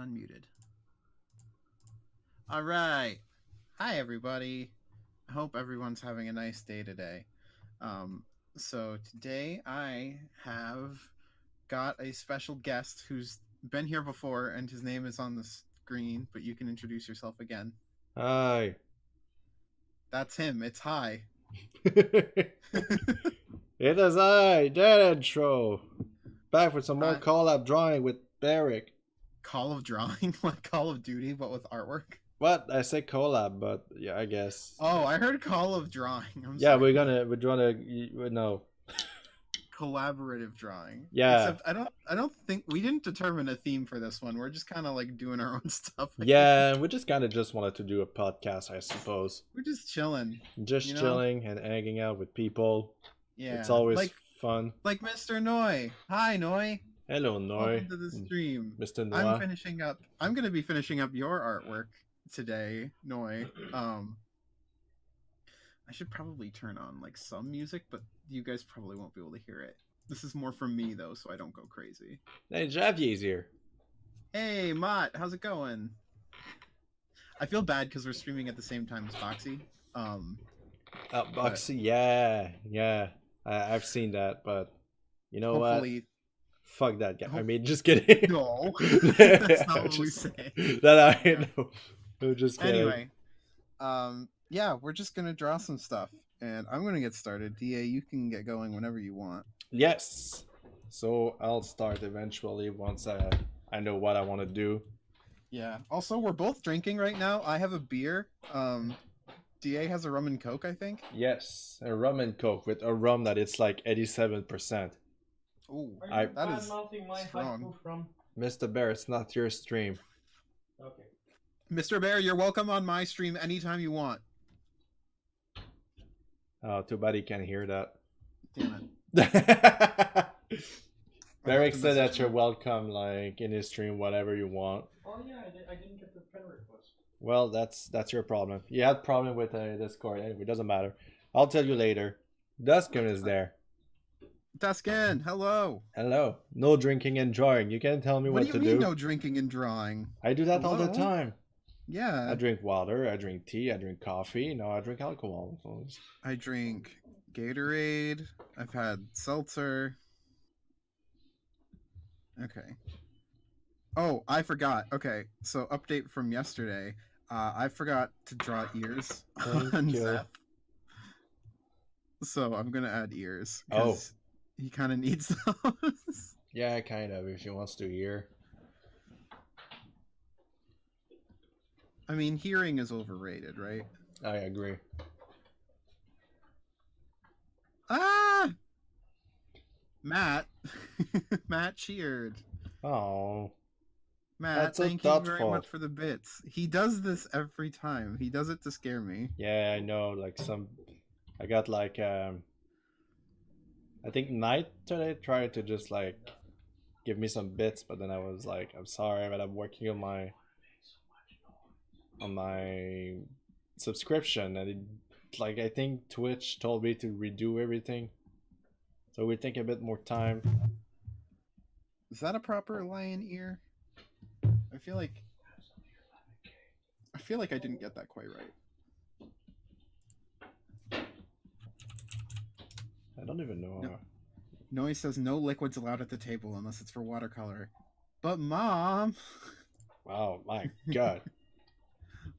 unmuted. All right. Hi, everybody. I hope everyone's having a nice day today. So today I have got a special guest who's been here before, and his name is on the screen, but you can introduce yourself again. Hi. That's him. It's Hi. It is I, that intro. Back with some more collab drawing with Bearic. Call of Drawing, like Call of Duty, but with artwork. What? I say collab, but yeah, I guess. Oh, I heard Call of Drawing. Yeah, we're gonna no. Collaborative drawing. Yeah. Except I don't think we didn't determine a theme for this one. We're just kind of like doing our own stuff. Yeah, we just kind of just wanted to do a podcast, I suppose. We're just chilling. Just chilling and hanging out with people. Yeah. It's always fun. Like Mr. Noi. Hi, Noi. Hello, Noi. Welcome to the stream. Mr. Noi. I'm going to be finishing up your artwork today, Noi. I should probably turn on like some music, but you guys probably won't be able to hear it. This is more from me though, so I don't go crazy. Hey, Javier's here. Hey, Mott, how's it going? I feel bad because we're streaming at the same time as Boxy. Boxy, yeah. I've seen that, but you know what? Fuck that guy. I mean, just kidding. No, that's not what we say. That I know. I'm just kidding. Anyway, yeah, we're just gonna draw some stuff, and I'm gonna get started. Da, you can get going whenever you want. Yes. So I'll start eventually once I know what I want to do. Yeah. Also, we're both drinking right now. I have a beer. Da has a rum and coke, I think. Yes, a rum and coke with a rum that it's like 87%. Ooh, that is strong. From? Mr. Bear, it's not your stream. Okay. Mr. Bear, you're welcome on my stream anytime you want. Oh, too bad he can't hear that. Damn it. Bearic said that you're welcome, like in his stream, whatever you want. Oh yeah, I didn't get the friend request. Well, that's your problem. You had problem with Discord. Anyway, doesn't matter. I'll tell you later. Duskin is there. Duskin, hello. Hello. No drinking and drawing. You can't tell me what to do. What do you mean no drinking and drawing? I do that all the time. Yeah. I drink water, I drink tea, I drink coffee. No, I drink alcohol. I drink Gatorade. I've had seltzer. Okay. Oh, I forgot. Okay, so update from yesterday. I forgot to draw ears on Zeph. So I'm gonna add ears. Oh. He kind of needs those. Yeah, kind of. If he wants to hear. I mean, hearing is overrated, right? I agree. Ah! Matt. Matt cheered. Oh. Matt, thank you very much for the bits. He does this every time. He does it to scare me. Yeah, I know. Like I got like I think Knight today tried to just like give me some bits, but then I was like, I'm sorry, but I'm working on my subscription, and I think Twitch told me to redo everything, so we take a bit more time. Is that a proper lion ear? I feel like I didn't get that quite right. I don't even know. No. Noise says no liquids allowed at the table unless it's for watercolor. But Mom. Wow, my God.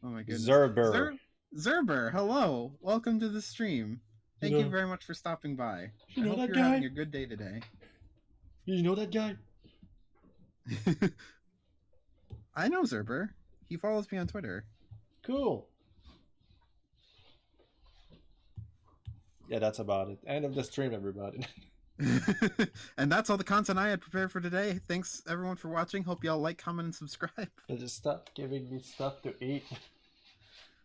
Oh my goodness. Zerber, hello. Welcome to the stream. Thank you very much for stopping by. I hope you're having a good day today. You know that guy? I know Zerber. He follows me on Twitter. Cool. Yeah, that's about it. End of the stream, everybody. And that's all the content I had prepared for today. Thanks everyone for watching. Hope y'all like, comment, and subscribe. Just stop giving me stuff to eat.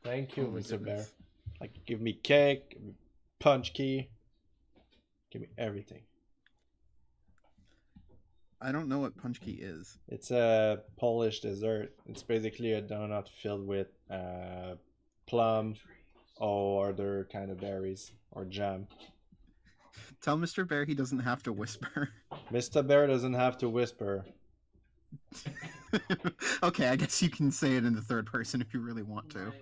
Thank you, Mr. Bear. Like, give me cake, give me punch key, give me everything. I don't know what punch key is. It's a Polish dessert. It's basically a donut filled with plum or other kind of berries or jam. Tell Mr. Bear he doesn't have to whisper. Mr. Bear doesn't have to whisper. Okay, I guess you can say it in the third person if you really want to.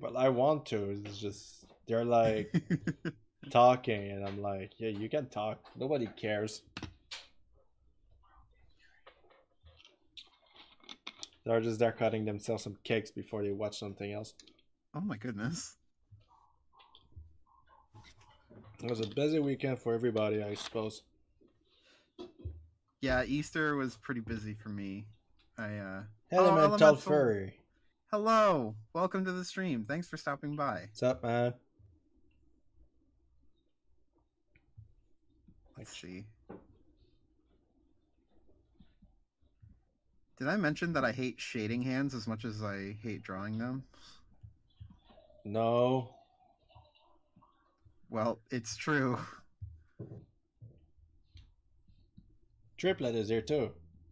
But I want to. It's just they're like talking, and I'm like, yeah, you can talk. Nobody cares. They're just there cutting themselves some cakes before they watch something else. Oh my goodness. It was a busy weekend for everybody, I suppose. Yeah, Easter was pretty busy for me. Elemental Furry. Hello, welcome to the stream. Thanks for stopping by. What's up, man? Let's see. Did I mention that I hate shading hands as much as I hate drawing them? No. Well, it's true. Triplet is here too.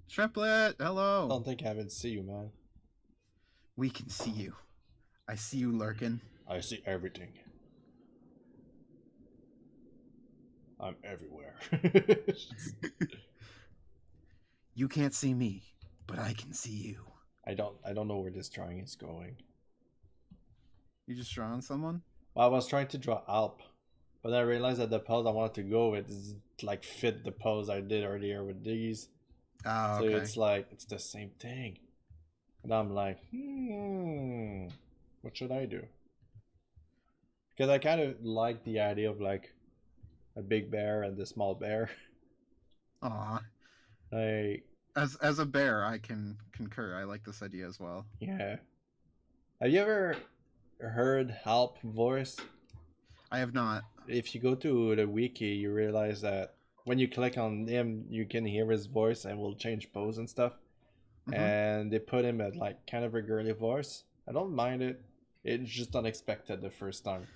Triplet, hello. I don't think I haven't seen you, man. We can see you. I see you lurking. I see everything. I'm everywhere. You can't see me, but I can see you. I don't know where this drawing is going. You just drawing someone? Well, I was trying to draw Alp, but I realized that the pose I wanted to go with is like fit the pose I did earlier with these. Oh, so okay. it's like it's the same thing. And I'm like, what should I do? Because I kind of like the idea of like a big bear and the small bear. Aw. As a bear, I can concur. I like this idea as well. Yeah. Have you ever heard Halp voice? I have not. If you go to the wiki, you realize that when you click on him, you can hear his voice and will change pose and stuff. Mm-hmm. And they put him at like kind of a girly voice. I don't mind it. It's just unexpected the first time.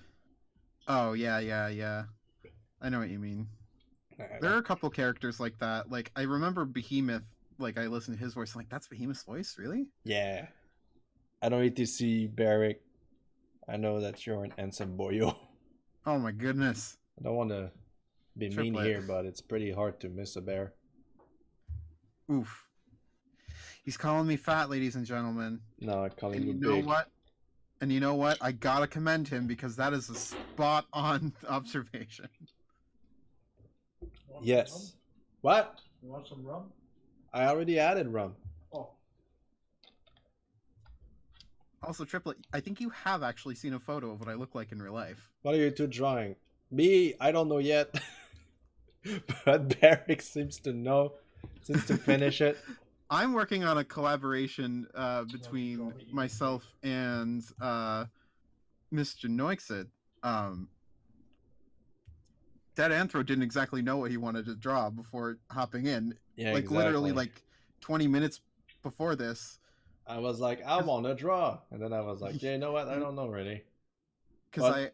Oh, yeah. I know what you mean. There are a couple characters like that. Like, I remember Behemoth, like, I listened to his voice, like, that's Behemoth's voice? Really? Yeah. I don't need to see Bearic. I know that you're an Ensign Boyo. Oh my goodness. I don't want to be mean here, but it's pretty hard to miss a bear. Oof. He's calling me fat, ladies and gentlemen. No, I'm calling you big. You know what? And you know what? I gotta commend him because that is a spot-on observation. Yes. What? You want some rum? I already added rum. Oh. Also, Triplet, I think you have actually seen a photo of what I look like in real life. What are you two drawing? Me, I don't know yet. But Bearic seems to know, seems to finish it. I'm working on a collaboration between myself and Mr. Noixid. Dead Anthro didn't exactly know what he wanted to draw before hopping in. Yeah, like exactly. Literally like 20 minutes before this. I was like, I want to draw. And then I was like, yeah, you know what? I don't know really. Because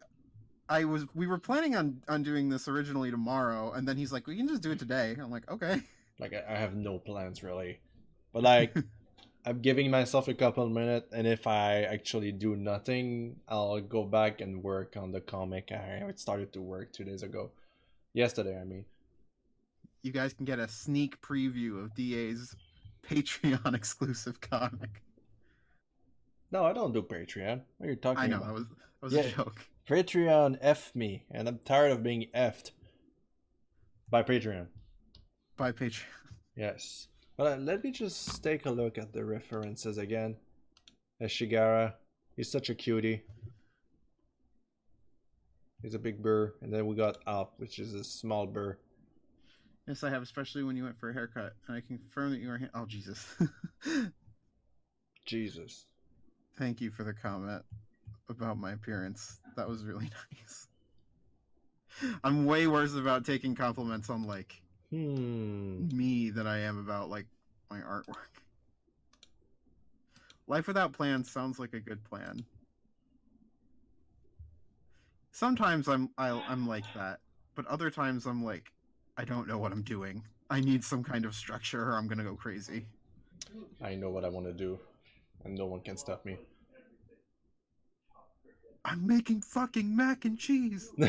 we were planning on doing this originally tomorrow, and then he's like, we can just do it today. I'm like, okay. Like, I have no plans really. But like, I'm giving myself a couple of minutes, and if I actually do nothing, I'll go back and work on the comic. I started to work 2 days ago. Yesterday, I mean. You guys can get a sneak preview of DA's Patreon exclusive comic. No, I don't do Patreon. What are you talking about? I know, that was a joke. Patreon F me, and I'm tired of being effed by Patreon. By Patreon. Yes. But let me just take a look at the references again. Shigara, he's such a cutie. He's a big burr. And then we got Alp, which is a small burr. Yes, I have, especially when you went for a haircut. And I can confirm that you are... Oh, Jesus. Jesus. Thank you for the comment about my appearance. That was really nice. I'm way worse about taking compliments on, like, me than I am about, like, my artwork. Life without plans sounds like a good plan. Sometimes I'm like that, but other times I'm like, I don't know what I'm doing. I need some kind of structure or I'm gonna go crazy. I know what I want to do, and no one can stop me. I'm making fucking mac and cheese. What?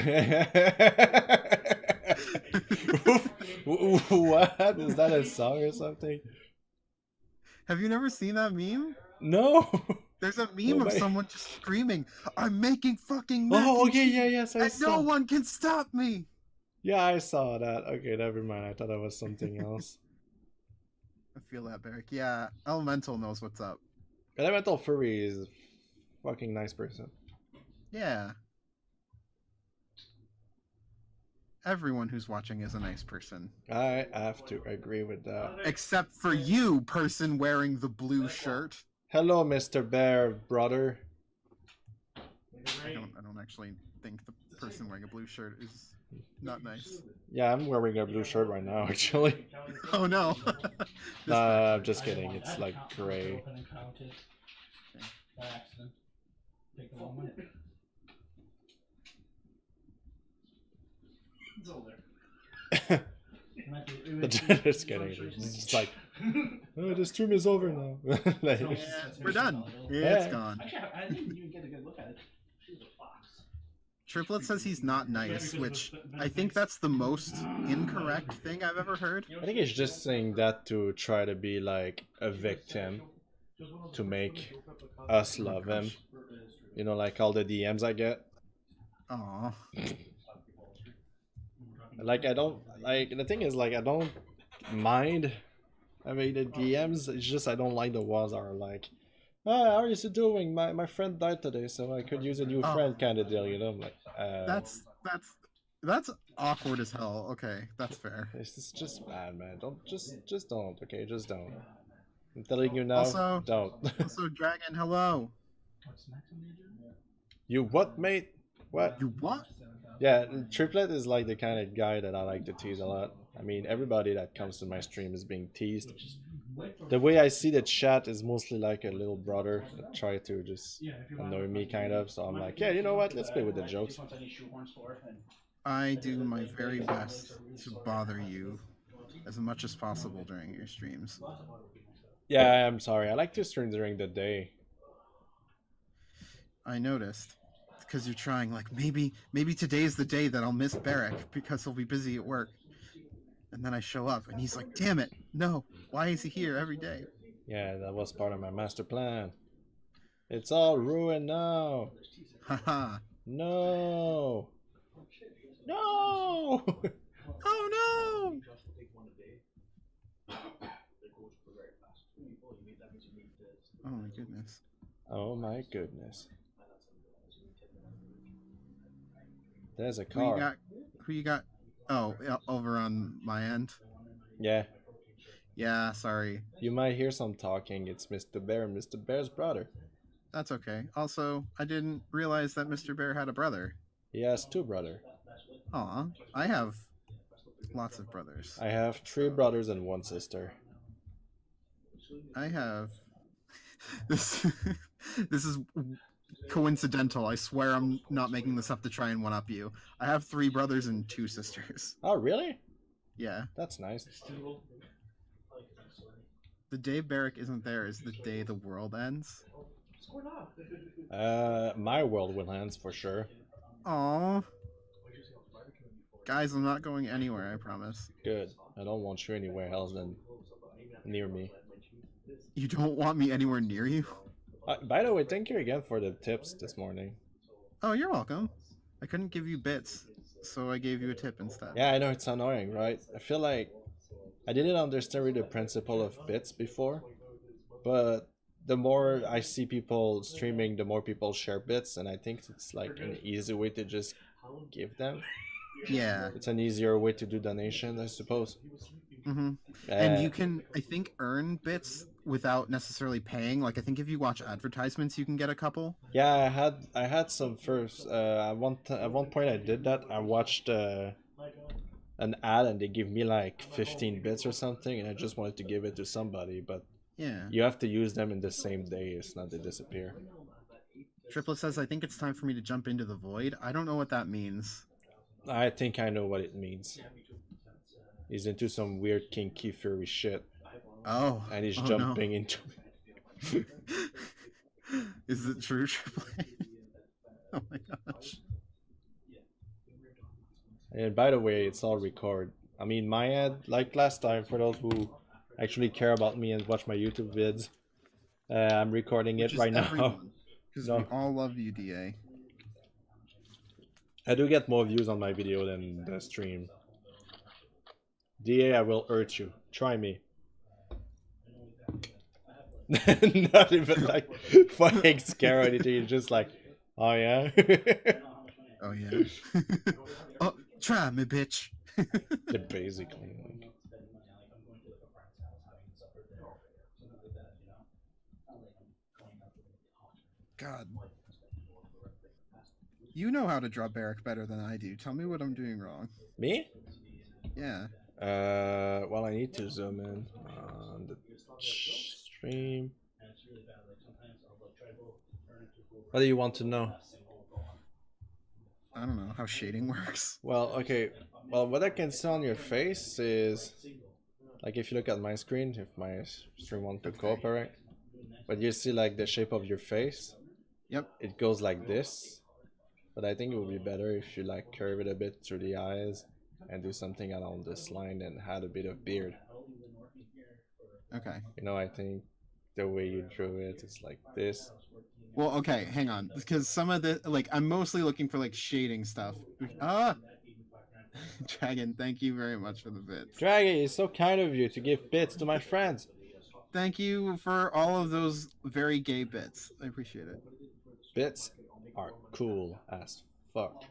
Is that a song or something? Have you never seen that meme? No. There's a meme of my... someone just screaming, "I'm making fucking mac and okay, cheese, yeah, yes, I and saw. no one can stop me." Yeah, I saw that. Okay, never mind. I thought that was something else. I feel that, Bearic. Yeah, Elemental knows what's up. Elemental Furry is a fucking nice person. Yeah. Everyone who's watching is a nice person. I have to agree with that. Except for you, person wearing the blue shirt. Hello, Mr. Bear, brother. I don't actually think the person wearing a blue shirt is not nice. Yeah, I'm wearing a blue shirt right now, actually. Oh no. Nah, I'm just kidding. It's like gray. Just kidding. It's just like, oh, the stream is over now. Like, Yeah, we're done. Yeah. It's gone. I didn't even get a good look at it. She's a fox. Triplet says he's not nice, which I think that's the most incorrect thing I've ever heard. I think he's just saying that to try to be like a victim, to make us love him. You know, like all the DMs I get. Aw. Like, I don't, like, the thing is, like, I don't mind, I mean, the DMs, it's just I don't like the ones that are like, ah, how are you doing? My friend died today, so I could use a new friend kind of deal, you know? I'm like, That's awkward as hell. Okay, that's fair. This is just bad, man. Don't, just don't, okay? Just don't. I'm telling you now, Also, don't. Also, Dragon, hello. You what, mate? What? You what? Yeah, Triplet is like the kind of guy that I like to tease a lot. I mean, everybody that comes to my stream is being teased. The way I see the chat is mostly like a little brother that try to just annoy me, kind of. So I'm like, yeah, you know what? Let's play with the jokes. I do my very best to bother you as much as possible during your streams. Yeah, I'm sorry. I like to stream during the day. I noticed. Because you're trying, like, maybe today's the day that I'll miss Bearic because he'll be busy at work. And then I show up and he's like, damn it, no, why is he here every day? Yeah, that was part of my master plan. It's all ruined now. Haha. No. No. Oh no. Oh my goodness. Oh my goodness. There's a car. Who you got? Oh, over on my end. Yeah. Yeah, sorry. You might hear some talking. It's Mr. Bear and Mr. Bear's brother. That's okay. Also, I didn't realize that Mr. Bear had a brother. He has 2 brothers. Aw, I have lots of brothers. I have 3 brothers and 1 sister. I have... This is coincidental. I swear I'm not making this up to try and one-up you. I have 3 brothers and 2 sisters. Oh, really? Yeah. That's nice. The day Bearic isn't there is the day the world ends. My world will end for sure. Aww. Guys, I'm not going anywhere, I promise. Good. I don't want you anywhere else than near me. You don't want me anywhere near you? By the way, thank you again for the tips this morning. Oh, you're welcome. I couldn't give you bits, so I gave you a tip instead. Yeah, I know it's annoying, right? I feel like I didn't understand really the principle of bits before, but the more I see people streaming, the more people share bits, and I think it's like an easy way to just give them. Yeah. It's an easier way to do donation, I suppose. Mm-hmm. And you can, I think, earn bits without necessarily paying. Like, I think if you watch advertisements, you can get a couple. Yeah, I had some first. At one point I did that. I watched an ad and they give me like 15 bits or something, and I just wanted to give it to somebody, but yeah, you have to use them in the same day. It's not they disappear. Triplet says, I think it's time for me to jump into the void. I don't know what that means. I think I know what it means. He's into some weird kinky furry shit. Oh. And he's jumping into it. Is it true, Triplet? Oh my gosh. And by the way, it's all record. I mean, my ad, like last time, for those who actually care about me and watch my YouTube vids. I'm recording Which it is right now. everyone, because we No. all love you, DA. I do get more views on my video than the stream. DA, I will hurt you. Try me. Not even like fucking scare or anything. It's just like, oh yeah. Oh yeah. Oh, try me, bitch. Basically. God. You know how to draw Bearic better than I do. Tell me what I'm doing wrong. Me? Yeah. Well, I need to zoom in on the stream. What do you want to know? I don't know how shading works. Well, okay. Well, what I can see on your face is, like, if you look at my screen, if my stream wants to cooperate, but you see like the shape of your face. Yep. It goes like this, but I think it would be better if you like curve it a bit through the eyes and do something along this line and add a bit of beard. Okay. You know, I think the way you drew it is like this. Well, okay, hang on, because some of the like I'm mostly looking for like shading stuff. Dragon, thank you very much for the bits. Dragon, it's so kind of you to give bits to my friends. Thank you for all of those very gay bits. I appreciate it. Bits are cool as fuck.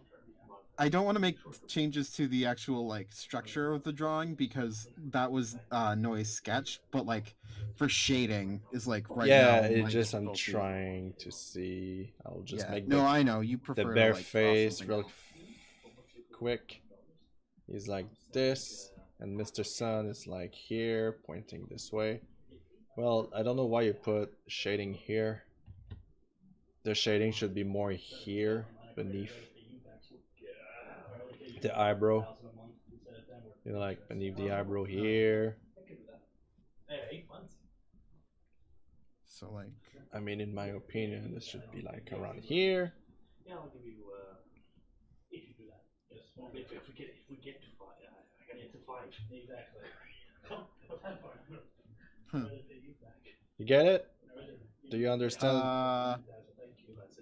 I don't want to make changes to the actual like structure of the drawing because that was noise sketch, but like for shading is like right now. Yeah, it's just I'm trying to see. I'll just make no, I know you prefer the bare to, like, face real quick. He's like this, and Mr. Sun is like here, pointing this way. Well, I don't know why you put shading here. The shading should be more here, beneath the eyebrow. You know, like beneath the eyebrow here. So like, I mean, in my opinion, this should be like around here. Yeah, I'll give you. If you do that, yes. Well, if we get to 5, I gotta get to 5. Exactly. You get it? Do you understand?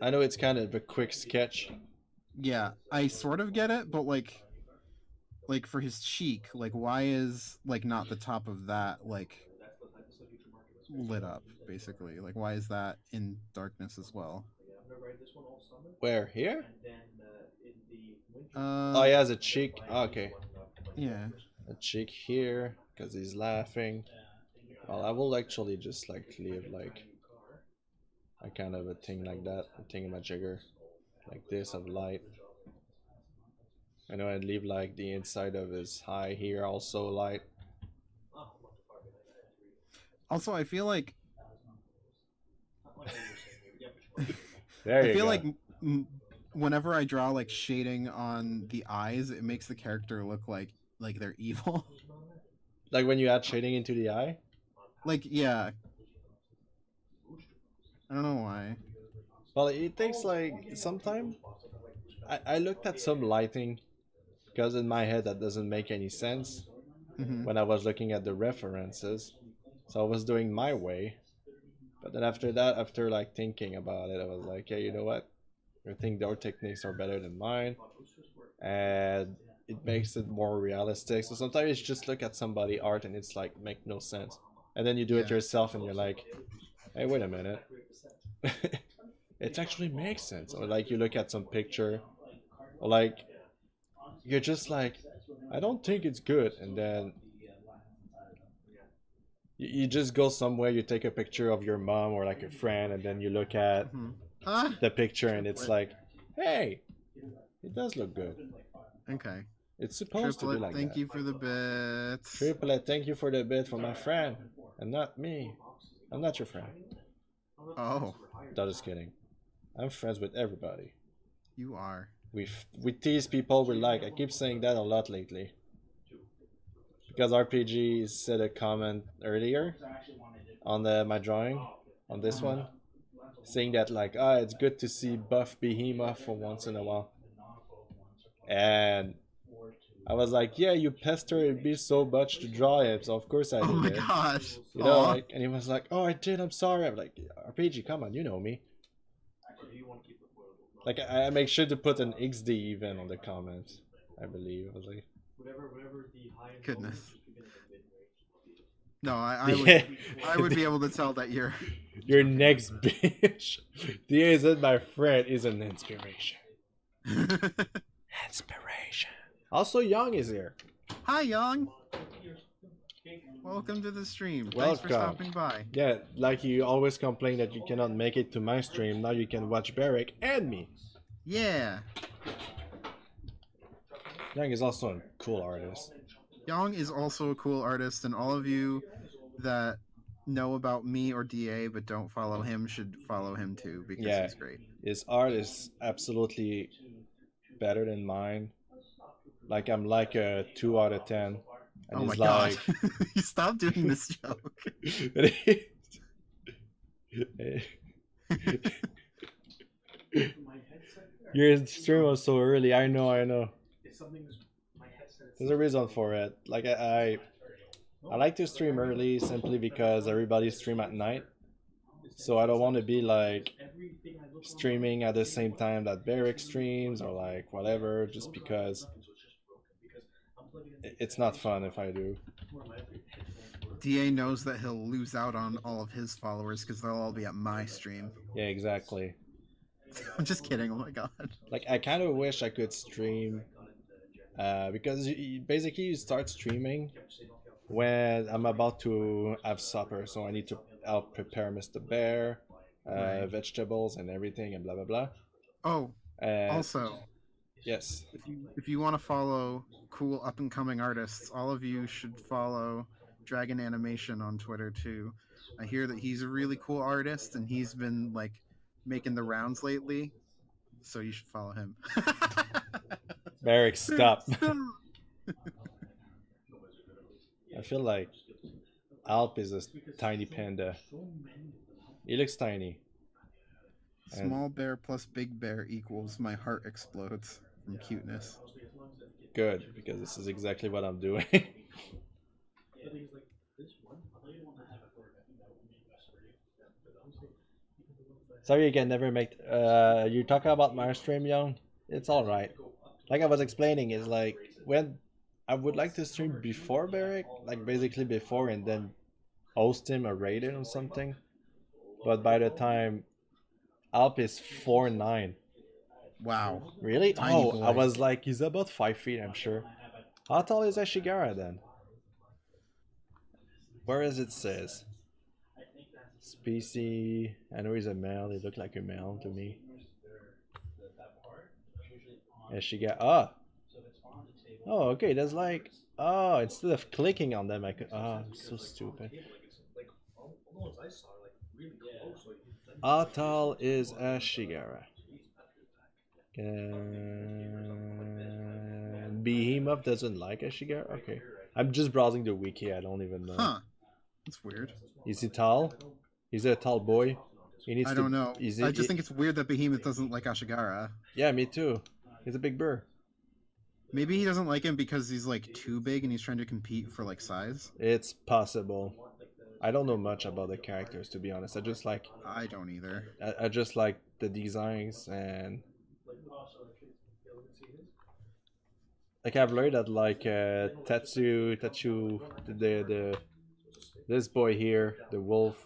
I know it's kind of a quick sketch. Yeah, I sort of get it, but like for his cheek, like why is like not the top of that like lit up basically? Like why is that in darkness as well? Where? Here? Oh, he has a cheek. Oh, okay. Yeah. A cheek here because he's laughing. Well, I will actually just like leave like a kind of a thing like that, a thingamajigger like this of light. I know I'd leave like the inside of his eye here also light. Also, I feel like There you I feel go. like whenever I draw like shading on the eyes, it makes the character look like they're evil. Like when you add shading into the eye? Like, yeah. I don't know why. Well, it takes like sometime. I looked at some lighting because in my head that doesn't make any sense when I was looking at the references. So I was doing my way. But then after that, after like thinking about it, I was like, yeah, you know what? I think their techniques are better than mine. And it makes it more realistic. So sometimes you just look at somebody art and it's like make no sense. And then you do it yourself and you're like, hey, wait a minute. It actually makes sense. Or like you look at some picture, or like you're just like, I don't think it's good. And then you just go somewhere, you take a picture of your mom or like a friend, and then you look at the picture and it's like, hey, it does look good. Okay. It's supposed to be like thank that. you for the bits. Triplet, thank you for the bit for my friend, and not me. I'm not your friend. Oh. That is kidding. I'm friends with everybody. You are. We tease people we like. I keep saying that a lot lately. Because RPG said a comment earlier on my drawing, on this one, saying that like, it's good to see buff Behemoth for once in a while. And I was like, yeah, you pestered me so much to draw it, so of course I did Oh my it. gosh. You know, Aw. like, and he was like, oh, I did, I'm sorry. I'm like, RPG, come on, you know me. Like, I make sure to put an XD even on the comments, I believe. I was like, Goodness. No, Yeah. I would be able to tell that you're Your joking. next bitch. DA isn't my friend, is an inspiration. Inspiration. Also, Young is here. Hi, Young. Welcome to the stream. Thanks for Welcome. stopping by. Yeah, like you always complain that you cannot make it to my stream, now you can watch Bearic and me. Yeah. Young is also a cool artist. Young is also a cool artist, and all of you that know about me or DA but don't follow him should follow him too, because Yeah. he's great. His art is absolutely better than mine. Like I'm like a 2 out of 10. And Oh my he's like god. You stop doing this joke. Your stream was so early. I know. There's a reason for it. Like I like to stream early simply because everybody stream at night. So I don't want to be like streaming at the same time that Bearic streams or like whatever, just because it's not fun if I do. DA knows that he'll lose out on all of his followers because they'll all be at my stream. Yeah, exactly. I'm just kidding. Oh my god. Like I kind of wish I could stream because basically you start streaming when I'm about to have supper, so I need to help prepare Mr. Bear, Right. vegetables and everything and blah blah blah. Oh, And also, yes, if you want to follow cool up and coming artists, all of you should follow Dragon Animation on Twitter too. I hear that he's a really cool artist and he's been like making the rounds lately, so you should follow him. Bearic, stop. Stop. I feel like Alp is a tiny panda. He looks tiny. Small bear plus big bear equals my heart explodes from cuteness. Good, because this is exactly what I'm doing. Sorry you can never make you talk about my stream, Young. It's alright. Like I was explaining, is like when I would like to stream before Bearic, like basically before, and then host him a raid-in or something. But by the time Alp is 4'9". Wow. Really? Tiny Oh, boy. I was like, he's about 5 feet, I'm sure. How tall is Ashigara then? Where is it says? Species. I know he's a male. He looked like a male to me. Ashigara. Ah. Oh, okay. There's like. Oh, instead of clicking on them, I could. Oh, I'm so stupid. How tall is Ashigara? Behemoth doesn't like Ashigara? Okay. I'm just browsing the wiki, I don't even know. Huh. That's weird. Is he tall? Is he a tall boy? He needs I don't know. Is I just think it's weird that Behemoth doesn't like Ashigara. Yeah, me too. He's a big bird. Maybe he doesn't like him because he's like too big and he's trying to compete for like size. It's possible. I don't know much about the characters, to be honest. I just like I don't either. I just like the designs, and like I've learned that like Tatsu the this boy here, the wolf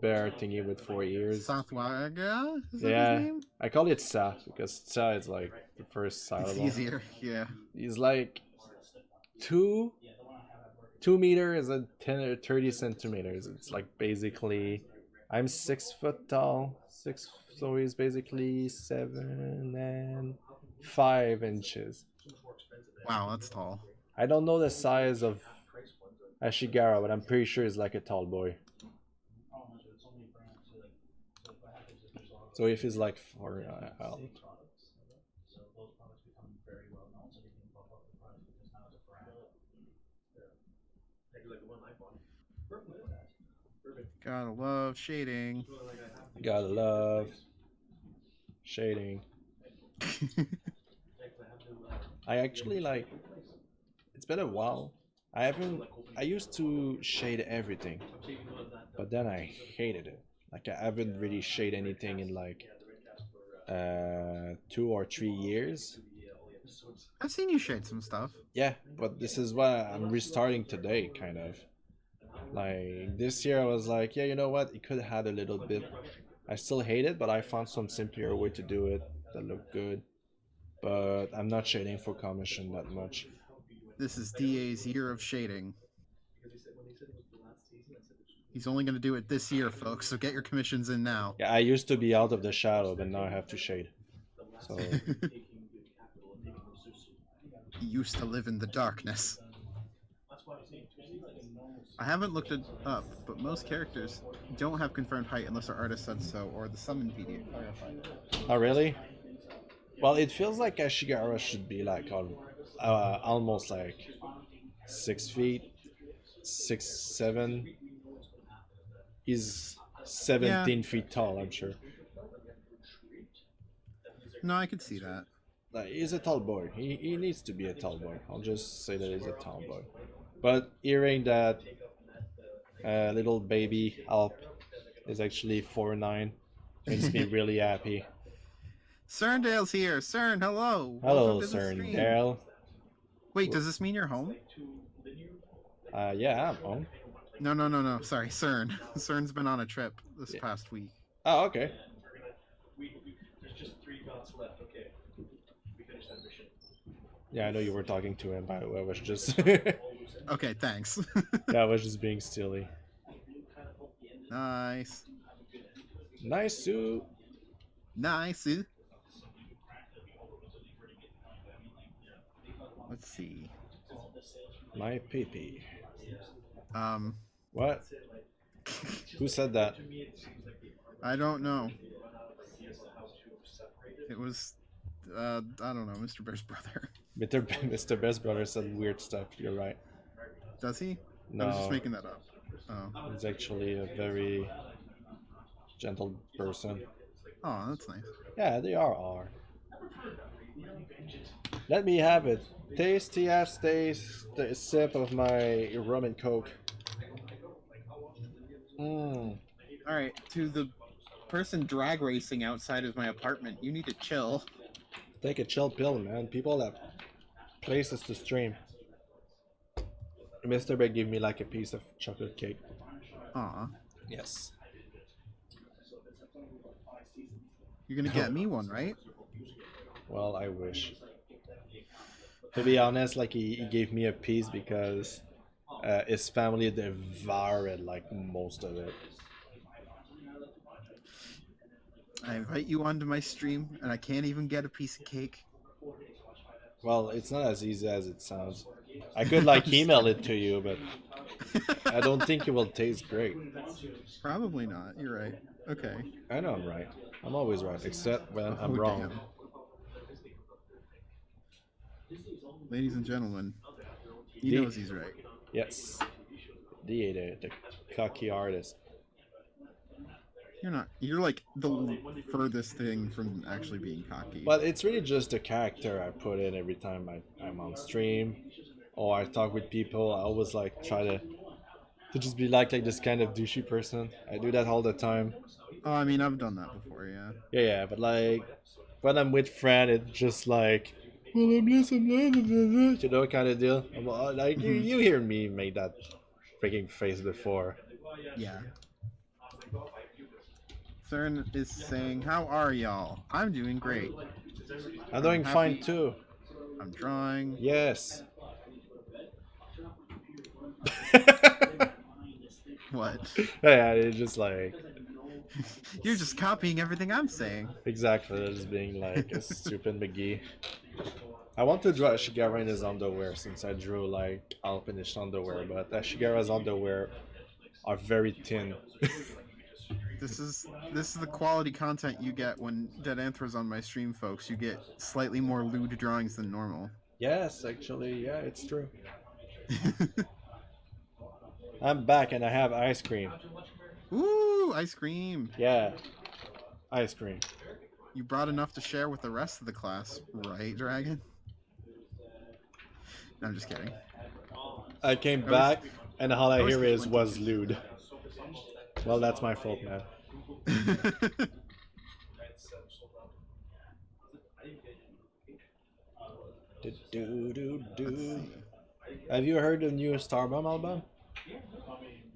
bear thingy with 4 ears. Sathwaga? Is that Yeah, his name? I call it Sa because Sa is like the first syllable. It's easier, yeah. He's like 2 meters and 10 or 30 centimeters. It's like basically I'm 6 foot tall, so he's basically 7 and 5 inches. Wow, that's tall. I don't know the size of Ashigara, but I'm pretty sure he's like a tall boy. So if he's like 4, I'll... Gotta love shading. Gotta love shading. I actually like It's been a while. I haven't. I used to shade everything, but then I hated it. Like I haven't really shaded anything in like 2 or 3 years. I've seen you shade some stuff. Yeah, but this is what I'm restarting today, kind of. Like this year, I was like, yeah, you know what? It could have had a little bit. I still hate it, but I found some simpler way to do it that looked good. But I'm not shading for commission that much. This is DA's year of shading. He's only going to do it this year, folks, so get your commissions in now. Yeah, I used to be out of the shadow, but now I have to shade. So He used to live in the darkness. I haven't looked it up, but most characters don't have confirmed height unless their artist said so or the summon PD clarified it. oh really? Well, it feels like Ashigara should be like on almost like 6 feet, 6'7". He's 17 feet tall, I'm sure. No, I could see that. Like, he's a tall boy. He needs to be a tall boy. I'll just say that he's a tall boy. But hearing that little baby Alp is actually 4'9" makes me really happy. Cerndale's here. Cern, hello. Hello, Welcome to the stream. Cerndale. Wait, does this mean you're home? Yeah, I'm home. No. Sorry, Cern. Cern's been on a trip this past week. Oh, okay. There's just 3 gods left. Okay, we finished that mission. Yeah, I know you were talking to him, by the way. I was just... Okay, thanks. yeah, I was just being silly. Nice. Nice suit. Nice. Let's see. My pee-pee. What? Who said that? I don't know. It was, I don't know, Mr. Bear's brother. Mr. Best Brother said weird stuff. You're right. Does he? No. I was just making that up. Oh. He's actually a very gentle person. Oh, that's nice. Yeah, they are. Let me have it. Tasty ass taste the sip of my rum and coke. Alright, to the person drag racing outside of my apartment, you need to chill. Take a chill pill, man. People have places to stream. Mr. Bear gave me like a piece of chocolate cake. Aw. Yes. You're gonna get me one, right? Well, I wish. To be honest, like he gave me a piece because his family devoured like most of it. I invite you onto my stream, and I can't even get a piece of cake. Well, it's not as easy as it sounds. I could like email it to you, but I don't think it will taste great. Probably not. You're right. Okay. I know I'm right. I'm always right, except when I'm wrong. Damn. Ladies and gentlemen, he knows he's right. Yes. The cocky artist. You're not. You're like the furthest thing from actually being cocky. But it's really just the character I put in every time I'm on stream or I talk with people. I always like try to just be like this kind of douchey person. I do that all the time. Oh, I mean, I've done that before, yeah. Yeah, but like when I'm with friend, it's just like, well, I'm listening, you know, kind of deal. I'm like, you hear me make that freaking face before. Yeah. Cern is saying, how are y'all? I'm doing great. I'm doing fine too. I'm drawing. Yes. What? Yeah, it's just like... You're just copying everything I'm saying. Exactly, just being like a stupid McGee. I want to draw Ashigara in his underwear since I drew like Alpinish underwear, but Ashigara's underwear are very thin. This is the quality content you get when Dead Anthra's on my stream, folks. You get slightly more lewd drawings than normal. Yes, actually, yeah, it's true. I'm back and I have ice cream. Ooh, ice cream. Yeah, ice cream. You brought enough to share with the rest of the class, right, Dragon? No, I'm just kidding. I came was- back and all I I always hear hate is when was teachers- lewd. Well, that's my fault, man. Let's see. Have you heard the new Starbomb album?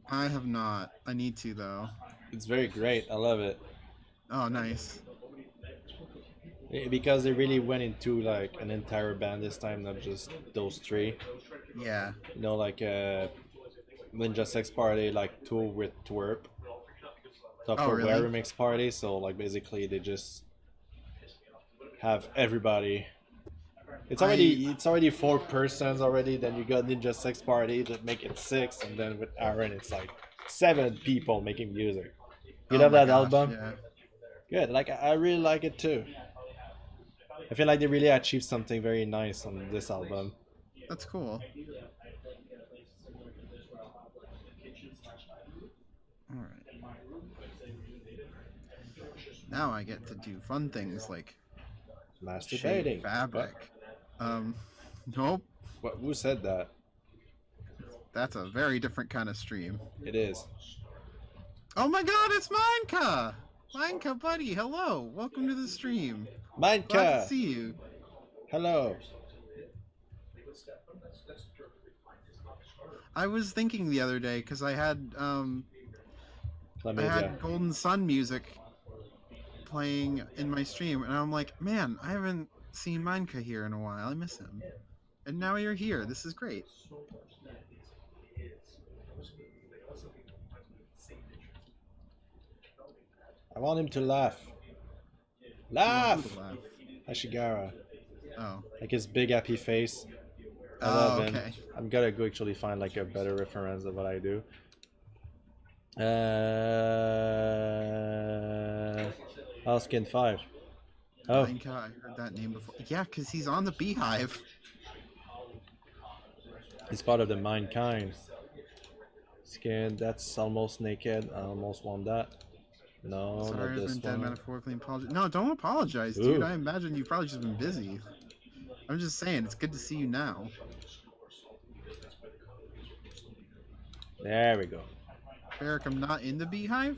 I have not. I need to though. It's very great. I love it. Oh, nice. Because they really went into like an entire band this time, not just those three. Yeah. You know, like Ninja Sex Party, like tour with Twerp. Top Oh, for really? remix party. So like basically they just have everybody. It's already 4 persons already. Then you got Ninja Sex Party that make it 6, and then with Aaron it's like 7 people making music. You Oh love my that gosh, album? Yeah. Good. Like I really like it too. I feel like they really achieved something very nice on this album. That's cool. Alright. Now I get to do fun things like shade Masturbating. fabric. Nope. What? Who said that? That's a very different kind of stream. It is. Oh my god, it's Mineka! Mineka, buddy, hello. Welcome to the stream. Glad to Mineka! see you. Hello. I was thinking the other day because I had Chlamydia. Golden Sun music playing in my stream, and I'm like, man, I haven't seen Mineka here in a while. I miss him. And now you're here. This is great. I want him to laugh. You want Laugh! who to laugh? Ashigara. Oh. Like his big happy face. I Oh, love him. okay. I'm gonna go actually find like a better reference of what I do. Skin 5. Oh, Mineka, I heard that name before. Yeah, because he's on the Beehive. he's part of the Mankind. Skin, that's almost naked. I almost want that. No, Sorry, not I've this been dead one. metaphorically. Apologize. No, don't apologize, dude. Ooh. I imagine you've probably just been busy. I'm just saying, it's good to see you now. There we go. Bearic, I'm not in the Beehive?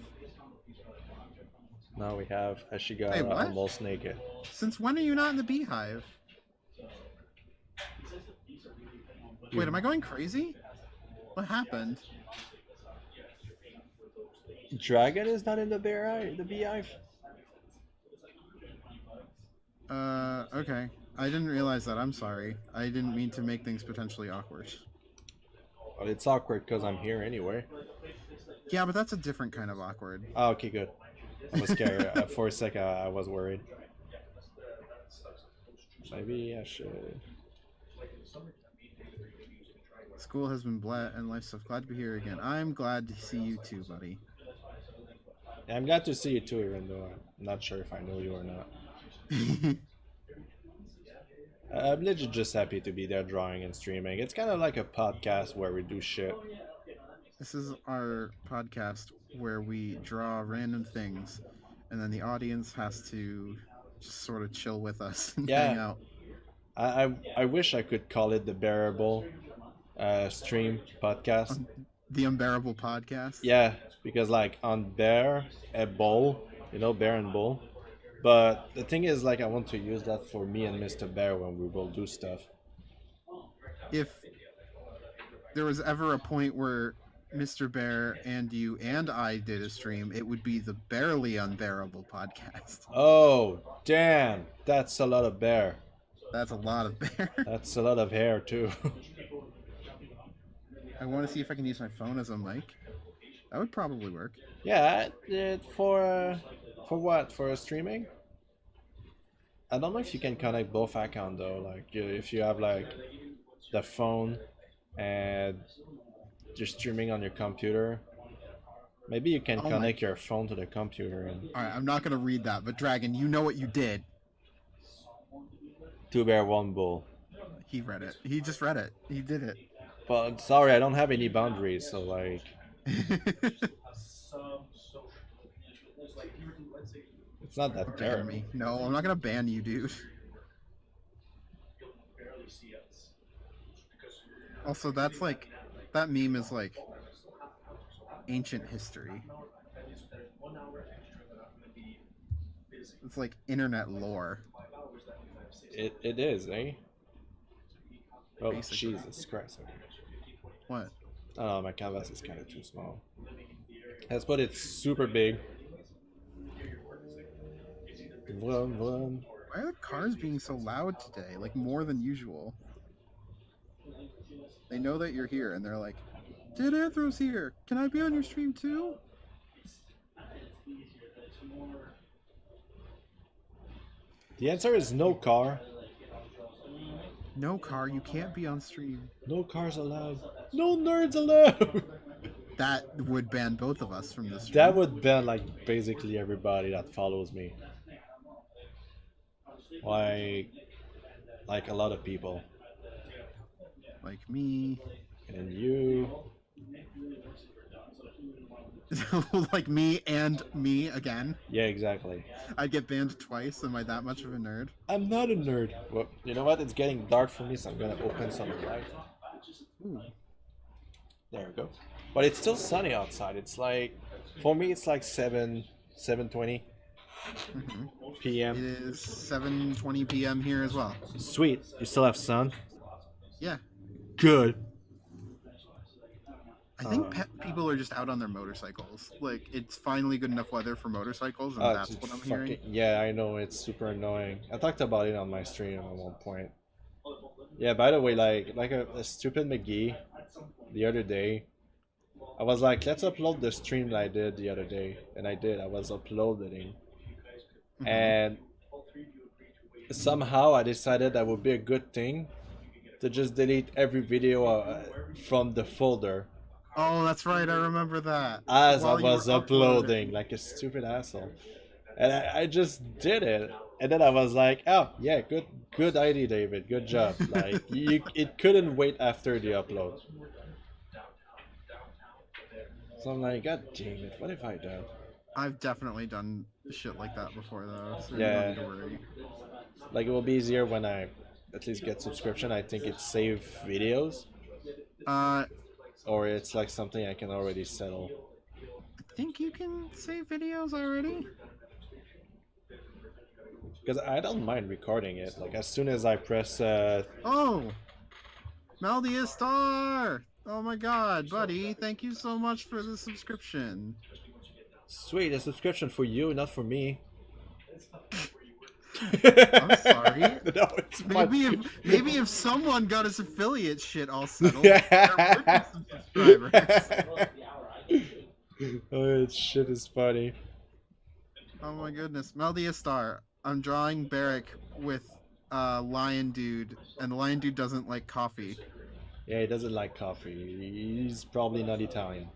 Now we have Ashigara Wait, what? almost naked. Since when are you not in the Beehive? Wait, am I going crazy? What happened? Dragon is not in the beehive. Okay. I didn't realize that. I'm sorry. I didn't mean to make things potentially awkward. Well, it's awkward because I'm here anyway. Yeah, but that's a different kind of awkward. Oh, okay, good. I was scared. For a second, I was worried. Maybe I should. School has been blessed and life stuff. Glad to be here again. I'm glad to see you too, buddy. Yeah, I'm glad to see you too, even though I'm not sure if I know you or not. I'm legit just happy to be there drawing and streaming. It's kind of like a podcast where we do shit. This is our podcast where we draw random things, and then the audience has to just sort of chill with us and hang Yeah. out. I wish I could call it the Bearable stream podcast. The Unbearable Podcast. Yeah, because like on Bear, a Bull, you know, Bear and Bull. But the thing is, like, I want to use that for me and Mr. Bear when we will do stuff. If there was ever a point where Mr. Bear and you and I did a stream, it would be the Barely Unbearable Podcast. Oh, damn. That's a lot of bear. That's a lot of bear. That's a lot of hair, too. I want to see if I can use my phone as a mic. That would probably work. Yeah, for what? For streaming? I don't know if you can connect both accounts, though. Like, if you have, like, the phone and you're streaming on your computer, maybe you can connect your phone to the computer and... Alright, I'm not going to read that, but Dragon, you know what you did. 2 Bear, 1 Bull. He read it. He just read it. He did it. But sorry, I don't have any boundaries, so like... It's not that Ban terrible. me. No, I'm not going to ban you, dude. Also, that's like That meme is like ancient history. It's like internet lore. It is, eh? Oh, Basically. Jesus Christ. Okay. What? Oh, my canvas is kind of too small. That's but it's super big. Vroom, vroom. Why are the cars being so loud today? Like more than usual. They know that you're here and they're like, Dead Anthro's here. Can I be on your stream too? The answer is no car. No car, you can't be on stream. No cars allowed. No nerds allowed. That would ban both of us from the stream. That would ban like basically everybody that follows me. Like a lot of people. Like me. And you. Like me and me again. Yeah, exactly. I'd get banned twice. Am I that much of a nerd? I'm not a nerd. Well, you know what? It's getting dark for me, so I'm gonna open some light. Ooh. There we go. But it's still sunny outside. It's like, for me, it's like 7:20 p.m. It is 7:20 p.m. here as well. Sweet. You still have sun? Yeah. Good. I think people are just out on their motorcycles. Like, it's finally good enough weather for motorcycles, and that's what I'm hearing. Yeah, I know. It's super annoying. I talked about it on my stream at one point. Yeah, by the way, like a stupid McGee the other day, I was like, let's upload the stream that I did the other day. And I did. I was uploading. And somehow I decided that would be a good thing to just delete every video from the folder. Oh, that's right. I remember that. As I was uploading, like a stupid asshole. And I just did it. And then I was like, oh, yeah, good idea, David. Good job. Like, it couldn't wait after the upload. So I'm like, god damn it, what have I done? I've definitely done shit like that before, though. So Yeah. you don't need to worry. Like, it will be easier when I at least get subscription. I think it's save videos. Or it's like something I can already settle. I think you can save videos already. Because I don't mind recording it. Like, as soon as I press... Oh! Maldia Star! Oh my god, buddy. Thank you so much for the subscription. Sweet, a subscription for you, not for me. I'm sorry. No, it's maybe if someone got his affiliate shit all settled, there would be some subscribers. Oh, that shit is funny. Oh my goodness. Maldia Star. I'm drawing Bearic with Lion Dude, and the Lion Dude doesn't like coffee. Yeah, he doesn't like coffee. He's probably not Italian.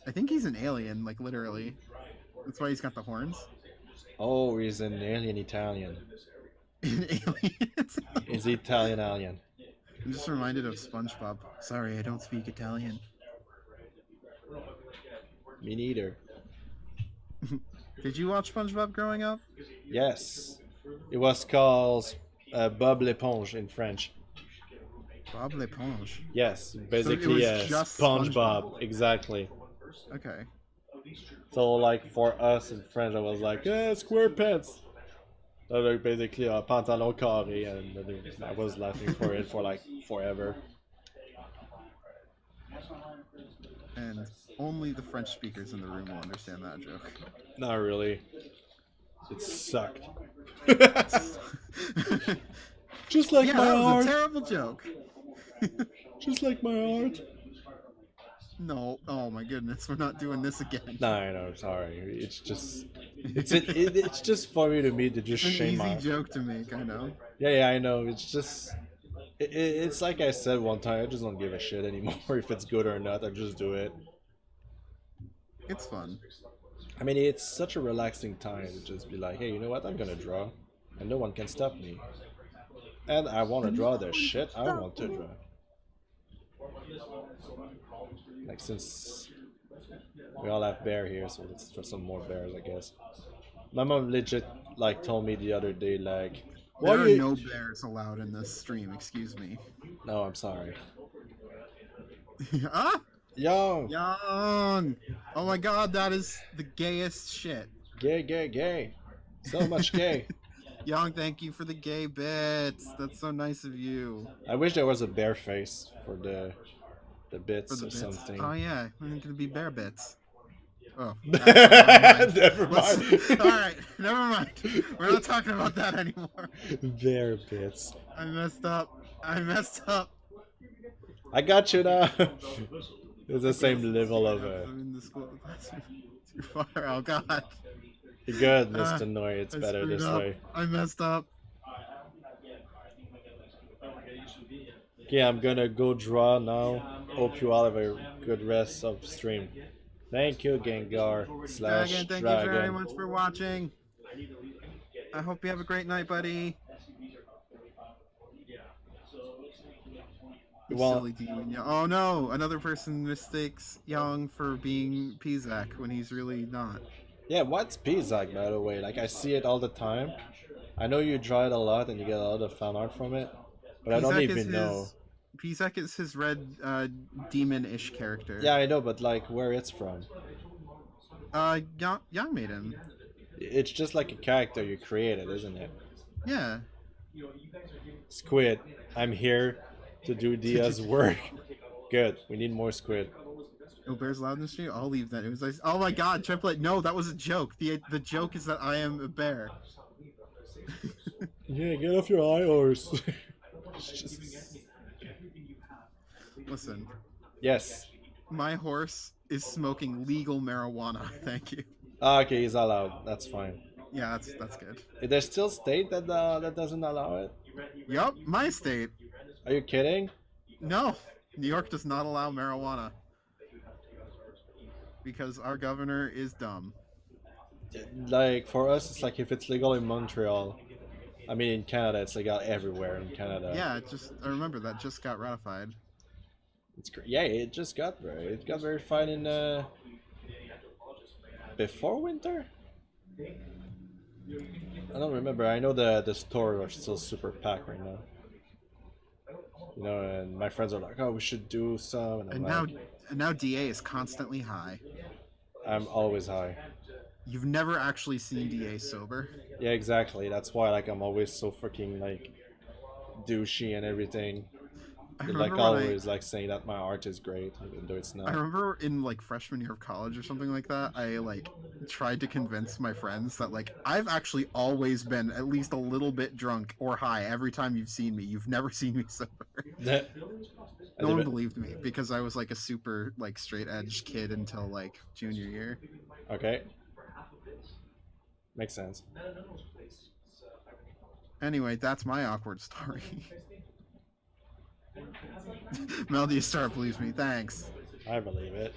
I think he's an alien, like literally. That's why he's got the horns. Oh, he's an alien Italian. An alien? He's Italian alien. I'm just reminded of SpongeBob. Sorry, I don't speak Italian. Me neither. Did you watch SpongeBob growing up? Yes. It was called Bob l'Éponge in French. Bob l'Éponge. Yes, basically just SpongeBob. Exactly. Okay. So like for us in French, I was like, SquarePants. So like basically a pantalon carré, and I was laughing for it for like forever. And only the French speakers in the room will understand that joke. Not really. It sucked. Just like my that was art. a terrible joke. Just like my art. No, oh my goodness, we're not doing this again. No, sorry. It's just, it's just funny to me to just It's an shame easy my. joke to make, I know. Yeah, I know. It's just, it's like I said one time. I just don't give a shit anymore if it's good or not. I just do it. It's fun. I mean, it's such a relaxing time to just be like, hey, you know what? I'm gonna draw, and no one can stop me. And I want to draw the shit I want to draw. Like, since we all have bear here, so let's draw some more bears, I guess. My mom legit like told me the other day, like, there are no bears allowed in this stream, excuse me. No, I'm sorry. Ah, Young. Young. Oh my God, that is the gayest shit. Gay, gay, gay. So much gay. Young, thank you for the gay bits. That's so nice of you. I wish there was a bear face for the For bits the or bits. something. Oh yeah, I'm gonna be bear bits. Oh, Never mind. All right, never mind. We're not talking about that anymore. Bear bits. I messed up. I messed up. I got you now. It's the same level of I'm in the school class too far. Oh God. You're good, Mr. Noy. It's I better screwed this up. way. I messed up. Okay, I'm gonna go draw now. Hope you all have a good rest of stream. Thank you, Gengar / Dragon, thank you very Dragon. much for watching. I hope you have a great night, buddy. You Well, silly demon. Oh no! Another person mistakes Young for being Pizak when he's really not. yeah, what's Pizak, by the way? Like, I see it all the time. I know you draw it a lot and you get a lot of fan art from it, but I don't Pizak is even know. Pizak is his red demon-ish character. Yeah, I know, but like, where it's from. Young made him. It's just like a character you created, isn't it? Yeah. Squid, I'm here to do Dia's work. Good, we need more squid. Oh, bear's loud in the street. I'll leave that. It was like, oh my God, triplet. No, that was a joke. The joke is that I am a bear. Yeah, get off your high horse. Listen. Yes. My horse is smoking legal marijuana. Thank you. Ah, okay, he's allowed. That's fine. Yeah, that's good. Is there still state that that doesn't allow it? Yup, my state. Are you kidding? No, New York does not allow marijuana because our governor is dumb. Like for us, it's like if it's legal in Montreal. I mean, in Canada, it's legal everywhere in Canada. Yeah, I remember that just got ratified. It's yeah, it just got it got verified in before winter. I don't remember. I know the stores are still super packed right now. You know, and my friends are like, "Oh, we should do some," and now DA is constantly high. I'm always high. You've never actually seen DA sober. Yeah, exactly. That's why like I'm always so freaking like douchey and everything. Like always like saying that my art is great, even though it's not. I remember in like freshman year of college or something like that, I like tried to convince my friends that like I've actually always been at least a little bit drunk or high every time you've seen me. You've never seen me sober. No one believed me because I was like a super like straight edge kid until like junior year. Okay. Makes sense. Anyway, that's my awkward story. Melody Star believes me. Thanks. I believe it.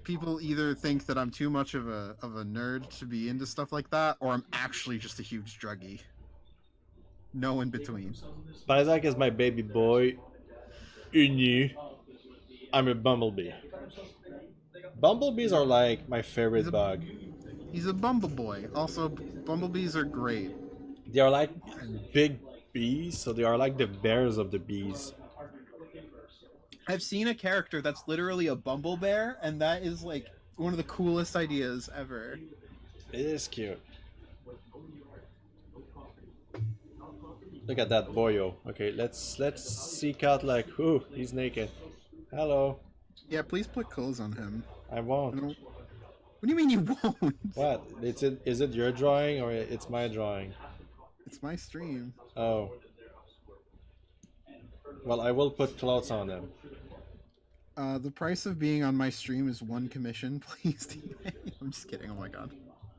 People either think that I'm too much of a nerd to be into stuff like that, or I'm actually just a huge druggie. No in between. Isaac is my baby boy. Uni. I'm a bumblebee. Bumblebees are like my favorite bug. He's a bumbleboy. Also, bumblebees are great. They are like big bees, so they are like the bears of the bees. I've seen a character that's literally a bumble bear, and that is like one of the coolest ideas ever. It is cute. Look at that boyo. Okay, let's seek out like, ooh, he's naked. Hello. Yeah, please put clothes on him. I won't. What do you mean you won't? What? Is it your drawing or it's my drawing? It's my stream. Oh. Well, I will put clothes on him. The price of being on my stream is 1 commission, please. I'm just kidding. Oh my god.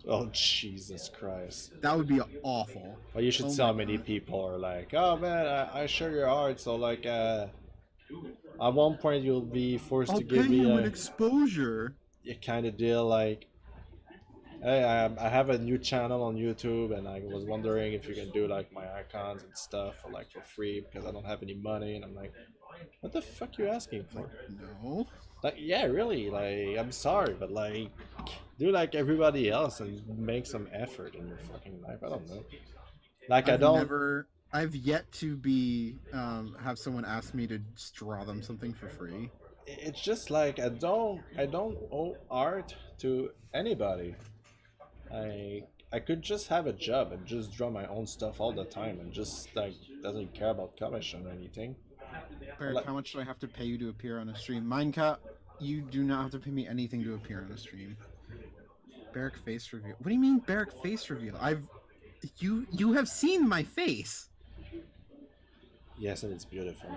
Oh Jesus Christ. That would be awful. Well, you should see how many people are like, oh man, I share your art, so like, at one point you'll be forced to give me an exposure. A kind of deal like, hey, I have a new channel on YouTube, and I was wondering if you can do like my icons and stuff for like for free because I don't have any money, and I'm like, what the fuck you asking for? No. Like, yeah, really, like, I'm sorry, but like, do like everybody else and make some effort in your fucking life. I don't know. Like, I've never I've yet to be have someone ask me to just draw them something for free. It's just like I don't owe art to anybody. I could just have a job and just draw my own stuff all the time and just like doesn't care about commission or anything. But, Bearic, like, how much do I have to pay you to appear on a stream? Minecraft, you do not have to pay me anything to appear on a stream. Bearic face reveal. What do you mean Bearic face reveal? You have seen my face. yes, and it's beautiful.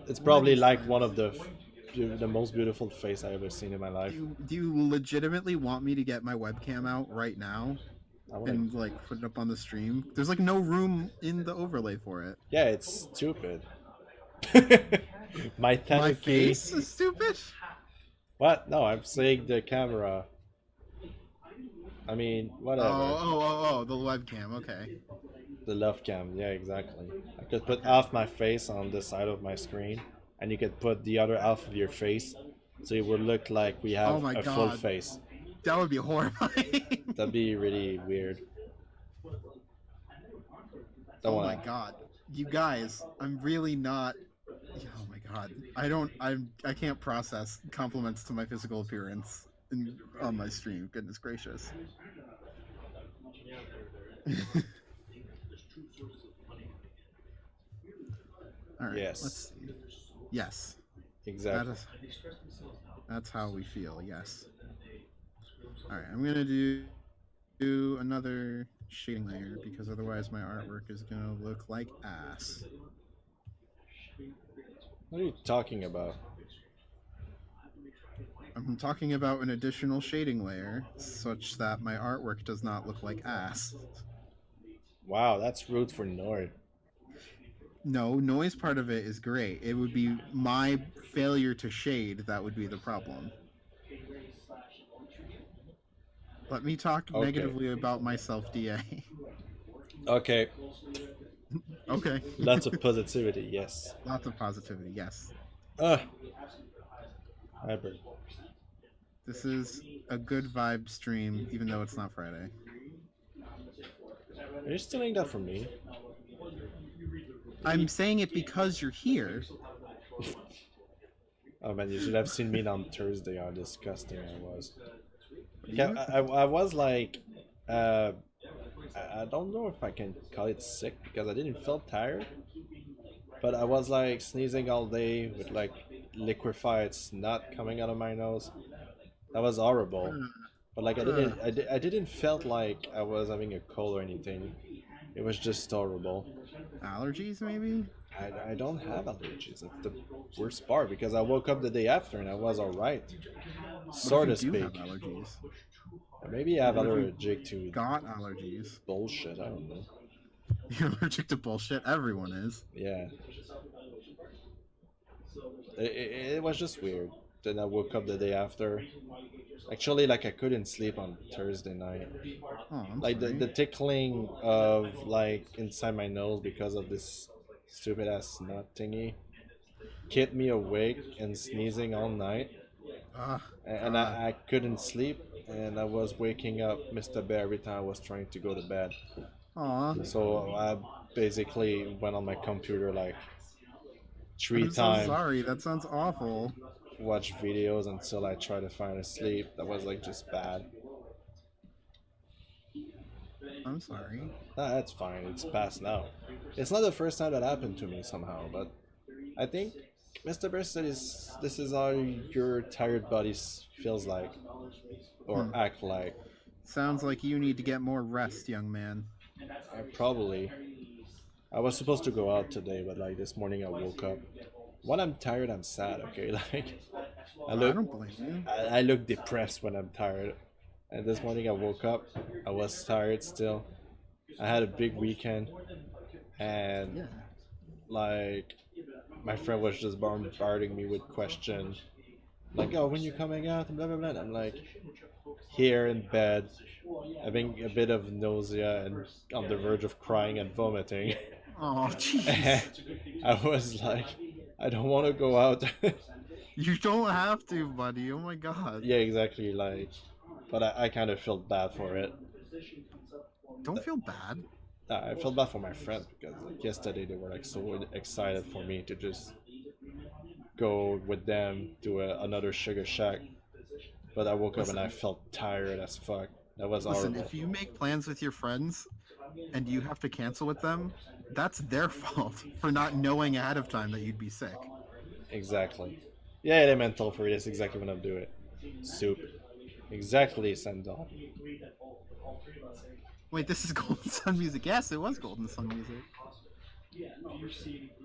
It's One probably of these like times. one of the most beautiful face I ever seen in my life. Do you legitimately want me to get my webcam out right now I wanna, and like put it up on the stream? There's like no room in the overlay for it. yeah, it's stupid. My My tanuki. face is stupid. What? No, I'm saying the camera. I mean, whatever. The webcam. Okay. The love cam, yeah, exactly. I could put Okay. half my face on the side of my screen, and you could put the other half of your face, so it would look like we have Oh my a full God. face. That would be horrifying. That'd be really weird. Don't Oh wanna. my God. You guys, I'm really not. Oh my God. I can't process compliments to my physical appearance on my stream. Goodness gracious. All right. Yes, Let's see. Yes. exactly. That's how we feel. Yes. All right. I'm gonna do another shading layer because otherwise my artwork is gonna look like ass. What are you talking about? I'm talking about an additional shading layer such that my artwork does not look like ass. Wow, that's rude for Nord. No, noise part of it is great. It would be my failure to shade that would be the problem. Let me talk Okay. negatively about myself, DA. Okay, Okay. lots of positivity, yes. Lots of positivity, yes. Ugh. Hybrid. This is a good vibe stream, even though it's not Friday. Are you stealing that from me? I'm saying it because you're here. Oh man, you should have seen me on Thursday how disgusting I was. Yeah, I was like, I don't know if I can call it sick because I didn't feel tired, but I was like sneezing all day with like liquefied snot coming out of my nose. That was horrible. But like I didn't felt like I was having a cold or anything. It was just horrible. Allergies, maybe? I don't have allergies. That's the worst part because I woke up the day after and I was alright. So What to if you do speak. have allergies? Maybe I have What if you allergic to got allergies? bullshit. I don't know. You're allergic to bullshit? Everyone is. Yeah. It was just weird. Then I woke up the day after. Actually, like I couldn't sleep on Thursday night. Oh, I'm Like sorry. the tickling of like inside my nose because of this stupid ass nut thingy kept me awake and sneezing all night. Ah, And God. I couldn't sleep and I was waking up Mr. Bear every time I was trying to go to bed. Aw. So I basically went on my computer like three I'm so times, sorry. That sounds awful. watched videos until I tried to find a sleep. That was like just bad. I'm sorry. Nah, that's fine. It's past now. It's not the first time that happened to me somehow, but I think Mr. Bear said this is how your tired body feels like or act like. Sounds like you need to get more rest, young man. I probably. I was supposed to go out today, but like this morning I woke up. When I'm tired, I'm sad. Okay, like I I look, don't blame you. I look depressed when I'm tired. And this morning I woke up, I was tired still. I had a big weekend, and Yeah. like my friend was just bombarding me with questions, like, "Oh, when you coming out?" and blah blah blah. And I'm like, here in bed, having a bit of nausea and on the verge of crying and vomiting. Oh, And jeez. I was like, I don't want to go out. You don't have to, buddy. Oh my God. Yeah, exactly. Like, but I kind of felt bad for it. Don't feel bad. I felt bad for my friends because like, yesterday they were like so excited for me to just go with them to another sugar shack, but I woke up and I Listen, felt tired as fuck. That was listen. horrible. If you make plans with your friends and you have to cancel with them, that's their fault for not knowing ahead of time that you'd be sick. Exactly. Yeah, elemental for it is exactly what I'm doing. Soup. Exactly, Sandal. Wait, this is Golden Sun music. Yes, it was Golden Sun music.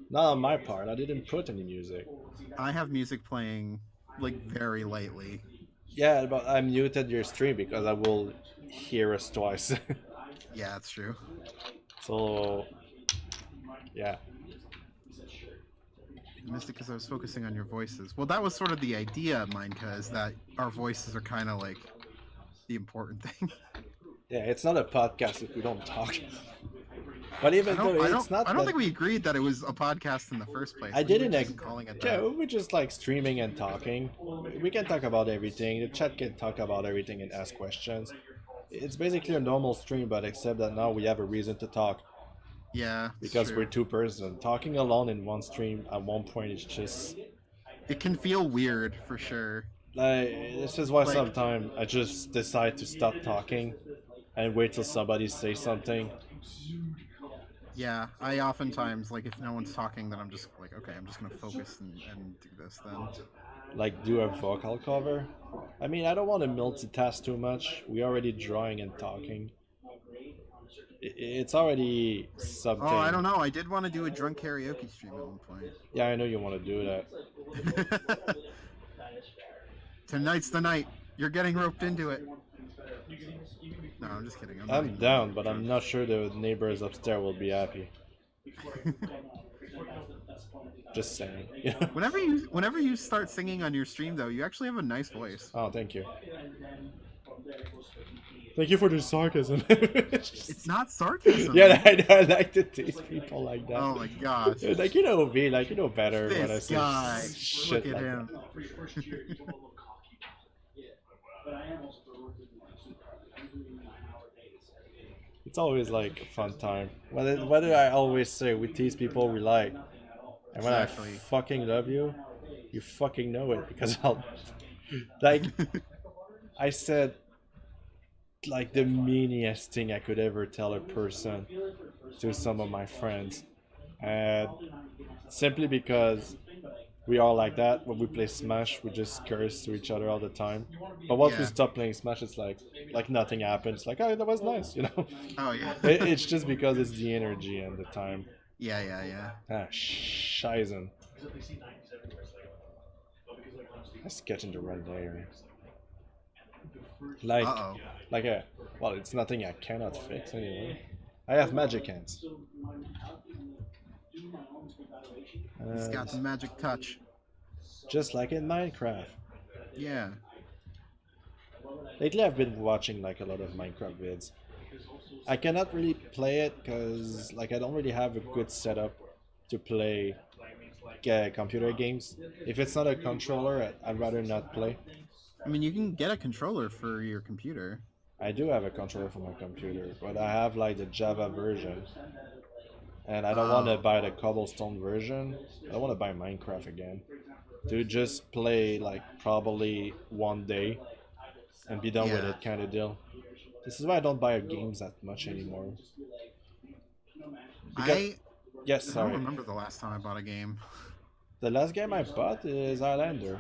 Not on my part. I didn't put any music. I have music playing like very lightly. Yeah, but I muted your stream because I will hear us twice. Yeah, that's true. So, yeah. I missed it because I was focusing on your voices. Well, that was sort of the idea of mine, because that our voices are kind of like the important thing. Yeah, it's not a podcast if we don't talk. But even though it's not I don't that... think we agreed that it was a podcast in the first place. I didn't just calling it yeah, that. we're just like streaming and talking. We can talk about everything. The chat can talk about everything and ask questions. It's basically a normal stream, but except that now we have a reason to talk Yeah, it's because true. we're two persons. Talking alone in one stream at one point is just It can feel weird for sure. like this is why Like- sometimes I just decide to stop talking and wait till somebody says something. Yeah, I oftentimes like if no one's talking, then I'm just like, okay, I'm just gonna focus and do this then. Like do a vocal cover. I mean, I don't want to multitask too much. We're already drawing and talking. It's already something. Oh, I don't know. I did want to do a drunk karaoke stream at one point. Yeah, I know you want to do that. Tonight's the night. You're getting roped into it. No, I'm just kidding. I'm down, but I'm not sure the neighbors upstairs will be happy. Just saying. Whenever you start singing on your stream, though, you actually have a nice voice. Oh, thank you. Thank you for the sarcasm. It's not sarcasm. Yeah, I like to tease people like that. Oh my gosh. Like you know me, like you know better when I This say guy. shit Look at like him. It's always like a fun time. Whether I always say we tease people we like, and when Exactly. I fucking love you, you fucking know it because I'll like I said like the meanest thing I could ever tell a person to some of my friends, and simply because we are like that. When we play Smash, we just curse to each other all the time. But once we Yeah. stop playing Smash, it's like nothing happens. Like, oh, that was nice, you know. Oh yeah. It's just because it's the energy and the time. Yeah. Ah, scheißen. Let's get into red layer. Like, Uh-oh. like a, well, it's nothing I cannot fix anyway. I have magic hands. He's got the magic touch. Just like in Minecraft. Yeah. Lately I've been watching like a lot of Minecraft vids. I cannot really play it because like I don't really have a good setup to play computer games. If it's not a controller, I'd rather not play. I mean, you can get a controller for your computer. I do have a controller for my computer, but I have like the Java version. And I don't want to buy the cobblestone version. I don't want to buy Minecraft again. To just play like probably one day and be done with Yeah. it kind of deal. This is why I don't buy games that much anymore. Yes, I sorry. don't remember the last time I bought a game. The last game I bought is Highlander.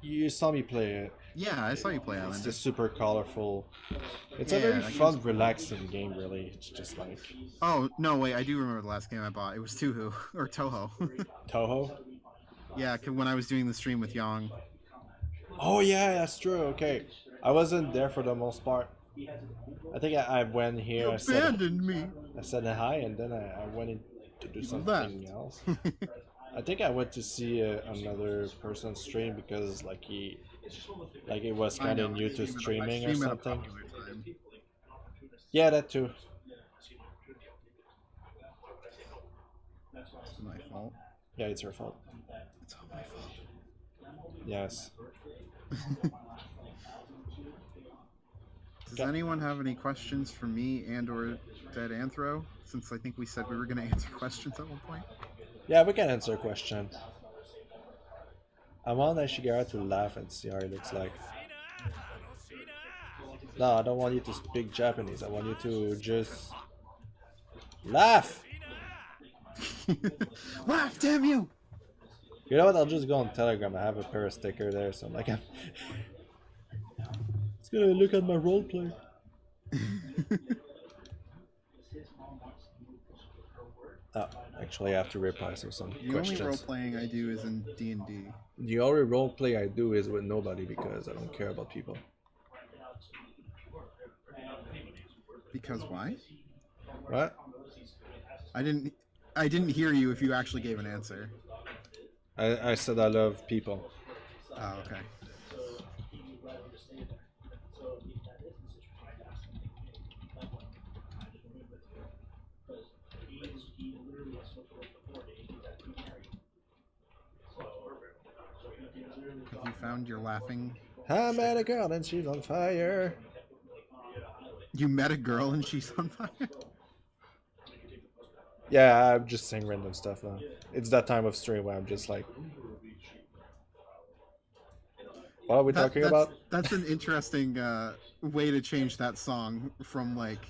You saw me play it. Yeah, I saw you play It's Island. just super colorful. It's a Yeah, very that fun, game's- relaxing game, really. It's just like Oh no, wait! I do remember the last game I bought. It was Toho or Toho. Toho. Yeah, when I was doing the stream with Yang. Oh yeah, that's true. Okay, I wasn't there for the most part. I think I went here. You abandoned me. I said hi, and then I went in to do You something else. I think I went to see another person stream because like it was I kind know, of new I to stream at a- I streaming or stream at a something. popular time. Yeah, that too. It's my fault. Yeah, it's your fault. It's all my fault. Yes. Does anyone have any questions for me and or Dead Anthro? Since I think we said we were going to answer questions at one point. Yeah, we can answer a question. I want Ashigara to laugh and see how it looks like. No, I don't want you to speak Japanese. I want you to just laugh. Laugh, damn you! You know what? I'll just go on Telegram. I have a pair of sticker there, so I'm like, it's gonna look at my roleplay. Oh, actually, I have to reply to some The questions. only role playing I do is in D&D. The only roleplay I do is with nobody because I don't care about people. Because why? What? I didn't hear you if you actually gave an answer. I said I love people. Oh, okay. Have you found your laughing? I met a girl and she's on fire. You met a girl and she's on fire? Yeah, I'm just saying random stuff now. It's that time of stream where I'm just like, what are we talking about? That's an interesting way to change that song from like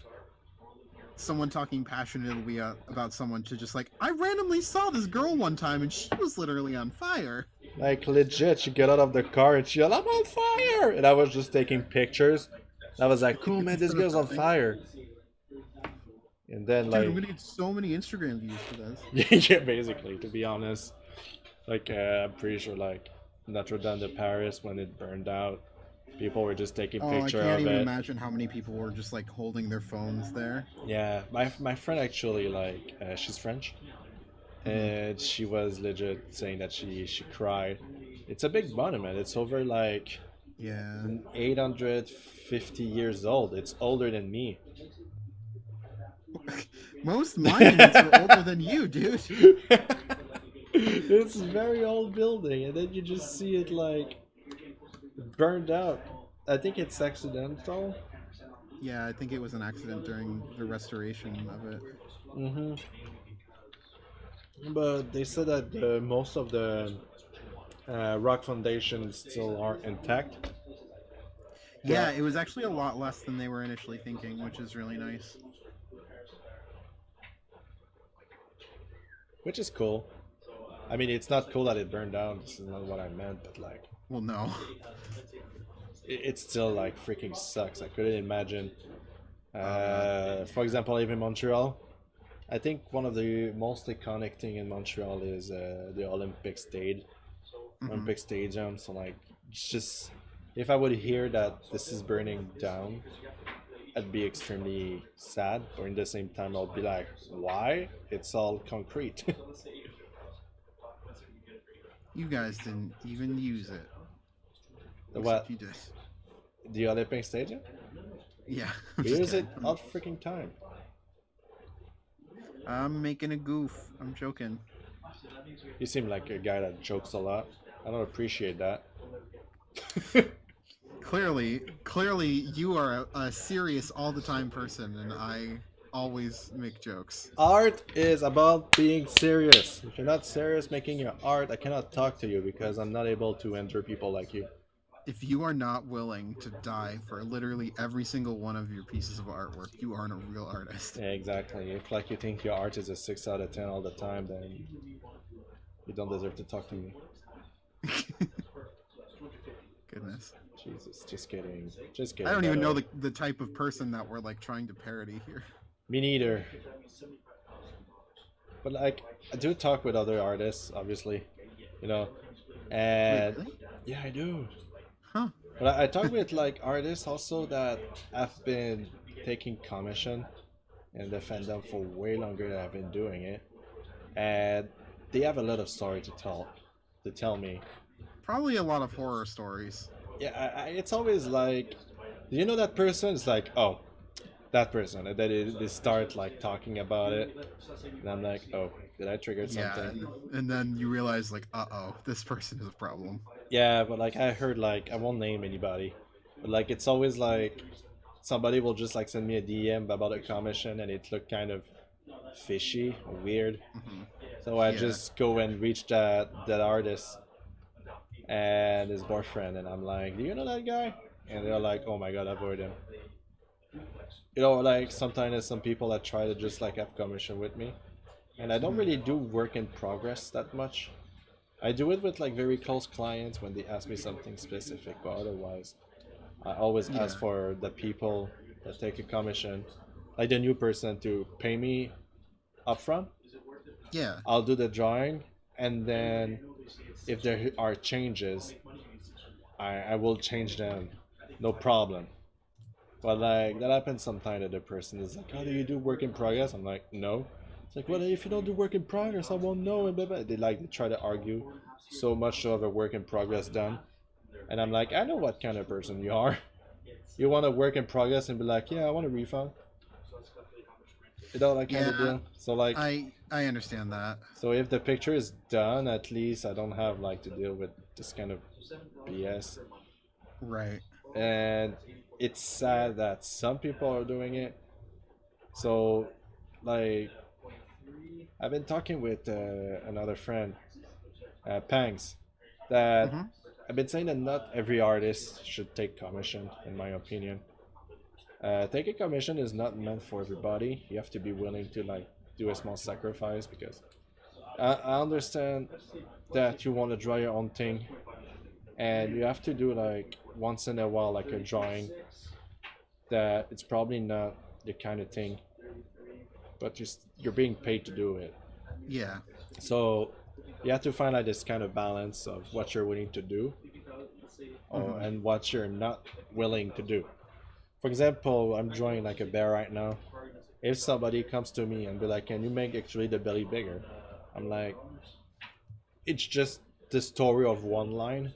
someone talking passionately about someone to just like, I randomly saw this girl one time and she was literally on fire. Like legit, she got out of the car and she yelled, I'm on fire! And I was just taking pictures. I was like, cool man, this girl's on fire. And then like, dude, I'm gonna get so many Instagram views for this. yeah, basically, to be honest. Like, I'm pretty sure like Notre Dame de Paris, when it burned out, people were just taking pictures of it. I can't even imagine how many people were just like holding their phones there. Yeah, my friend actually like, she's French. And she was legit saying that she cried. It's a big monument. It's over like 850 years old. It's older than me. Most monuments are older than you, dude. It's a very old building, and then you just see it like burned out. I think it's accidental. Yeah, I think it was an accident during the restoration of it. Mm-hmm. But they said that most of the rock foundations still are intact. Yeah, it was actually a lot less than they were initially thinking, which is really nice. Which is cool. I mean, it's not cool that it burned down. This is not what I meant, but like... Well, no. It still like freaking sucks. I couldn't imagine. For example, even Montreal. I think one of the most iconic thing in Montreal is the Olympic Stadium. Olympic Stadium. So like, just if I would hear that this is burning down, I'd be extremely sad. But in the same time, I'll be like, why? It's all concrete. You guys didn't even use it. What? You did. The Olympic Stadium? Yeah. We use it all freaking time. I'm making a goof. I'm joking. You seem like a guy that jokes a lot. I don't appreciate that. Clearly, you are a serious all the time person, and I always make jokes. Art is about being serious. If you're not serious making your art, I cannot talk to you because I'm not able to enter people like you. If you are not willing to die for literally every single one of your pieces of artwork, you aren't a real artist. Yeah, exactly. If like you think your art is a 6 out of 10 all the time, then you don't deserve to talk to me. Goodness. Jesus, just kidding. Just kidding. I don't even know the type of person that we're like trying to parody here. Me neither. But like, I do talk with other artists, obviously, you know, and Wait, really? Yeah, I do. Huh. But I talk with like artists also that have been taking commission in the fandom for way longer than I've been doing it, and they have a lot of story to tell me. Probably a lot of horror stories. Yeah, it's always like, do you know that person? It's like, oh, that person, and then they start like talking about it, and I'm like, oh, did I trigger something? Yeah, and then you realize like, uh-oh, this person is a problem. Yeah, but like I heard, like I won't name anybody, but like it's always like somebody will just like send me a DM about a commission and it looked kind of fishy or weird. So I just go and reach that artist and his boyfriend, and I'm like, do you know that guy? And they're like, oh my god, avoid him. You know, like sometimes there's some people that try to just like have commission with me, and I don't really do work in progress that much. I do it with like very close clients when they ask me something specific, but otherwise I always ask for the people that take a commission, like the new person, to pay me upfront. Yeah. I'll do the drawing, and then if there are changes, I will change them, no problem. But like that happens sometimes that the person is like, "How do you do work in progress?" I'm like, "No." It's like, "Well, if you don't do work in progress, I won't know." And blah, blah. They try to argue so much to have a work in progress done, and I'm like, "I know what kind of person you are. You want a work in progress and be like, yeah, I want a refund." You know, that kind of deal. So like, I understand that. so if the picture is done, at least I don't have like to deal with this kind of BS. Right. And it's sad that some people are doing it. So like, I've been talking with another friend, Pangs, that I've been saying that not every artist should take commission, in my opinion. Taking commission is not meant for everybody. You have to be willing to like do a small sacrifice, because I understand that you want to draw your own thing, and you have to do like once in a while like a drawing that it's probably not the kind of thing, but you're being paid to do it. Yeah. So you have to find like this kind of balance of what you're willing to do, and what you're not willing to do. For example, I'm drawing like a bear right now. If somebody comes to me and be like, "Can you make actually the belly bigger?" I'm like, it's just the story of one line.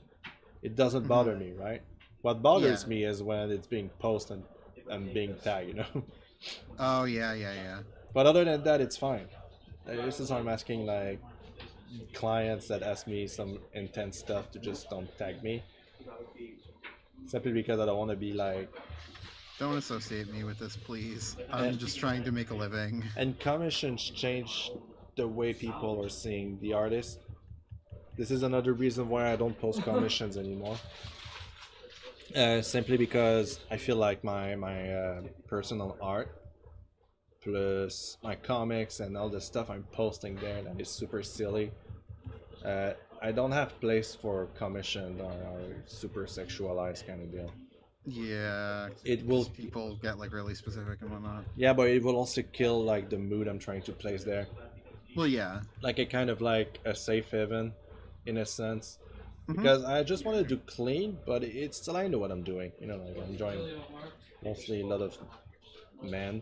It doesn't bother me, right? What bothers me is when it's being posted and being tagged, you know? Oh, yeah. But other than that, it's fine. This is why I'm asking like clients that ask me some intense stuff to just don't tag me. Simply because I don't want to be like, don't associate me with this, please. I'm just trying to make a living. And commissions change the way people are seeing the artist. This is another reason why I don't post commissions anymore. Simply because I feel like my personal art plus my comics and all the stuff I'm posting there that is super silly, I don't have place for commission or super sexualized kind of deal. Yeah, it will. People get like really specific and whatnot. Yeah, but it will also kill like the mood I'm trying to place there. Well, yeah. Like a kind of like a safe haven, in a sense, because I just want to do clean, but it's still I know what I'm doing. You know, like I'm drawing mostly a lot of men,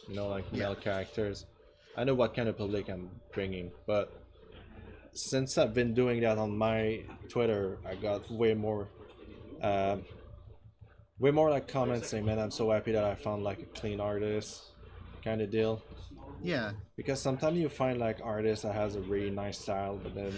you know, like male characters. I know what kind of public I'm bringing, but since I've been doing that on my Twitter, I got way more like comments saying, "Man, I'm so happy that I found like a clean artist," kind of deal. Yeah. Because sometimes you find like artists that has a really nice style, but then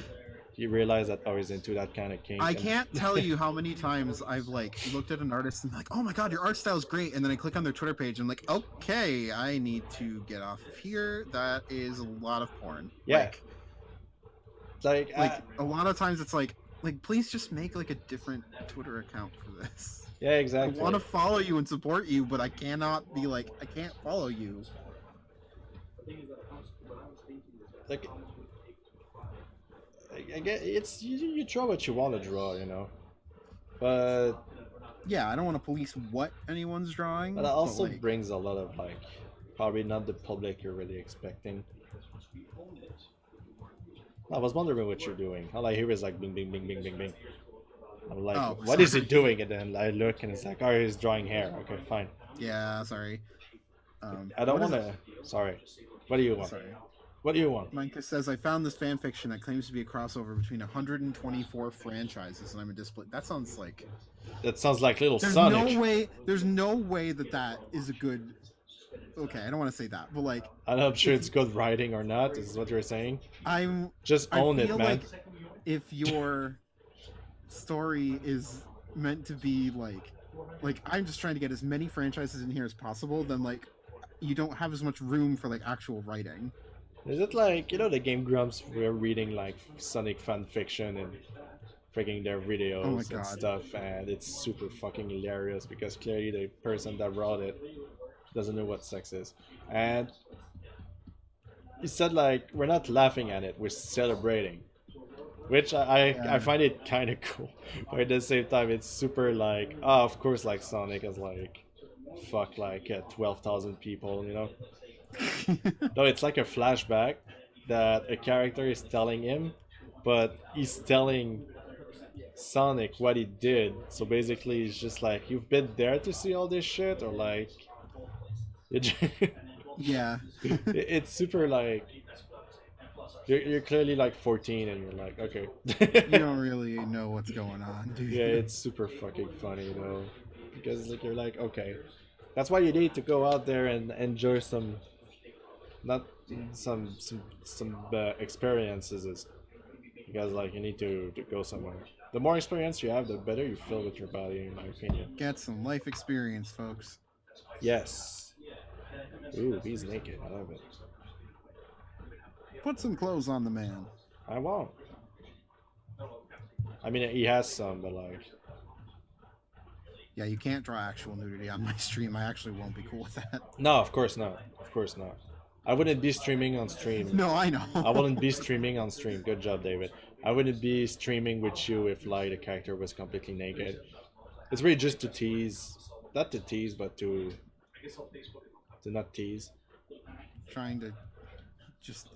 you realize that he's into that kind of kink. I can't tell you how many times I've like looked at an artist and like, "Oh my god, your art style is great," and then I click on their Twitter page and I'm like, "Okay, I need to get off of here. That is a lot of porn." Yeah. Like a lot of times it's like please just make like a different Twitter account for this. Yeah, exactly. I want to follow you and support you, but I cannot be like, I can't follow you. Like, I get it's you draw what you want to draw, you know. But yeah, I don't want to police what anyone's drawing. But that also brings a lot of like, probably not the public you're really expecting. I was wondering what you're doing. All I hear is like bing, bing, bing, bing, bing, bing. I'm like, oh, what is he doing? And then I look and it's like, oh, he's drawing hair. Okay, fine. Yeah, sorry. I don't want to. Sorry. What do you want? Sorry. What do you want? Micah says, I found this fan fiction that claims to be a crossover between 124 franchises, and I'm a display. That sounds like. That sounds like Little there's Sonic. There's no way that is a good. Okay, I don't want to say that, but like. I'm not sure it's good writing or not. Is what you're saying? Just I own it, feel man. Like if your story is meant to be like like I'm just trying to get as many franchises in here as possible, then like you don't have as much room for like actual writing. Is it like, you know, the Game Grumps were reading like Sonic fan fiction and freaking their Oh my videos and god. stuff, and it's super fucking hilarious because clearly the person that wrote it doesn't know what sex is. And he said like, we're not laughing at it, we're celebrating. Which I Yeah. find it kind of cool, but at the same time it's super like, oh, of course, like Sonic is like, fuck, like 12,000 people, you know. No, it's like a flashback that a character is telling him, but he's telling Sonic what he did. So basically, it's just like, you've been there to see all this shit, or like, Yeah. it's super like, you're clearly like 14 and you're like, okay. You don't really know what's going on, do you? Yeah, it's super fucking funny, you know, because like you're like, okay, that's why you need to go out there and enjoy some, not some experiences, because like you need to go somewhere. The more experience you have, the better you feel with your body, in my opinion. Get some life experience, folks. Yes. Ooh, he's naked. I love it. Put some clothes on the man. I won't. I mean, he has some, but like, Yeah, you can't draw actual nudity on my stream. I actually won't be cool with that. no, of course not. Of course not. I wouldn't be streaming on stream. No, I know. I wouldn't be streaming on stream. Good job, David. I wouldn't be streaming with you if like the character was completely naked. It's really just to tease, not to tease, but to not tease. Trying to just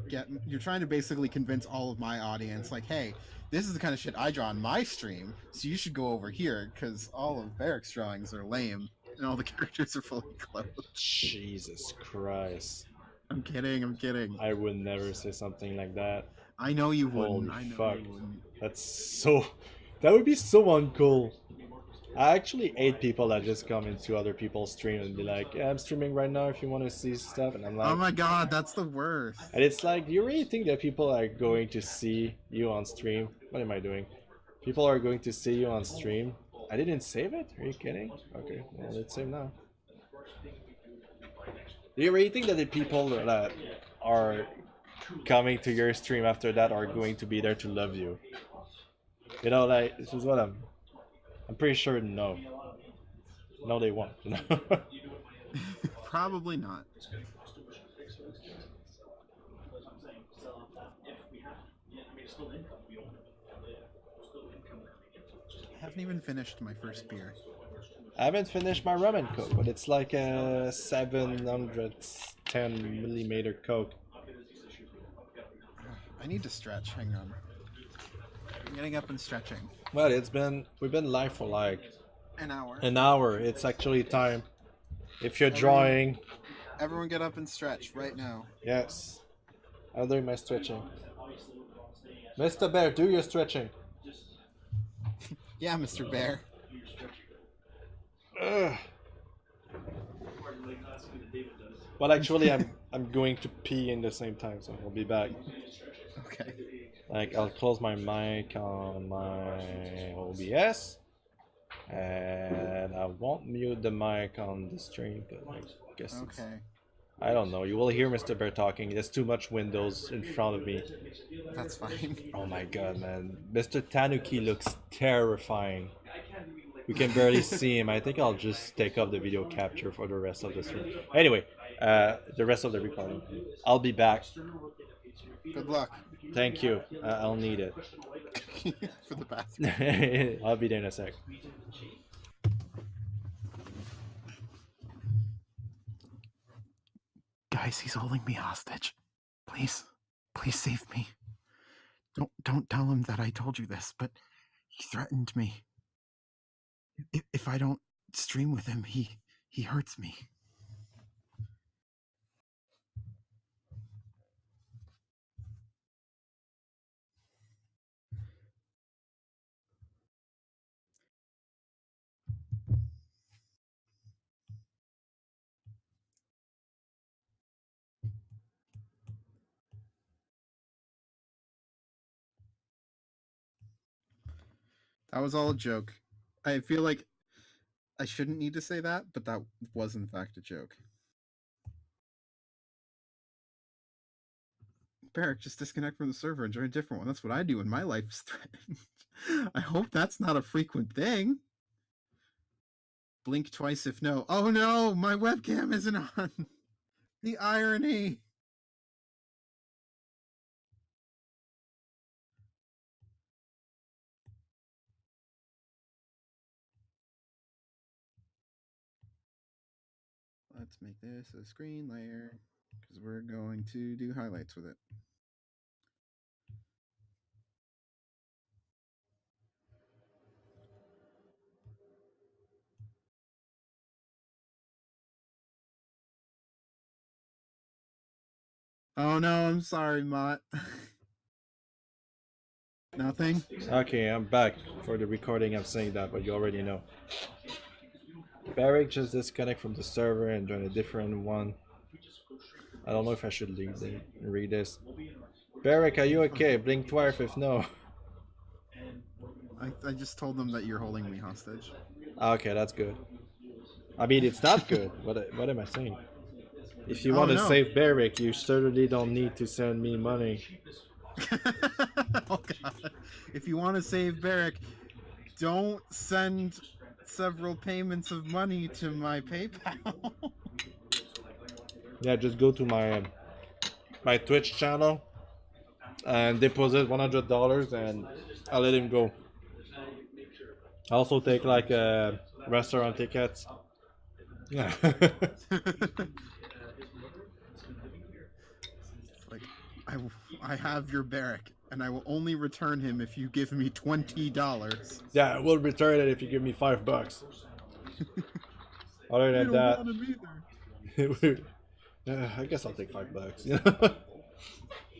get. You're trying to basically convince all of my audience, like, hey, this is the kind of shit I draw on my stream, so you should go over here because all of Bearic's drawings are lame and all the characters are fully clothed. Jesus Christ. I'm kidding. I'm kidding. I would never say something like that. I know you wouldn't. Holy I know fuck. you wouldn't. That's so. That would be so uncool. I actually hate people that just come into other people's stream and be like, yeah, I'm streaming right now if you want to see stuff. And I'm like, Oh my god, that's the worst. and it's like, do you really think that people are going to see you on stream? What am I doing? People are going to see you on stream. I didn't save it? Are you kidding? Okay, well, let's save now. Do you really think that the people that are coming to your stream after that are going to be there to love you? You know, like, this is what I'm pretty sure no. No, they won't. You know? Probably not. I haven't even finished my first beer. I haven't finished my rum and coke, but it's like a 710 millimeter coke. I need to stretch. Hang on. I'm getting up and stretching. Well, we've been live for like An hour. an hour. It's actually time. If you're drawing, Everyone get up and stretch right now. yes. I'm doing my stretching. Mr. Bear, do your stretching. Yeah, Mr. Bear. Ugh. Well, actually, I'm going to pee in the same time, so I'll be back. Okay. Like, I'll close my mic on my OBS, and I won't mute the mic on the stream, but I guess it's, Okay. I don't know. You will hear Mr. Bear talking. There's too much windows in front of me. That's fine. Oh my god, man. Mr. Tanuki looks terrifying. We can barely see him. I think I'll just take up the video capture for the rest of the stream. Anyway, the rest of the recording. I'll be back. Good luck. Thank you. I'll need it. For the bathroom. I'll be there in a sec. Guys, he's holding me hostage. Please, please save me. Don't tell him that I told you this, but he threatened me. If I don't stream with him, he hurts me. That was all a joke. I feel like I shouldn't need to say that, but that was in fact a joke. Bearic, just disconnect from the server and join a different one. That's what I do when my life is threatened. I hope that's not a frequent thing. Blink twice if no. Oh no, my webcam isn't on. The irony. Let's make this a screen layer because we're going to do highlights with it. Oh no, I'm sorry, Mott. Nothing? Okay, I'm back for the recording. I'm saying that, but you already know. Bearic just disconnect from the server and join a different one. I don't know if I should leave it and read this. Bearic, are you okay? Blink twice if no. I just told them that you're holding me hostage. Okay, that's good. I mean, it's not good. What am I saying? If you Oh, want to no. save Bearic, you certainly don't need to send me money. Oh god. If you want to save Bearic, don't send several payments of money to my PayPal. Yeah, just go to my Twitch channel and deposit $100 and I'll let him go. I also take like restaurant tickets. Yeah. Like, I have your Bearic, and I will only return him if you give me $20. Yeah, we'll return it if you give me $5. Other I than don't that, want him either. I guess I'll take $5. You know?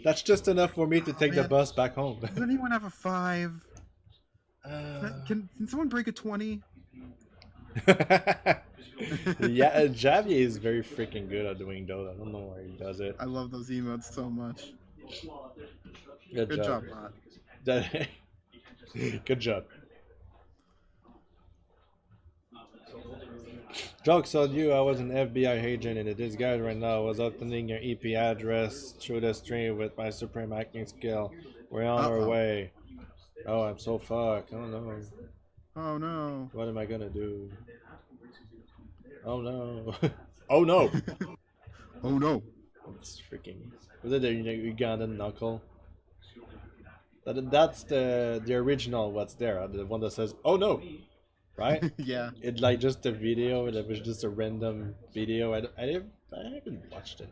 That's just enough for me to take the man. bus back home. Does anyone have a 5? Can someone break a 20? Yeah, Javi is very freaking good at doing those. I don't know where he does it. I love those emotes so much. Good job. Bot. Good job. Jokes on you, I was an FBI agent and this guy right now was obtaining your EP address through the stream with my supreme hacking skill. We're on our way. Oh, I'm so fucked. Oh no. Oh no. What am I gonna do? Oh no. Oh no! Oh no. It's freaking... Was it the Ugandan knuckle? That's the original what's there, the one that says, oh no! Right? Yeah. It like just a video, it was just a random video. I haven't watched it.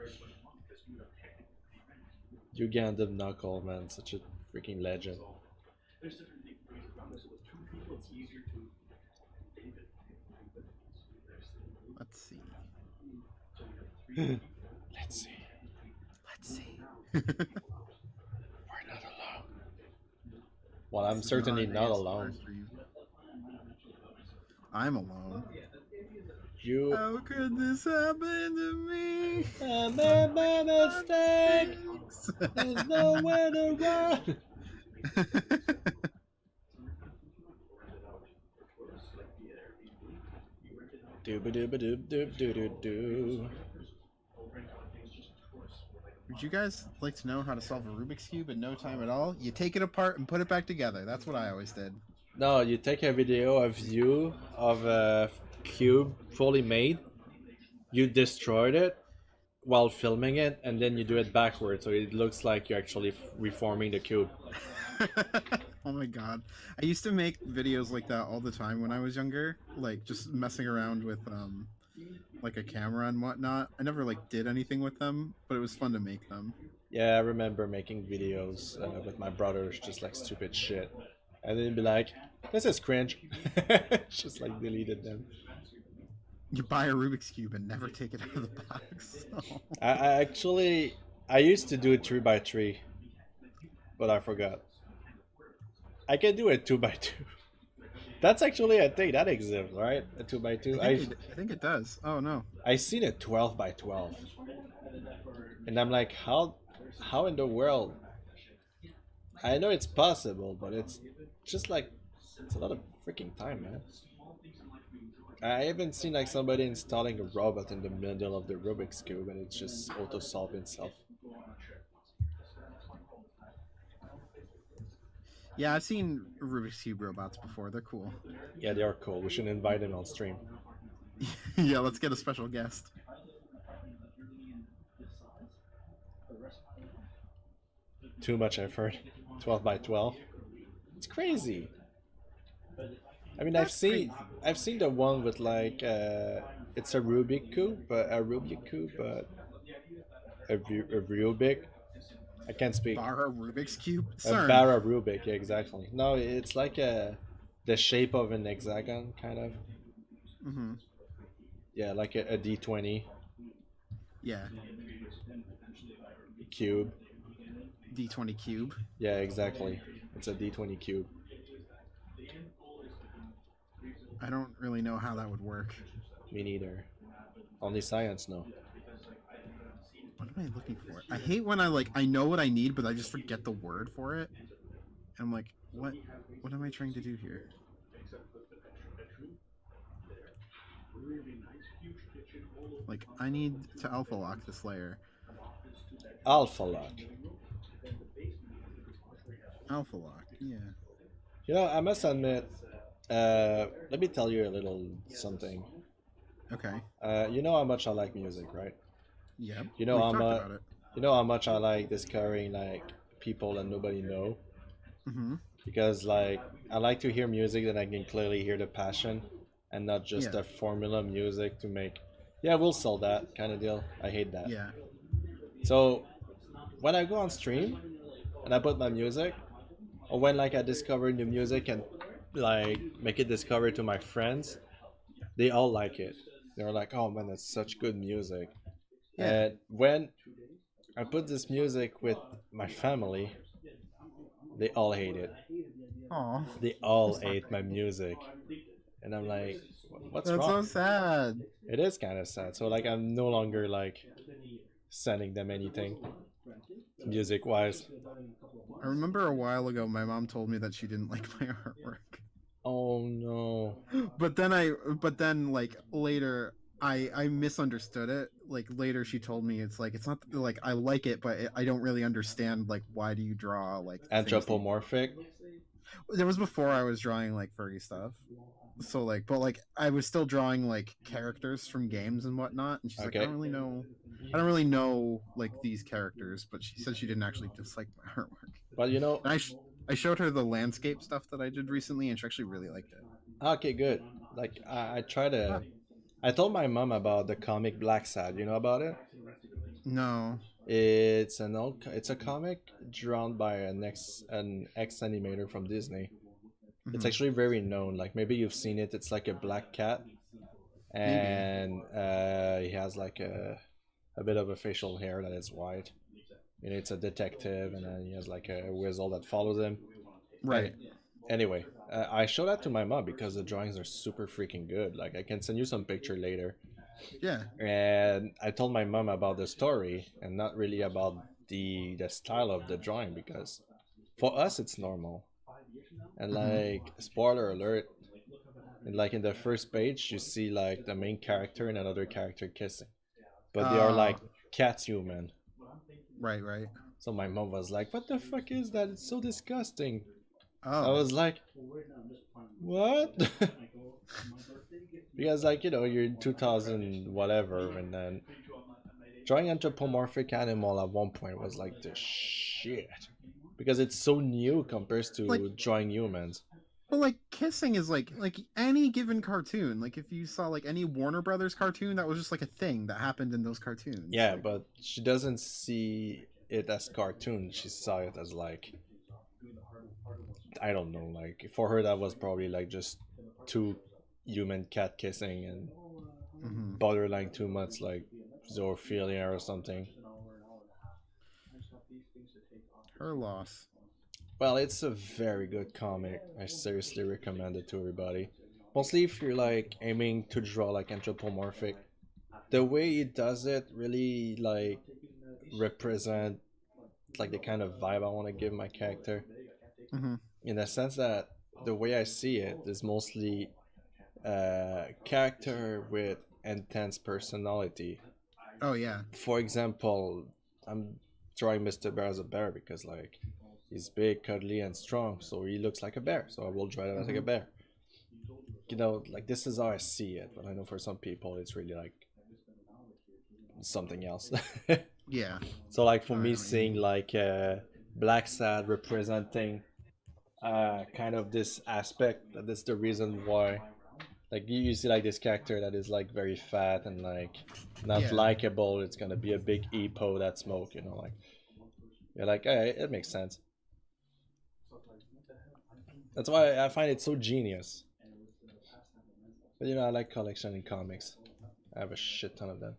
Ugandan knuckle, man, such a freaking legend. Let's see. Let's see. Let's see. We're not alone. Well, I'm certainly not alone. I'm alone. You... How could this happen to me? I made my mistake. There's nowhere to run. Dooba-dooba-doob-doob-doo-doo-doo. Would you guys like to know how to solve a Rubik's Cube in no time at all? You take it apart and put it back together. That's what I always did. No, you take a video of you of a cube fully made. You destroyed it while filming it, and then you do it backwards, so it looks like you're actually reforming the cube. Oh my god. I used to make videos like that all the time when I was younger, like just messing around with like a camera and whatnot. I never like did anything with them, but it was fun to make them. Yeah, I remember making videos with my brothers, just like stupid shit, and then be like, this is cringe. Just like deleted them. You buy a Rubik's Cube and never take it out of the box. So. I used to do it 3x3, but I forgot. I can do a 2x2. That's actually a thing that exists, right? A 2x2. I think it does. Oh no. I seen a 12x12, and I'm like, how in the world? I know it's possible, but it's just like, it's a lot of freaking time, man. I haven't seen like somebody installing a robot in the middle of the Rubik's Cube and it's just auto-solve itself. Yeah, I've seen Rubik's Cube robots before. They're cool. Yeah, they are cool. We should invite them on stream. Yeah, let's get a special guest. Too much effort. 12 by 12. It's crazy. I mean, That's crazy. I've seen the one with like it's a Rubik cube, but a Rubik. I can't speak. Barra Rubik's Cube? A CERN. Barra Rubik, yeah, exactly. No, it's like the shape of an hexagon, kind of. Mm-hmm. Yeah, like a D20 Yeah. cube. D20 Cube. Yeah, exactly. It's a D20 cube. I don't really know how that would work. Me neither. Only science know. What am I looking for? I hate when I know what I need, but I just forget the word for it. And I'm like, what am I trying to do here? Like, I need to alpha lock this layer. Alpha lock. Alpha lock, yeah. You know, I must admit, let me tell you a little something. Okay. You know how much I like music, right? Yep. You know We've how talked much about it. you know how much I like discovering like people that nobody know. Mm-hmm. Because like I like to hear music that I can clearly hear the passion and not just Yeah. a formula music to make yeah, we'll sell that kind of deal. I hate that. Yeah. So when I go on stream and I put my music, or when like I discover new music and like make it discover to my friends, they all like it. They're like, "Oh man, that's such good music." Yeah. And when I put this music with my family, they all hate it. Aw. They all hate my music, and I'm like, "What's That's so wrong?" sad. It is kind of sad. So like, I'm no longer like sending them anything music wise. I remember a while ago my mom told me that she didn't like my artwork. Oh no. But then like later I misunderstood it. Like later she told me it's not like I like it, but I don't really understand like why do you draw like things that Anthropomorphic. It was before I was drawing like furry stuff. So like, but like I was still drawing like characters from games and whatnot, and she's like, Okay. I don't really know like these characters, but she said she didn't actually dislike my artwork. But you know, And I showed her the landscape stuff that I did recently, and she actually really liked it. okay, good. Like I try to. I told my mom about the comic Black Sad. You know about it? No. It's it's a comic drawn by an ex animator from Disney. It's Mhm. actually very known. Like maybe you've seen it. It's like a black cat, and he has like a bit of a facial hair that is white. You know, it's a detective, and then he has like a whistle that follows him. Right. Anyway, I showed that to my mom because the drawings are super freaking good. Like I can send you some picture later. Yeah. And I told my mom about the story and not really about the style of the drawing because for us it's normal. And like spoiler alert, and like in the first page you see like the main character and another character kissing, but they are like cats human. Right. Right. So my mom was like, "What the fuck is that? It's so disgusting." Oh. I was like, "What?" Because like you know you're in 2000 whatever, and then drawing anthropomorphic animal at one point was like the shit because it's so new compared to Like- drawing humans. But like kissing is like any given cartoon. Like if you saw like any Warner Brothers cartoon, that was just like a thing that happened in those cartoons. Yeah, Like, but she doesn't see it as cartoon. She saw it as like I don't know. Like for her, that was probably like just two human cat kissing and mhm. borderline too much like zoophilia or something. Her loss. Well, it's a very good comic. I seriously recommend it to everybody. Mostly if you're like aiming to draw like anthropomorphic. The way he does it really like represent like the kind of vibe I want to give my character. Mhm. In the sense that the way I see it is mostly character with intense personality. Oh yeah. For example, I'm drawing Mr. Bear as a bear because like he's big, cuddly, and strong, so he looks like a bear. So I will draw him like a bear. You know, like this is how I see it, but I know for some people it's really like something else. Yeah. So like for Oh, I me, know what you seeing mean. like Black Sad representing kind of this aspect, that's the reason why. Like you see like this character that is like very fat and like not Yeah. likable. It's gonna be a big epo that smoke, you know, like you're like, hey, it makes sense. That's why I find it so genius. But you know, I like collectioning comics. I have a shit ton of them.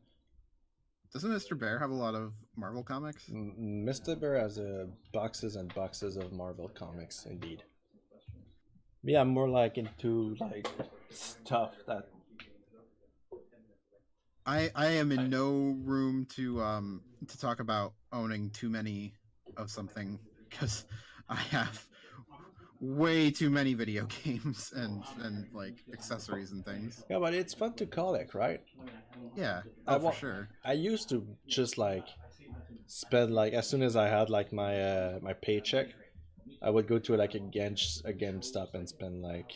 Doesn't Mr. Bear have a lot of Marvel comics? Mr. Bear has boxes and boxes of Marvel comics, indeed. Me, I'm more like into like stuff that I am in no room to talk about owning too many of something because I have way too many video games and like accessories and things. yeah, but it's fun to collect, right? Yeah. I Oh, for want. sure. I used to just like spend like as soon as I had like my paycheck, I would go to like a GameStop and spend like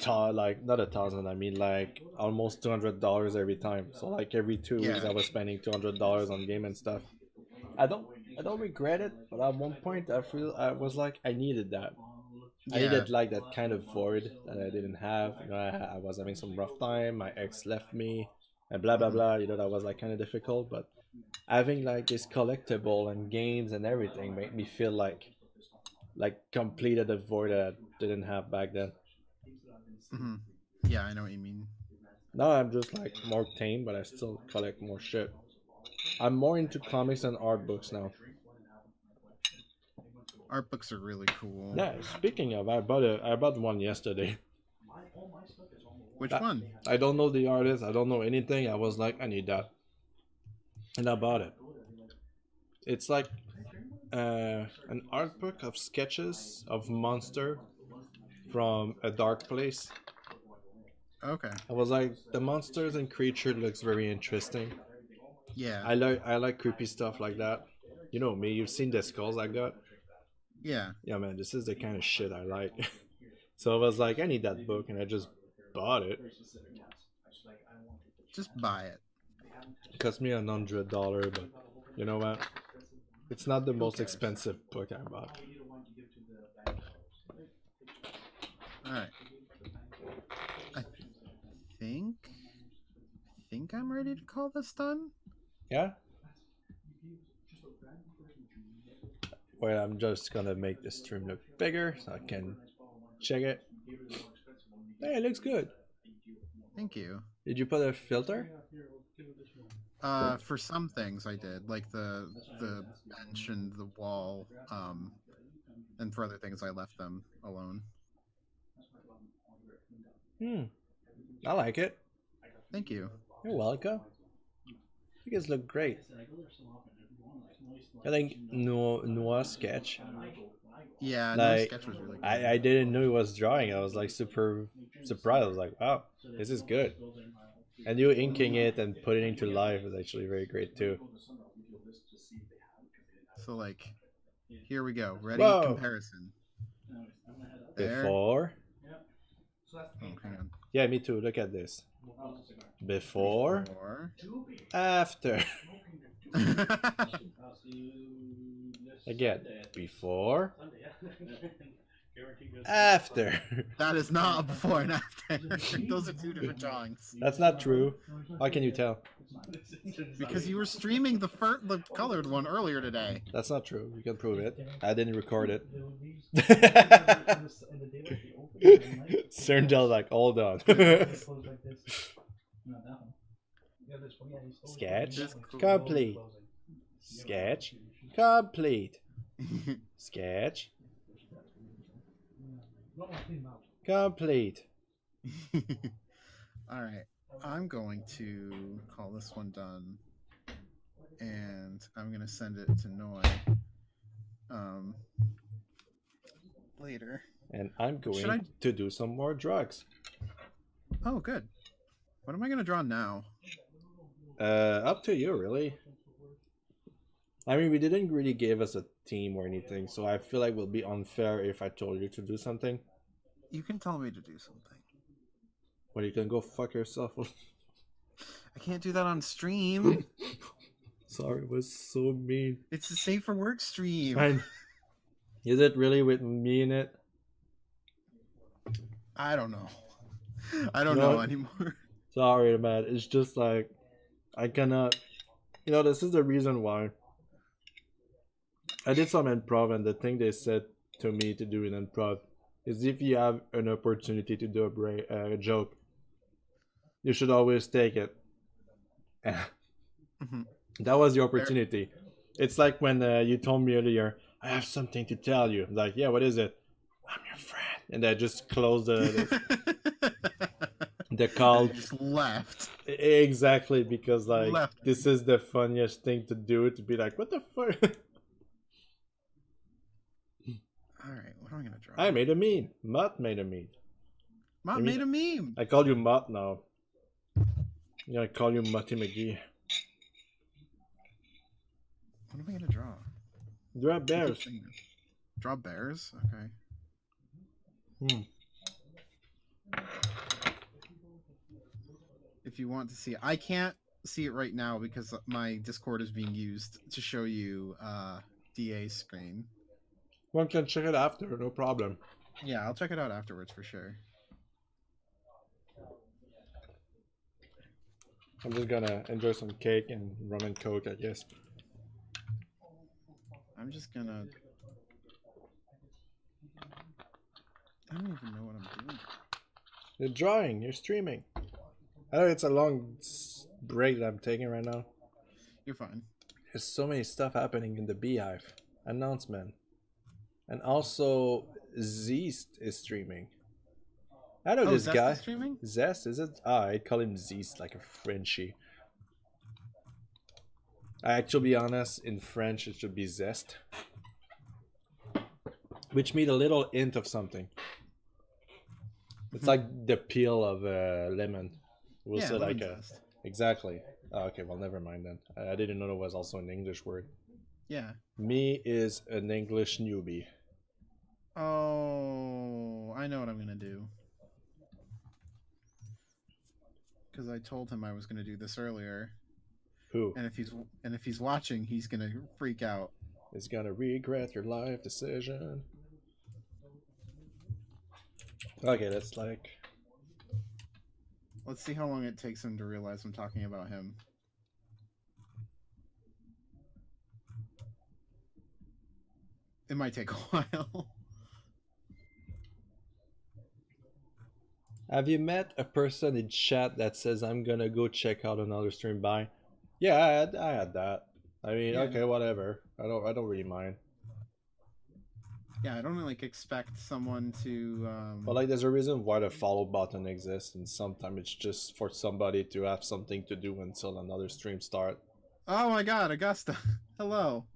like not 1,000. I mean like almost $200 every time. So like every 2 weeks, Yeah. I was spending $200 on game and stuff. I don't I don't regret it, but at one point I feel I was like I needed that. I Yeah. needed like that kind of void that I didn't have. You know, I was having some rough time. My ex left me, and blah blah Hmm. blah. You know, that was like kind of difficult. But having like this collectible and games and everything made me feel like completed a void that I didn't have back then. Hmm. Yeah, I know what you mean. Now I'm just like more tame, but I still collect more shit. I'm more into comics and art books now. Art books are really cool. Yeah, speaking of, I bought one yesterday. Which one? I don't know the artist. I don't know anything. I was like, I need that, and I bought it. It's like an art book of sketches of monster from a dark place. Okay. I was like, the monsters and creature looks very interesting. Yeah. I like creepy stuff like that. You know me. You've seen the skulls I got. Yeah. Yeah, man. This is the kind of shit I like. So I was like, I need that book, and I just bought it. Just buy it. It cost me $100, but you know what? It's not the Who most cares? expensive book I bought. All right. I think I'm ready to call this done. Yeah? Wait, I'm just gonna make the stream look bigger so I can check it. Hey, it looks good. Thank you. Did you put a filter? For some things I did, like the bench and the wall. And for other things I left them alone. I like it. Thank you. You're welcome. You guys look great. I think Noah sketch. Yeah, no Like, sketch was really good. I didn't know he was drawing. I was like super surprised. I was like, wow, this is good. And you inking it and putting it into life is actually very great too. So like, here we go. Ready? Whoa. Comparison. There. Before. Oh, hang on. Yeah, me too. Look at this. Before. After. Again. Before. After. That is not a before and after. Those are two different drawings. That's not true. How can you tell? Because you were streaming the colored one earlier today. That's not true. You can prove it. I didn't record it. Cerndel's like, hold on. Sketch complete. Sketch complete. Sketch complete. Alright, I'm going to call this one done. And I'm going to send it to Noi later. And I'm going to do some more drugs. Oh, good. What am I gonna draw now? Up to you, really. I mean, we didn't really give us a theme or anything, so I feel like it will be unfair if I told you to do something. You can tell me to do something. Well, you can go fuck yourself. I can't do that on stream. Sorry, it was so mean. It's a safe for work stream. Is it really with me in it? I don't know. I don't No. know anymore. Sorry, man. It's just like I cannot. You know, this is the reason why I did some improv, and the thing they said to me to do in improv is if you have an opportunity to do a joke, you should always take it. That was the opportunity. It's like when you told me earlier, I have something to tell you. I'm like, yeah, what is it? I'm your friend. And I just closed the call. Just left. Exactly, because like Left. this is the funniest thing to do, to be like, what the fuck? Alright, what am I gonna draw? I made a meme. Mutt made a meme. Mott made a meme. I call you Mutt now. Yeah, I call you Mutty McGee. What am I gonna draw? Draw bears. Draw bears? Okay. If you want to see it. I can't see it right now because my Discord is being used to show you DA's screen. One can check it after, no problem. Yeah, I'll check it out afterwards for sure. I'm just gonna enjoy some cake and rum and coke, I guess. I'm just gonna... I don't even know what I'm doing. You're drawing, you're streaming. I know it's a long break that I'm taking right now. You're fine. There's so many stuff happening in the Beehive. Announcement. And also, Zeest is streaming. I know this Zest guy. is streaming? Zest, is it? Ah, I call him Zeest, like a Frenchie. To be honest, in French it should be Zest. Which means a little hint of something. It's like the peel of a lemon. We'll say like a... zest. Exactly. Oh, okay, well, never mind then. I didn't know it was also an English word. Yeah. Me is an English newbie. Oh, I know what I'm gonna do. Because I told him I was gonna do this earlier. Who? And if he's watching, he's gonna freak out. Is gonna regret your life decision. Okay, that's like... Let's see how long it takes him to realize I'm talking about him. It might take a while. Have you met a person in chat that says I'm gonna go check out another stream? Bye. Yeah, I had that. I mean, Yeah. okay, whatever. I don't really mind. Yeah, I don't like expect someone to. But like, there's a reason why the follow button exists, and sometimes it's just for somebody to have something to do until another stream start. Oh my God, Augusta! Hello.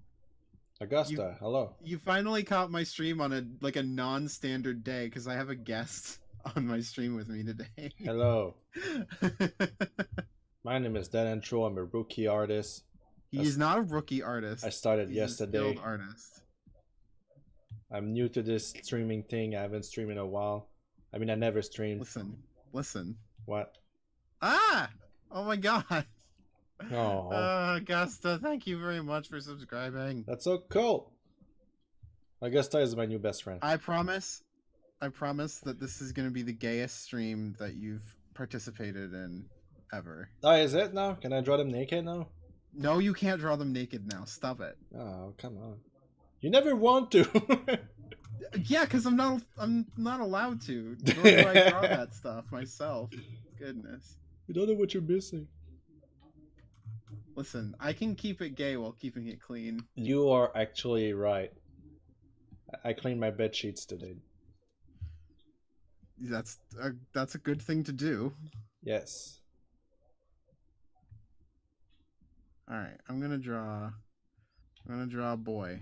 Augusta, hello. You finally caught my stream on a non-standard day because I have a guest on my stream with me today. Hello. My name is Dead Intro. I'm a rookie artist. He's not a rookie artist. I started He's yesterday. A skilled artist. I'm new to this streaming thing. I haven't streamed in a while. I mean, I never streamed. Listen. What? Ah! Oh my God. Oh. Augusta, thank you very much for subscribing. That's so cool. Augusta is my new best friend. I promise that this is going to be the gayest stream that you've participated in ever. Oh, is it now? Can I draw them naked now? No, you can't draw them naked now. Stop it. Oh, come on. You never want to. Yeah, because I'm not allowed to. Nor do I draw that stuff myself. Goodness. You don't know what you're missing. Listen, I can keep it gay while keeping it clean. You are actually right. I cleaned my bed sheets today. That's a good thing to do. Yes. All right, I'm gonna draw a boy.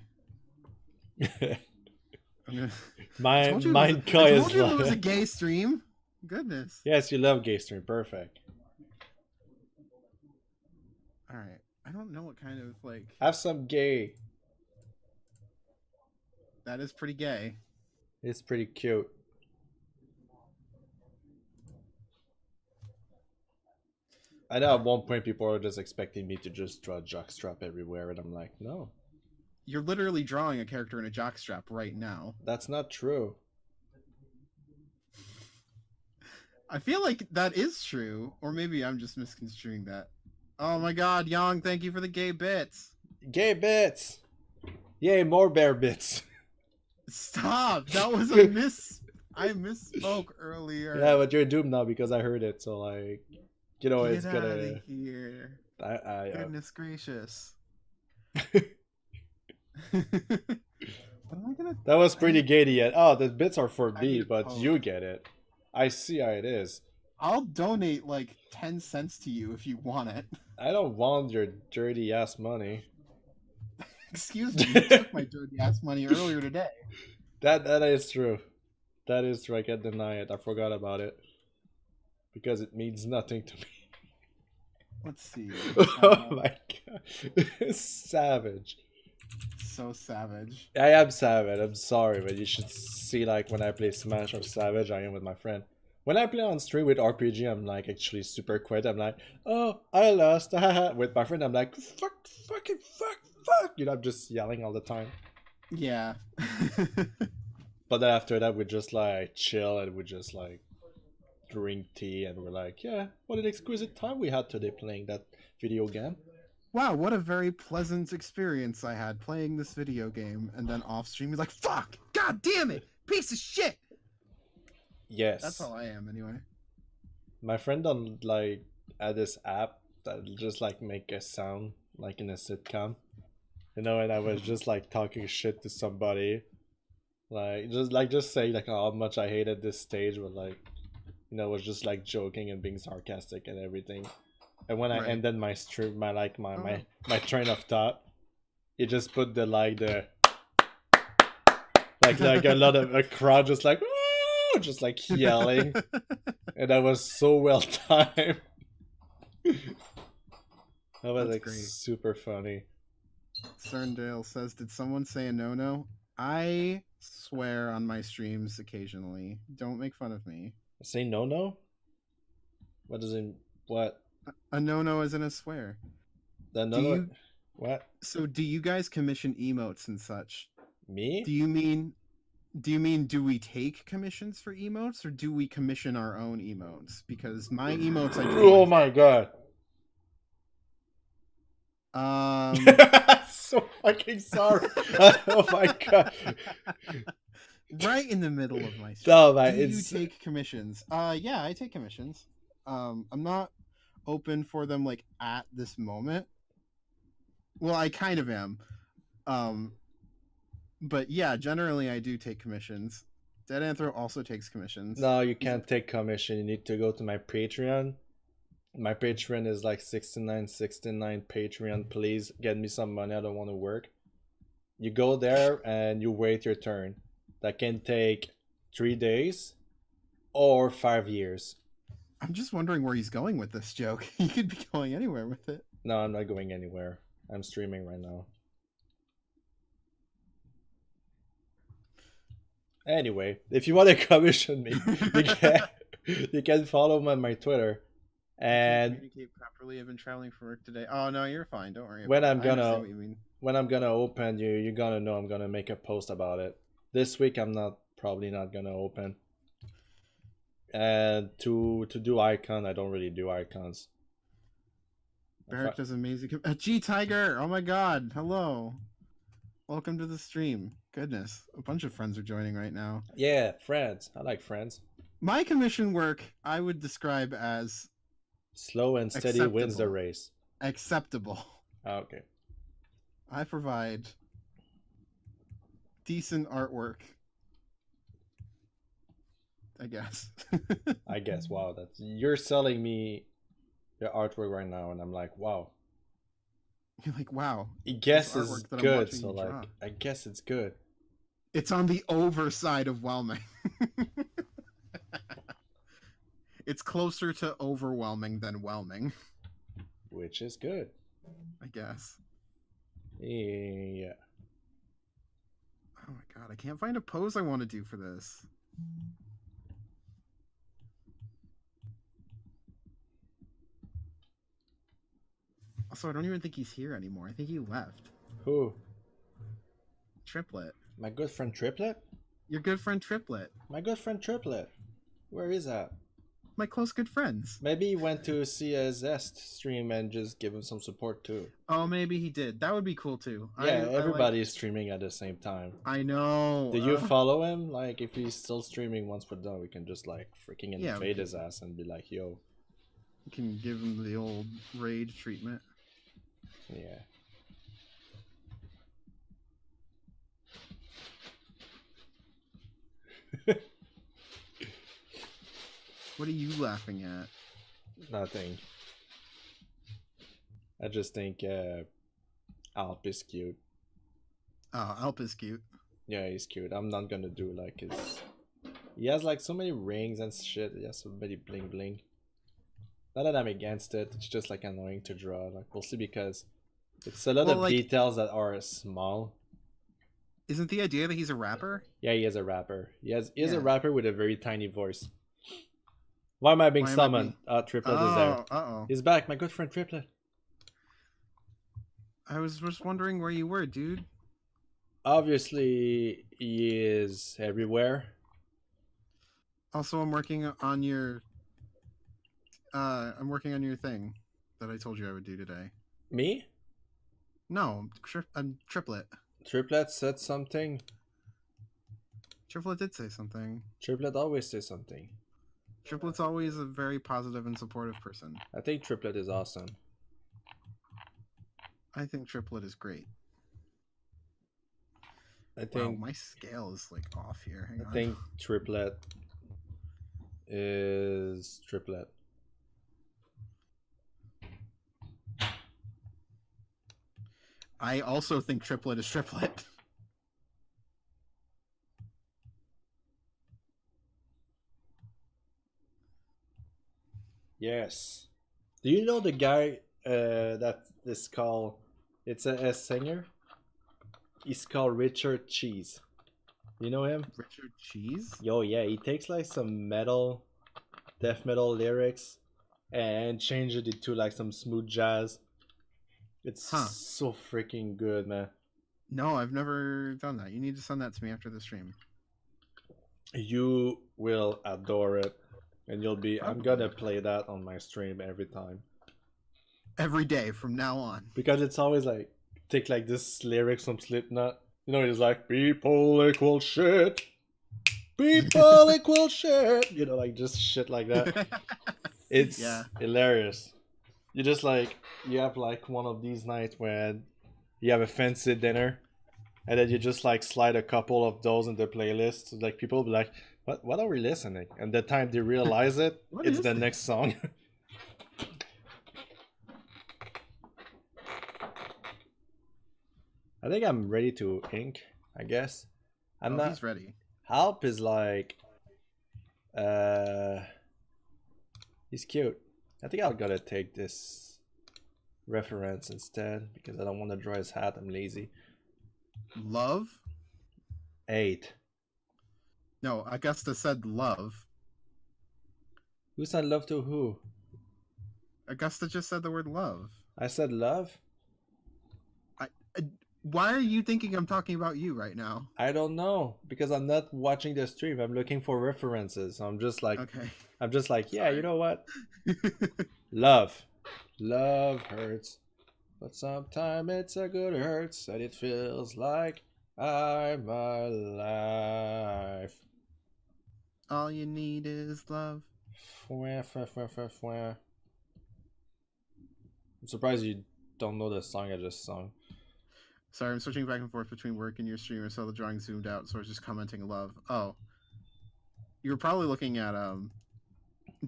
Mine Kai It is was a gay stream. Goodness. Yes, you love gay stream. Perfect. All right. I don't know what kind of like. Have some gay. That is pretty gay. It's pretty cute. I know at one point people are just expecting me to just draw a jockstrap everywhere, and I'm like, no. You're literally drawing a character in a jockstrap right now. That's not true. I feel like that is true, or maybe I'm just misconstruing that. Oh my god, Yang, thank you for the gay bits. Gay bits! Yay, more bear bits. Stop! That was a miss. I misspoke earlier. Yeah, but you're doomed now because I heard it, so like, you know, Get it's out gonna. of here. Goodness gracious. What am I gonna... That was pretty gay yet. Oh, the bits are for me, but post. you get it. I see how it is. I'll donate like 10 cents to you if you want it. I don't want your dirty ass money. Excuse me, you took my dirty ass money earlier today. That is true. That is true. I can't deny it. I forgot about it because it means nothing to me. Let's see. Oh my god, savage. So savage. I am savage. I'm sorry, but you should see like when I play Smash or Savage, I am with my friend. When I play on stream with RPG, I'm like actually super quiet. I'm like, oh, I lost. With my friend, I'm like, fuck. You know, I'm just yelling all the time. Yeah. But then after that, we just like chill and we just like drink tea and we're like, yeah, what an exquisite time we had today playing that video game. Wow, what a very pleasant experience I had playing this video game. And then off stream, he's like, fuck! God damn it! Piece of shit! Yes. That's how I am anyway. My friend on like had this app that just like make a sound like in a sitcom. You know, and I was just like talking shit to somebody. Like just saying like how much I hated this stage, but like, you know, was just like joking and being sarcastic and everything. And when I ended my stream, my train of thought, it just put the like a lot of a crowd just like woo! Just like yelling, and that was so well timed. That was like great. super funny. Cerndale says, did someone say a no-no? I swear on my streams occasionally. Don't make fun of me. Say no? What does it? What? A no-no isn't a swear. The no? What? So do you guys commission emotes and such? Me? Do you mean do we take commissions for emotes, or do we commission our own emotes? Because my emotes I do. Oh my god. So fucking sorry. Oh my god. Right in the middle of my stream. No, man, do you take commissions? Yeah, I take commissions. I'm not open for them like at this moment. Well, I kind of am. But yeah, generally I do take commissions. Dead Anthro also takes commissions. No, you can't take commission. You need to go to my Patreon. My Patreon is like 69 Patreon. Please get me some money. I don't want to work. You go there and you wait your turn. That can take 3 days or 5 years. I'm just wondering where he's going with this joke. He could be going anywhere with it. No, I'm not going anywhere. I'm streaming right now. Anyway, if you want to commission me, you can follow me on my Twitter. And communicate properly. I've been traveling for work today. Oh no, you're fine. Don't worry. When I'm gonna open you're gonna know I'm gonna make a post about it. This week I'm probably not gonna open. And to do icon, I don't really do icons. Bearic does amazing. G Tiger! Oh my god! Hello. Welcome to the stream. Goodness, a bunch of friends are joining right now. Yeah, friends. I like friends. My commission work I would describe as slow and steady wins the race. Acceptable. Okay. I provide decent artwork. I guess. I guess. Wow, you're selling me your artwork right now, and I'm like, wow. You're like, wow. I guess it's good. So like, I guess it's good. It's on the overside of whelming. It's closer to overwhelming than whelming, Which is good. I guess. Yeah. Oh my god, I can't find a pose I want to do for this. Also, I don't even think he's here anymore. I think he left. Who? Triplet. My good friend Triplet? Your good friend Triplet. My good friend Triplet. Where is that? My close good friends. Maybe he went to see a Zest stream and just give him some support too. Oh, maybe he did. That would be cool too. Yeah, everybody's streaming at the same time. I know. Do you follow him? Like, if he's still streaming once we're done, we can just like freaking invade his ass and be like, yo. You can give him the old raid treatment. Yeah. What are you laughing at? Nothing. I just think Alp is cute. Oh, Alp is cute. Yeah, he's cute. I'm not gonna do like his... He has like so many rings and shit. He has so many bling bling. Not that I'm against it. It's just like annoying to draw. Like, we'll see, because it's a lot of details that are small. Isn't the idea that he's a rapper? Yeah, he is a rapper. He is a rapper with a very tiny voice. Why am I being summoned? Triplet is there. Uh-oh. He's back, my good friend Triplet. I was just wondering where you were, dude. Obviously, he is everywhere. Also, I'm working on your thing that I told you I would do today. Me? No, I'm Triplet. Triplet said something. Triplet did say something. Triplet always says something. Triplet's always a very positive and supportive person. I think Triplet is awesome. I think Triplet is great. I think my scale is like off here. Hang on. I think Triplet is Triplet. I also think Triplet is Triplet. Yes. Do you know the guy that is called... It's a singer? He's called Richard Cheese. You know him? Richard Cheese? Yo, yeah, he takes like some metal, death metal lyrics and changes it to like some smooth jazz. It's so freaking good, man. No, I've never done that. You need to send that to me after the stream. You will adore it. And you'll be... I'm gonna play that on my stream every time. Every day from now on. Because it's always like... Take like this lyrics from Slipknot. You know, it's like, people equal shit. People equal shit. You know, like just shit like that. It's hilarious. You just like... You have like one of these nights where you have a fancy dinner. And then you just like slide a couple of those in the playlist. Like people will be like... What are we listening? And the time they realize it, it's the next song. I think I'm ready to ink, I guess. I'm not... He's ready. Halp is like... He's cute. I think I'll gotta take this reference instead, because I don't want to draw his hat. I'm lazy. Love? 8. No, Augusta said love. Who said love to who? Augusta just said the word love. I said love? Why are you thinking I'm talking about you right now? I don't know, because I'm not watching the stream. I'm looking for references. I'm just like, okay. I'm just like, yeah, you know what? Love. Love hurts. But sometimes it's a good hurts, and it feels like I'm alive. All you need is love. I'm surprised you don't know the song I just sung. Sorry, I'm switching back and forth between work and your stream. I saw the drawing zoomed out, so I was just commenting love. Oh. You were probably looking at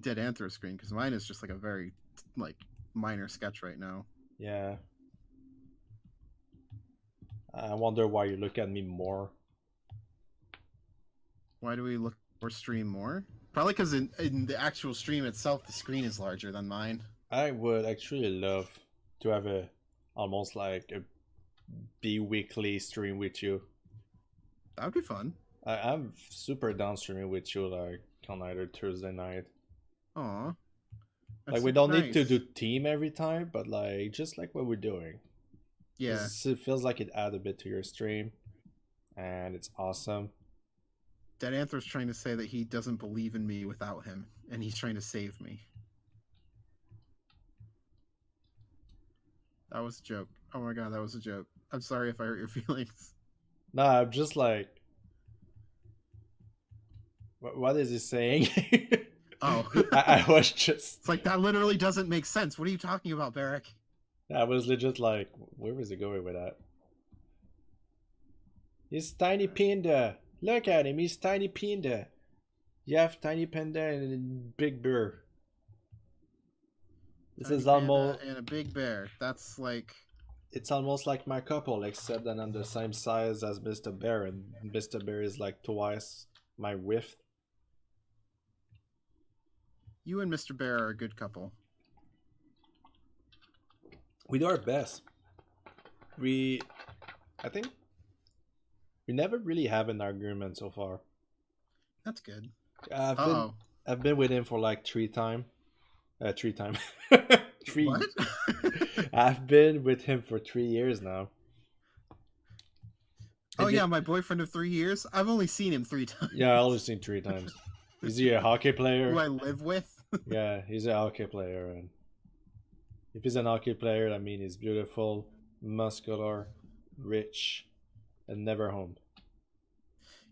Dead Anthro screen, because mine is just like a very like minor sketch right now. Yeah. I wonder why you look at me more. Why do we look or stream more? Probably because in the actual stream itself, the screen is larger than mine. I would actually love to have a almost like a bi-weekly stream with you. That would be fun. I'm super down streaming with you like on either Thursday night. Aw. Like we don't need to do team every time, but like just like what we're doing. Yeah. It feels like it adds a bit to your stream, and it's awesome. Dead Anther's trying to say that he doesn't believe in me without him, and he's trying to save me. That was a joke. Oh my god, that was a joke. I'm sorry if I hurt your feelings. Nah, I'm just like, what is he saying? Oh. I was just... It's like, that literally doesn't make sense. What are you talking about, Bearic? I was legit like, where was he going with that? He's Tiny Panda. Look at him, he's Tiny Panda. You have Tiny Panda and Big Bear. This is almost... And a big bear. That's like... It's almost like my couple, except that I'm the same size as Mr. Bear, and Mr. Bear is like twice my width. You and Mr. Bear are a good couple. We do our best. I think we never really have an argument so far. That's good. I've been with him for like 3 times. 3 times. 3. What? I've been with him for 3 years now. Oh yeah, my boyfriend of 3 years? I've only seen him 3 times. Yeah, I only seen 3 times. Is he a hockey player? Who I live with? Yeah, he's a hockey player, and if he's an hockey player, I mean he's beautiful, muscular, rich, and never home.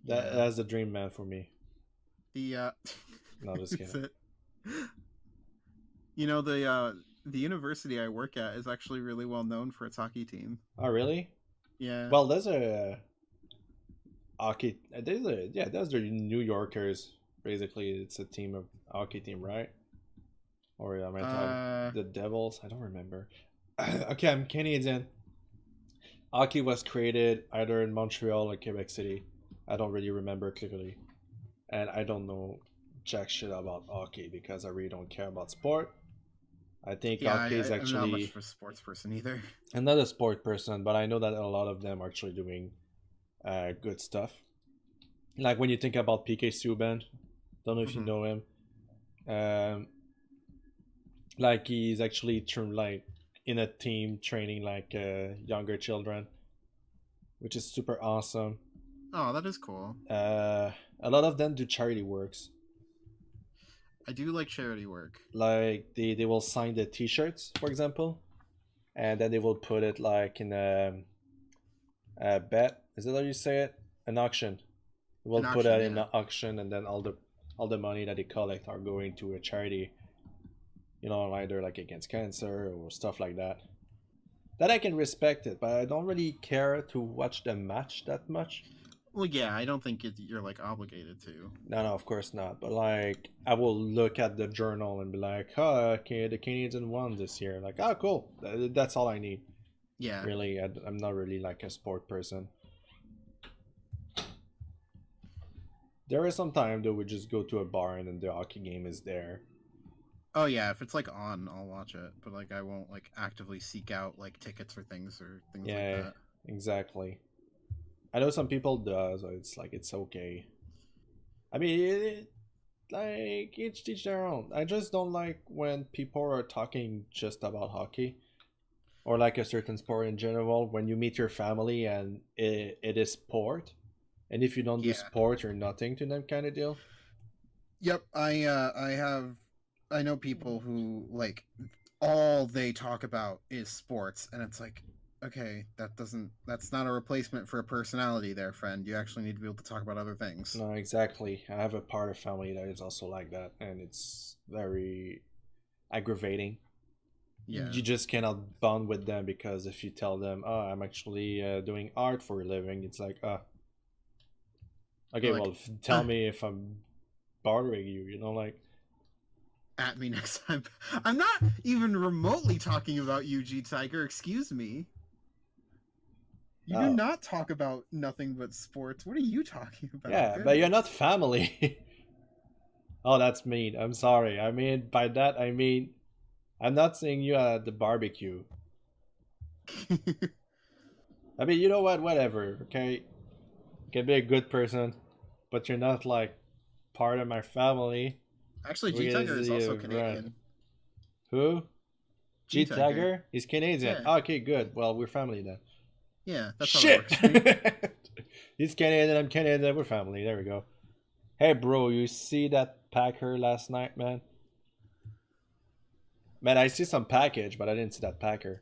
That's the dream man for me. The No, just kidding. You know, the university I work at is actually really well known for its hockey team. Oh really? Yeah. Well, there's a hockey. Those are New Yorkers. Basically, it's a team of hockey team, right? Or am I talking the Devils? I don't remember. Okay, I'm Canadian. Hockey was created either in Montreal or Quebec City. I don't really remember clearly, and I don't know jack shit about hockey because I really don't care about sport. I think hockey is actually... I'm not much of a sports person either. I'm not a sport person, but I know that a lot of them are actually doing good stuff. Like when you think about PK Subban, don't know if you know him. Like he's actually like in a team training like younger children, which is super awesome. Oh, that is cool. A lot of them do charity works. I do like charity work. Like they will sign the t-shirts, for example, and then they will put it like in a bet. Is that how you say it? An auction. We'll put it in an auction, and then all the money that they collect are going to a charity. You know, either like against cancer or stuff like that. That I can respect it, but I don't really care to watch the match that much. Well, yeah, I don't think you're like obligated to. No, of course not. But like, I will look at the journal and be like, "Oh, okay, the Canadians won this year." Like, oh, cool. That's all I need. Yeah. Really, I'm not really like a sport person. There is some time though we just go to a bar and then the hockey game is there. Oh yeah, if it's like on, I'll watch it. But like, I won't like actively seek out like tickets or things like that. Exactly. I know some people do, so it's like it's okay. I mean, like each their own. I just don't like when people are talking just about hockey, or like a certain sport in general. When you meet your family and it is sport, and if you don't do sport, you're nothing to them, kind of deal. Yep, I know people who like all they talk about is sports, and it's like, okay, that's not a replacement for a personality there, friend. You actually need to be able to talk about other things. No, exactly. I have a part of family that is also like that, and it's very aggravating. Yeah. You just cannot bond with them because if you tell them, "Oh, I'm actually doing art for a living," it's like, okay, like, well, tell me if I'm bothering you, you know, like... At me next time. I'm not even remotely talking about you, G Tiger. Excuse me. You do not talk about nothing but sports. What are you talking about? Yeah, but you're not family. Oh, that's mean. I'm sorry. I mean, by that, I mean, I'm not seeing you at the barbecue. I mean, you know what? Whatever, okay? You can be a good person, but you're not, like, part of my family. Actually, We're G gonna Tiger is see also you run. Canadian. Who? G G Tiger. Tiger? He's Canadian. Yeah. Okay, good. Well, we're family then. Yeah, that's how it Shit! works. He's Canadian, I'm Canadian, we're family. There we go. Hey, bro, you see that packer last night, man? Man, I see some package, but I didn't see that packer.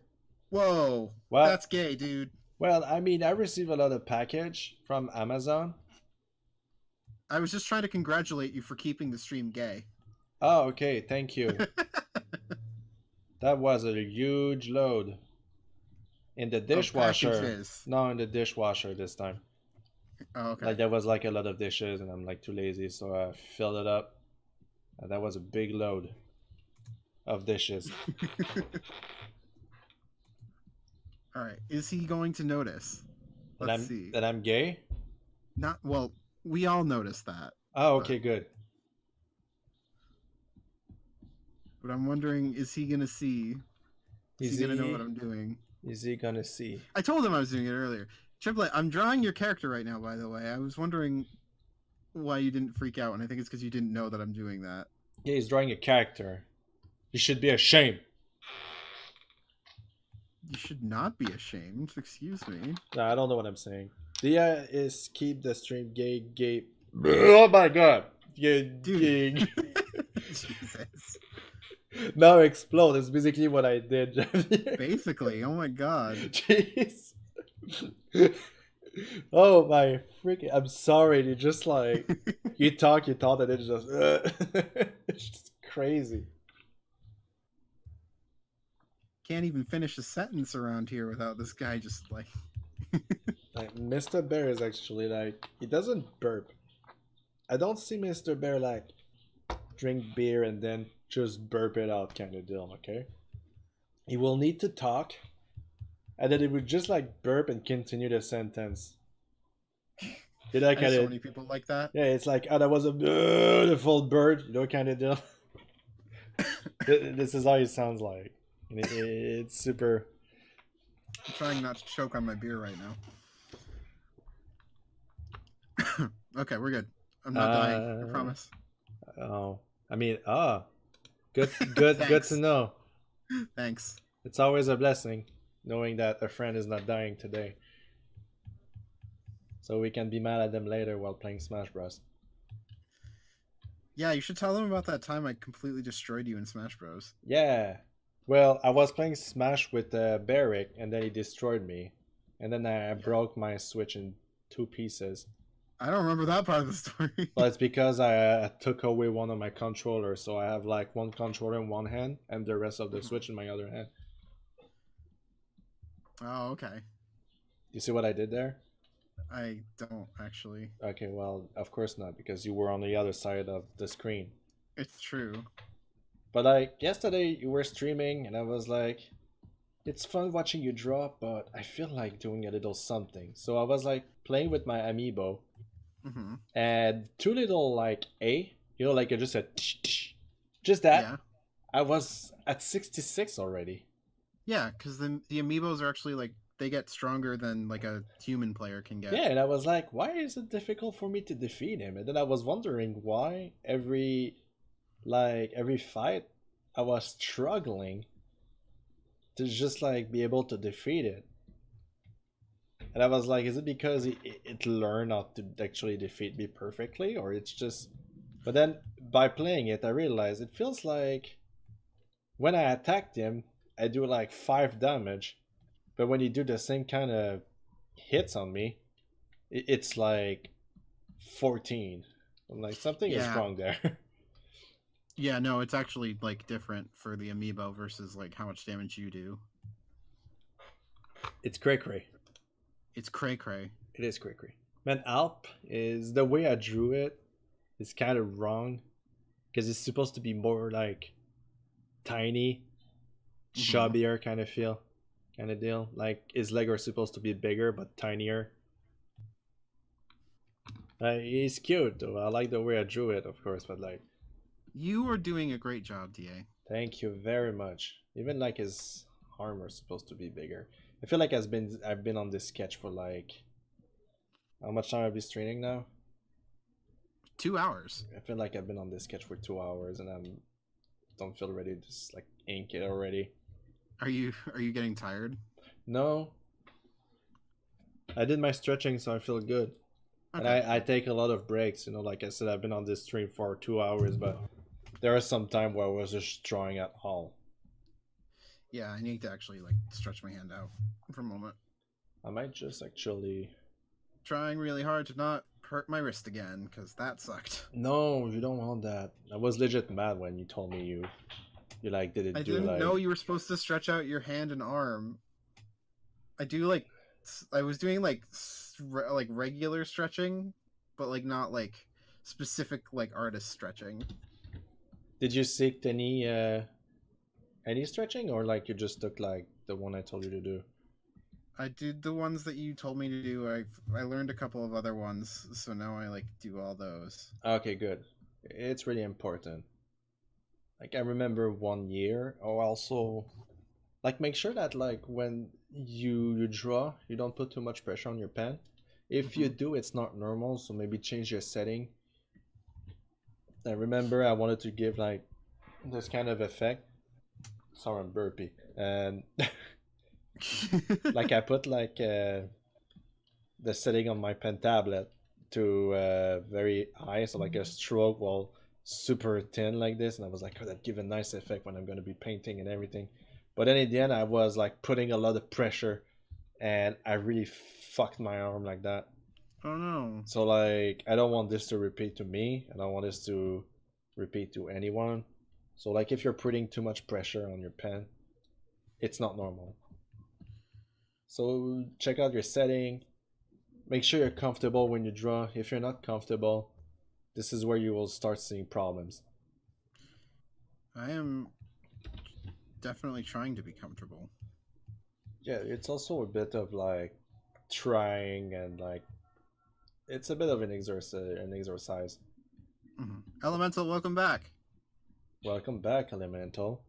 Whoa, Well, that's gay, dude. well, I mean, I received a lot of package from Amazon. I was just trying to congratulate you for keeping the stream gay. Oh, okay, thank you. That was a huge load. In the dishwasher. Packages. No, in the dishwasher this time. Oh, okay. Like, there was like a lot of dishes, and I'm like too lazy, so I filled it up. And that was a big load of dishes. All right. Is he going to notice? Let's see. That I'm gay? Not well. We all noticed that. Oh, okay, good. But I'm wondering, is he gonna see? Is he gonna know what I'm doing? Is he gonna see? I told him I was doing it earlier. Triple, I'm drawing your character right now. By the way, I was wondering why you didn't freak out, and I think it's because you didn't know that I'm doing that. Yeah, he's drawing a character. You should be ashamed. You should not be ashamed. Excuse me. No, I don't know what I'm saying. The is keep the stream gay. Oh my god. Dude. Gay. Jesus. Now explode. That's basically what I did. Basically. Oh my god. Jeez. Oh my freaking! I'm sorry. You just like you thought that it's just it's just crazy. Can't even finish a sentence around here without this guy just like. Like Mr. Bear is actually like he doesn't burp. I don't see Mr. Bear like drink beer and then just burp it out kind of deal. Okay, he will need to talk, and then he would just like burp and continue the sentence. You know, so many people like that. Yeah, it's like, oh, that was a beautiful bird. You know, kind of deal. This is how it sounds like. It's super. I'm trying not to choke on my beer right now. Okay, we're good. I'm not dying. I promise. Oh, I mean, good good to know. Thanks. It's always a blessing knowing that a friend is not dying today, so we can be mad at them later while playing Smash Bros. Yeah, you should tell them about that time I completely destroyed you in Smash Bros. Yeah. Well, I was playing Smash with Bearic, and then he destroyed me, and then I broke my Switch in 2 pieces. I don't remember that part of the story. Well, it's because I took away one of my controllers, so I have like one controller in one hand and the rest of the Switch in my other hand. Oh, okay. You see what I did there? I don't actually. Okay, well, of course not, because you were on the other side of the screen. It's true. But like yesterday, you were streaming, and I was like, it's fun watching you draw, but I feel like doing a little something. So I was like playing with my amiibo, and 2 little like you know, like I just said, just that. Yeah. I was at 66 already. Yeah, because the amiibos are actually like they get stronger than like a human player can get. Yeah, and I was like, why is it difficult for me to defeat him? And then I was wondering why every fight I was struggling to just like be able to defeat it. And I was like, is it because it learned how to actually defeat me perfectly, or it's just... But then by playing it, I realized it feels like when I attacked him, I do like 5 damage, but when you do the same kind of hits on me, it's like 14. I'm like, something is wrong there. Yeah, no, it's actually like different for the amiibo versus like how much damage you do. It's cray-cray. It's cray-cray. It is cray-cray. Man, Alp is... The way I drew it is kind of wrong, because it's supposed to be more like tiny, chubbier kind of feel, kind of deal. Like his legs are supposed to be bigger but tinier. He's cute though. I like the way I drew it, of course, but like You are doing a great job, DA. Thank you very much. Even like his armor is supposed to be bigger. I feel like I've been on this sketch for like how much time I've been streaming now? 2 hours. I feel like I've been on this sketch for 2 hours and don't feel ready to just like ink it already. Are you getting tired? No. I did my stretching so I feel good. Okay. And I take a lot of breaks, you know, like I said, I've been on this stream for 2 hours, but there was some time where I was just drawing at all. Yeah, I need to actually like stretch my hand out for a moment. I might just actually Trying really hard to not hurt my wrist again, because that sucked. No, you don't want that. I was legit mad when you told me you like did it I do didn't like know you were supposed to stretch out your hand and arm. I was doing like regular stretching, but like not like specific like artist stretching. Did you seek any stretching or like you just took like the one I told you to do? I did the ones that you told me to do. I learned a couple of other ones, so now I like do all those. Okay, good. It's really important. Like I remember 1 year. Oh, also, like make sure that like when you draw, you don't put too much pressure on your pen. If you do, it's not normal. So maybe change your setting. I remember I wanted to give like this kind of effect. Sorry, I'm burpy. And like I put like the setting on my pen tablet to very high, so like a stroke while super thin like this, and I was like, oh, that give a nice effect when I'm going to be painting and everything. But then in the end I was like putting a lot of pressure and I really fucked my arm like that. Oh no. So like I don't want this to repeat to me. I don't want this to repeat to anyone. So like if you're putting too much pressure on your pen, it's not normal. So check out your setting. Make sure you're comfortable when you draw. If you're not comfortable, this is where you will start seeing problems. I am definitely trying to be comfortable. Yeah, it's also a bit of like trying and like it's a bit of an exercise. Mm-hmm. Elemental, welcome back. Welcome back, Elemental.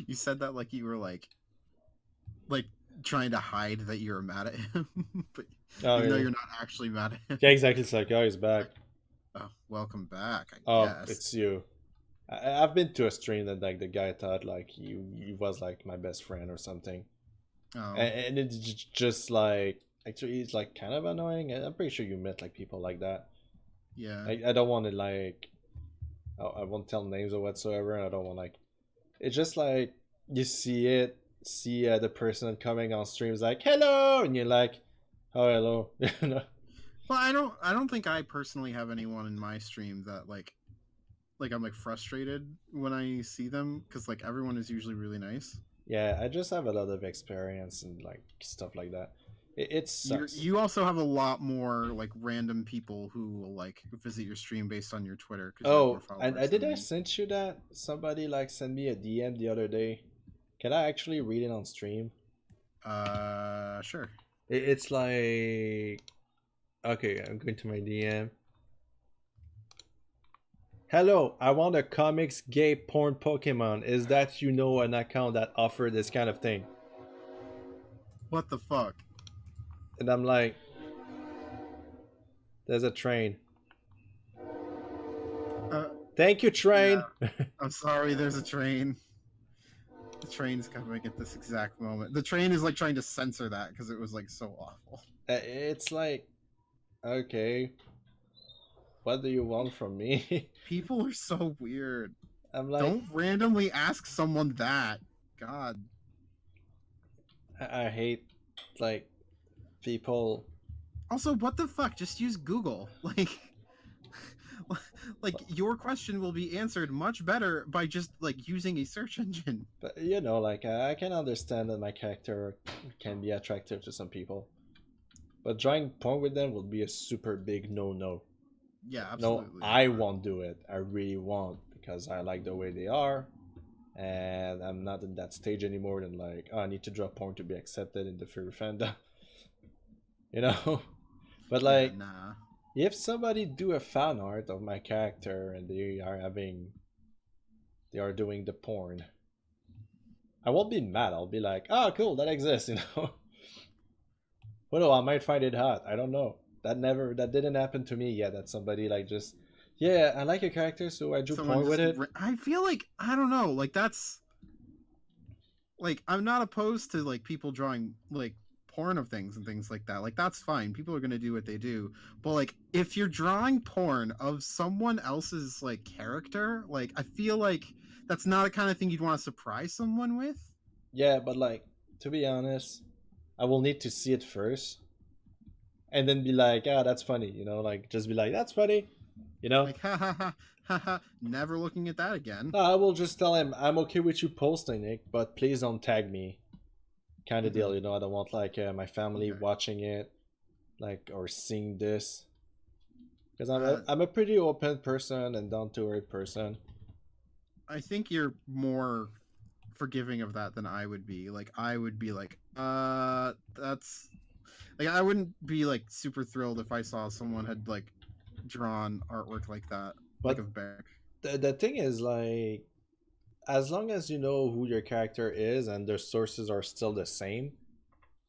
You said that like you were like trying to hide that you were mad at him, but even though you're not actually mad at him. Yeah, exactly. It's like, oh, he's back. Oh, welcome back. I guess. It's you. I've been to a stream that like the guy thought like he was like my best friend or something. Oh. And it's just like actually it's like kind of annoying. I'm pretty sure you met like people like that. Yeah. I don't want to like I won't tell names or whatsoever, and I don't want like it's just like you see the person coming on streams like hello, and you're like, oh hello. Well, I don't think I personally have anyone in my stream that like I'm like frustrated when I see them, because like everyone is usually really nice. Yeah, I just have a lot of experience and like stuff like that. It sucks. You also have a lot more like random people who will like visit your stream based on your Twitter. Oh, I did I send you that? Somebody like sent me a DM the other day. Can I actually read it on stream? Sure. It's like okay, I'm going to my DM. Hello, I want a comics gay porn Pokemon. Is that an account that offer this kind of thing? What the fuck? And I'm like, there's a train. Thank you, train. Yeah. I'm sorry, there's a train. The train's coming at this exact moment. The train is like trying to censor that because it was like so awful. It's like, okay, what do you want from me? People are so weird. I'm like, don't randomly ask someone that. God. I hate like people. Also, what the fuck? Just use Google. Like your question will be answered much better by just like using a search engine. But you know, like I can understand that my character can be attractive to some people, but drawing porn with them would be a super big no. Yeah, absolutely. No, I won't do it. I really won't, because I like the way they are, and I'm not in that stage anymore. And like, oh, I need to draw porn to be accepted in the furry fandom, you know. But like, yeah, nah. if somebody do a fan art of my character and they are doing the porn, I won't be mad. I'll be like, oh, cool, that exists, you know. Well, I might find it hot. I don't know. That didn't happen to me yet. That somebody like just, yeah, I like your character, so I drew porn with it. I feel like, I don't know, like that's like, I'm not opposed to like people drawing like porn of things and things like that. Like that's fine. People are gonna do what they do. But like if you're drawing porn of someone else's like character, like I feel like that's not the kind of thing you'd want to surprise someone with. Yeah, but like to be honest, I will need to see it first, and then be like, ah, that's funny, you know, like just be like, that's funny, you know. Like ha ha ha ha ha. Never looking at that again. No, I will just tell him I'm okay with you posting it, but please don't tag me, kind of deal. You know, I don't want like my family watching it, like or seeing this, because I'm a pretty open person and down to earth person. I think you're more forgiving of that than I would be. Like I would be like, that's like I wouldn't be like super thrilled if I saw someone had like drawn artwork like that, but like of Bearic. The thing is, like, as long as you know who your character is and their sources are still the same,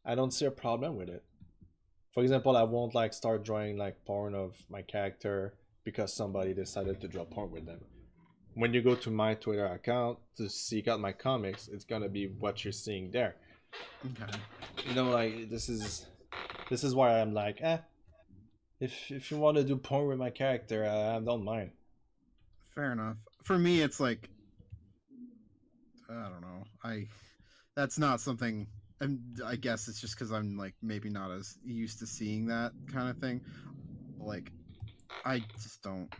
I don't see a problem with it. For example, I won't like start drawing like porn of my character because somebody decided to draw porn with them. When you go to my Twitter account to seek out my comics, it's gonna be what you're seeing there. Okay. You know, like this is why I'm like, if you want to do porn with my character, I don't mind. Fair enough. For me, it's like, I don't know. That's not something. I guess it's just because I'm like maybe not as used to seeing that kind of thing. Like, I just don't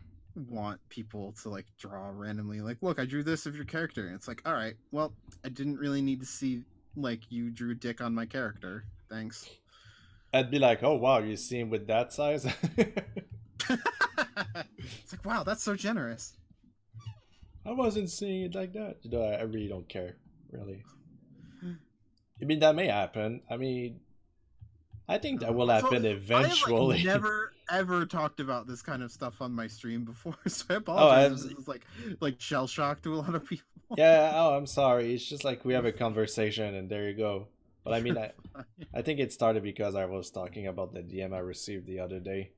want people to like draw randomly. Like, look, I drew this of your character, and it's like, all right, well, I didn't really need to see like you drew dick on my character. Thanks. I'd be like, oh wow, you see him with that size? It's like, wow, that's so generous. I wasn't seeing it like that. You know, I really don't care, really. I mean, that may happen. I mean, I think that will happen eventually. I've never ever talked about this kind of stuff on my stream before, so I apologize. This is like shell shock to a lot of people. Yeah. Oh, I'm sorry. It's just like we have a conversation, and there you go. But I mean, I think it started because I was talking about the DM I received the other day.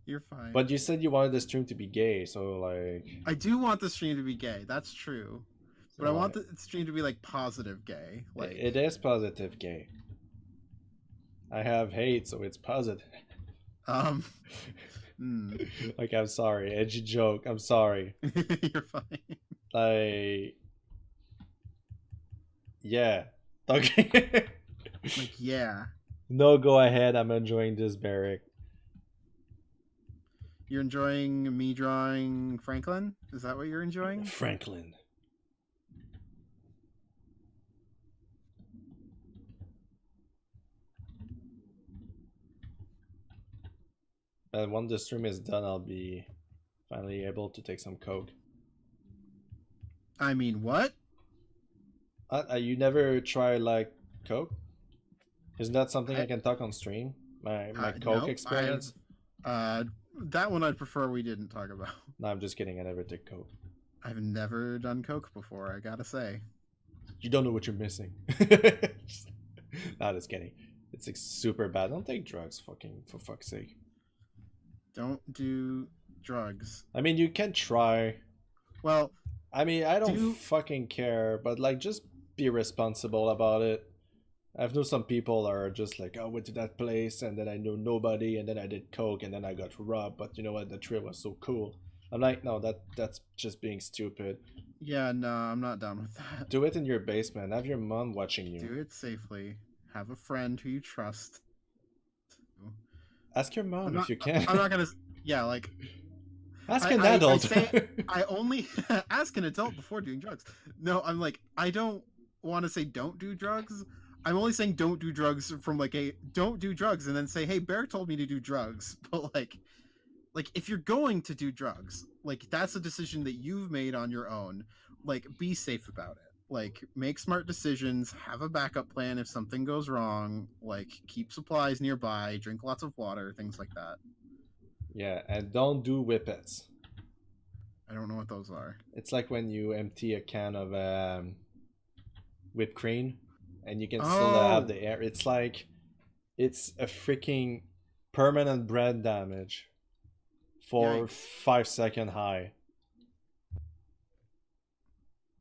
You're fine. But you said you wanted the stream to be gay, so like... I do want the stream to be gay, that's true. So but I want the stream to be like positive gay. Like it is positive gay. I have hate, so it's positive. Like, I'm sorry. Edgy joke. I'm sorry. You're fine. Like... Yeah. Okay. Like, yeah. No, go ahead. I'm enjoying this, Bearic. You're enjoying me drawing Franklin? Is that what you're enjoying? Franklin. And when the stream is done, I'll be finally able to take some coke. I mean, what? You never try like coke? Isn't that something I can talk on stream? My coke experience? That one I'd prefer we didn't talk about. No, I'm just kidding. I never took coke. I've never done coke before, I gotta say. You don't know what you're missing. Nah, just kidding. It's like super bad. Don't take drugs, fucking, for fuck's sake. Don't do drugs. I mean, you can try. Well, I mean, I don't fucking care, but like, just be responsible about it. I've known some people are just like, oh, I went to that place and then I knew nobody and then I did coke and then I got robbed, but you know what, the trip was so cool. I'm like, no, that's just being stupid. Yeah, no, I'm not down with that. Do it in your basement. Have your mom watching you. Do it safely. Have a friend who you trust. Ask your mom if you can. I'm not gonna. Yeah, like. Ask an adult. I only ask an adult before doing drugs. No, I'm like, I don't want to say don't do drugs. I'm only saying don't do drugs from like don't do drugs and then say, hey, Bear told me to do drugs. But like if you're going to do drugs, like that's a decision that you've made on your own. Like, be safe about it. Like, make smart decisions, have a backup plan if something goes wrong, like, keep supplies nearby, drink lots of water, things like that. Yeah, and don't do whippets. I don't know what those are. It's like when you empty a can of whipped cream and you can still have the air. It's like it's a freaking permanent brand damage for Yikes. 5-second high.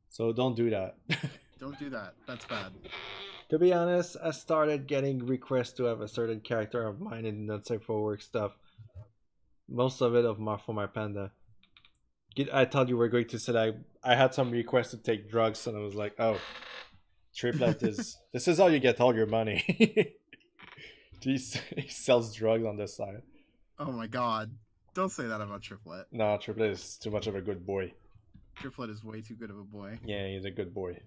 So don't do that. Don't do that. That's bad. To be honest, I started getting requests to have a certain character of mine in the Safe for Work stuff. Most of it for my panda. I thought you were going to say that I had some requests to take drugs, and I was like, oh, Triplet is this is how you get all your money. he sells drugs on the side. Oh my god. Don't say that about Triplet. No, Triplet is too much of a good boy. Triplet is way too good of a boy. Yeah, he's a good boy.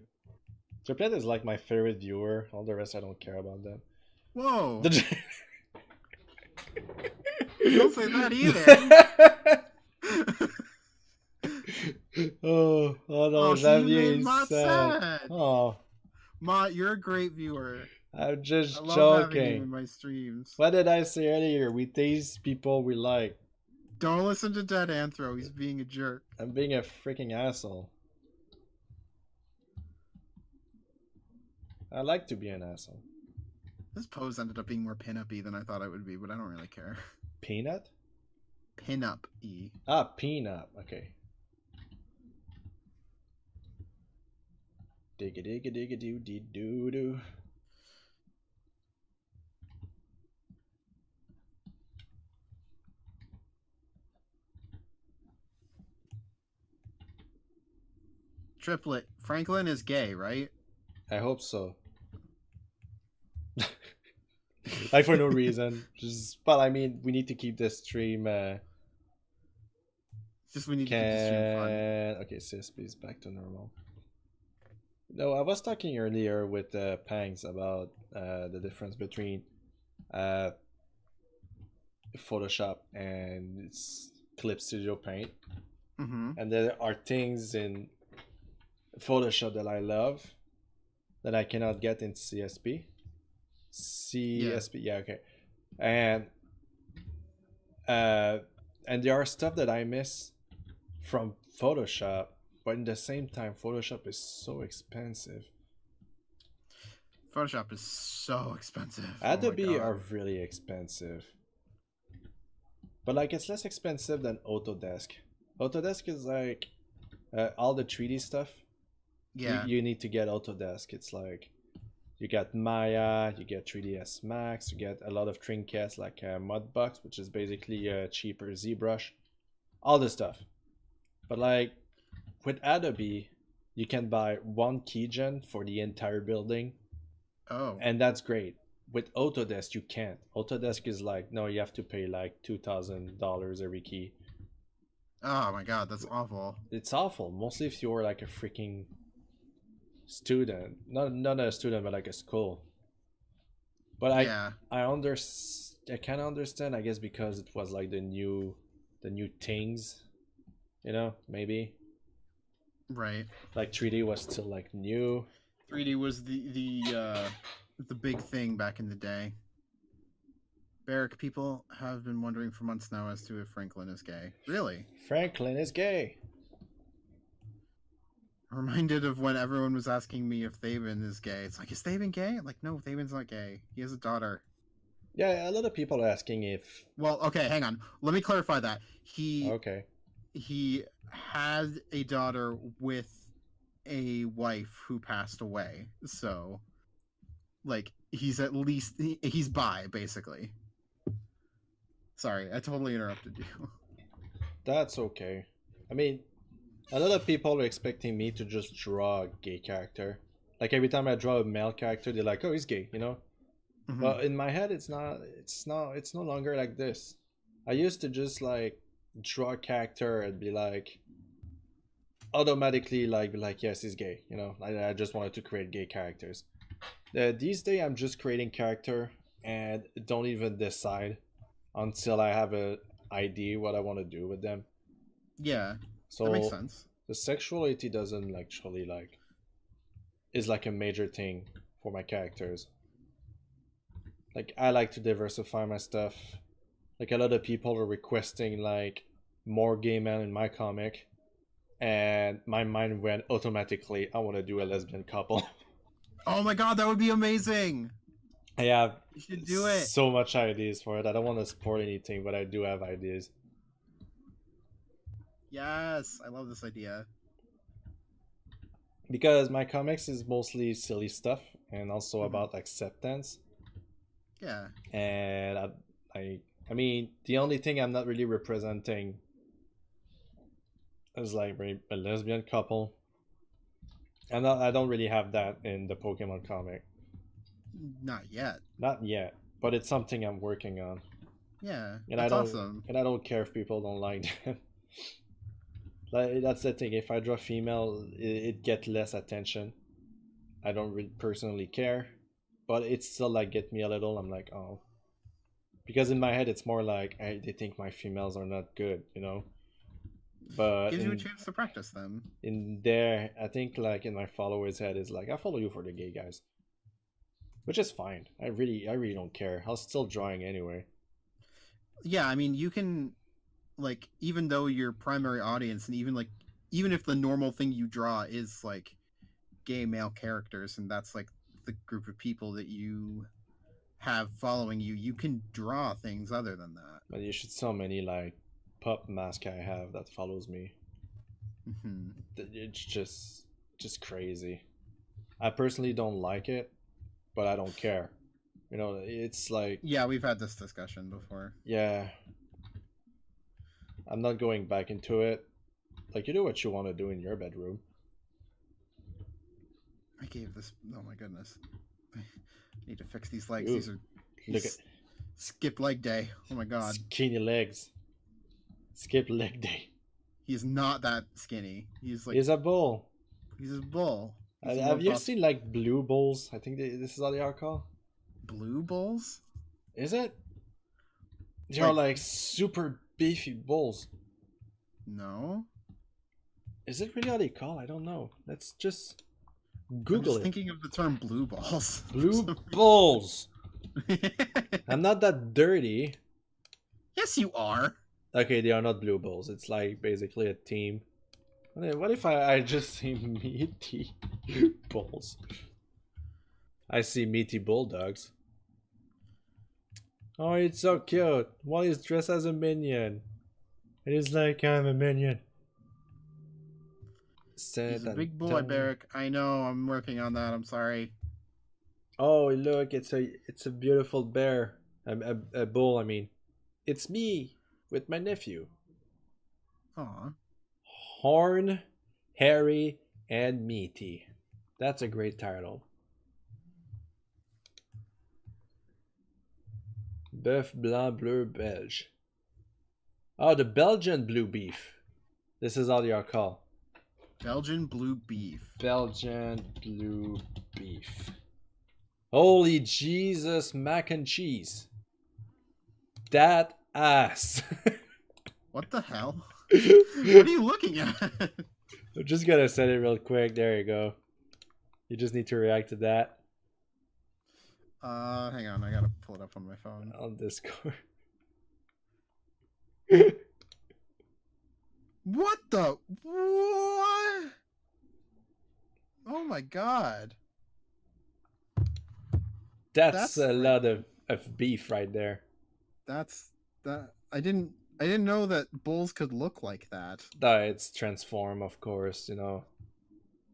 Triplet is like my favorite viewer. All the rest I don't care about them. Whoa! Don't say that either. Oh no, so you Xavier made is Mott sad. sad. Oh, Mott, you're a great viewer. I'm just I love having you in joking. my streams. What did I say earlier? We tease people we like. Don't listen to Dead Anthro. He's being a jerk. I'm being a freaking asshole. I like to be an asshole. This pose ended up being more pin-up-y than I thought it would be, but I don't really care. Peanut? Pin-up-y. Ah, peanut. Okay. Digga digga digga doo dee doo doo. Triplet. Franklin is gay, right? I hope so. Like for no reason. But I mean, we need to keep this stream. Just we need to keep the stream fun. Okay, sis, please back to normal. No, I was talking earlier with Pangs about the difference between Photoshop and Clip Studio Paint. Mm-hmm. And there are things in Photoshop that I love that I cannot get in CSP. Yeah, okay. And there are stuff that I miss from Photoshop, but in the same time, Photoshop is so expensive. Photoshop is so expensive. Adobe are really expensive. But like it's less expensive than Autodesk. Autodesk is like all the 3D stuff. Yeah. You need to get Autodesk. It's like you get Maya, you get 3ds Max, you get a lot of trinkets like Mudbox, which is basically a cheaper ZBrush, all this stuff. But like with Adobe, you can buy one keygen for the entire building. Oh. And that's great. With Autodesk, you can't. Autodesk is like, no, you have to pay like $2,000 every key. Oh my god, that's awful. It's awful. Mostly if you're like a freaking student, not a student, but like a school. But I kind of understand, I guess, because it was like the new things, you know, maybe. Right. Like 3D was still like new. 3D was the big thing back in the day. Bearic, people have been wondering for months now as to if Franklin is gay. Really? Franklin is gay. I'm reminded of when everyone was asking me if Thaben is gay. It's like, is Thaben gay? I'm like, no, Thaben's not gay. He has a daughter. Yeah, a lot of people are asking if... Well, okay, hang on. Let me clarify that. Okay. He had a daughter with a wife who passed away. So, like, he's at least... He's bi, basically. Sorry, I totally interrupted you. That's okay. I mean, a lot of people are expecting me to just draw a gay character. Like every time I draw a male character, they're like, "Oh, he's gay," you know. Mm-hmm. But in my head, it's no longer like this. I used to just like draw a character and be like, automatically be like, yes, he's gay. You know, I just wanted to create gay characters. These days, I'm just creating character and don't even decide until I have an idea what I want to do with them. Yeah, so that makes sense. The sexuality doesn't actually like is like a major thing for my characters. Like I like to diversify my stuff. Like a lot of people are requesting like more gay men in my comic, and my mind went automatically, I want to do a lesbian couple. Oh my god, that would be amazing. I have You should do it. so much ideas for it. I don't want to support anything, but I do have ideas. Yes, I love this idea. Because my comics is mostly silly stuff and also about acceptance. Yeah. And I mean, the only thing I'm not really representing is like a lesbian couple. And I don't really have that in the Pokemon comic. Not yet. Not yet, but it's something I'm working on. Yeah, And that's awesome. And I don't care if people don't like them. Like that's the thing. If I draw female, it gets less attention. I don't really personally care, but it's still like get me a little. I'm like, oh, because in my head it's more like they think my females are not good, you know. But gives you a chance to practice them. In there, I think like in my followers' head is like I follow you for the gay guys, which is fine. I really don't care. I'll still drawing anyway. Yeah, I mean, you can, like, even though your primary audience, and even if the normal thing you draw is like gay male characters, and that's like the group of people that you have following you, you can draw things other than that. But you should so many like pup mask I have that follows me. Mm-hmm. It's just crazy. I personally don't like it, but I don't care. You know, it's like, yeah, we've had this discussion before. Yeah, I'm not going back into it. Like, you do what you want to do in your bedroom. I gave this. Oh my goodness! I need to fix these legs. Ooh, These are look at skip leg day. Oh my god! Skinny legs. Skip leg day. He's not that skinny. He's like. He's a bull. He's a bull. Have you seen like blue bulls? I think this is how they are called. Blue bulls? Is it? They are like super beefy bulls. No. Is it really how they call? I don't know. Let's just Google I'm just it. Thinking of the term blue balls. Blue bulls. I'm not that dirty. Yes, you are. Okay, they are not blue bulls. It's like basically a team. What if I just see meaty bulls? I see meaty bulldogs. Oh, it's so cute. Wally is dressed as a minion. It is like I'm a minion. He's a big boy, Bearic. I know. I'm working on that. I'm sorry. Oh, look! It's a beautiful bear. A bull. I mean, it's me with my nephew. Aw. Horn, hairy, and meaty. That's a great title. Bœuf blanc bleu belge. Oh, the Belgian blue beef. This is how they are called. Belgian blue beef. Belgian blue beef. Holy Jesus, mac and cheese. That ass. What the hell? What are you looking at? I'm just gonna set it real quick. There you go. You just need to react to that. Hang on. I gotta pull it up on my phone. On Discord. What the? What? Oh my god. That's a lot of beef right there. That. I didn't know that bulls could look like that. It's transform, of course, you know.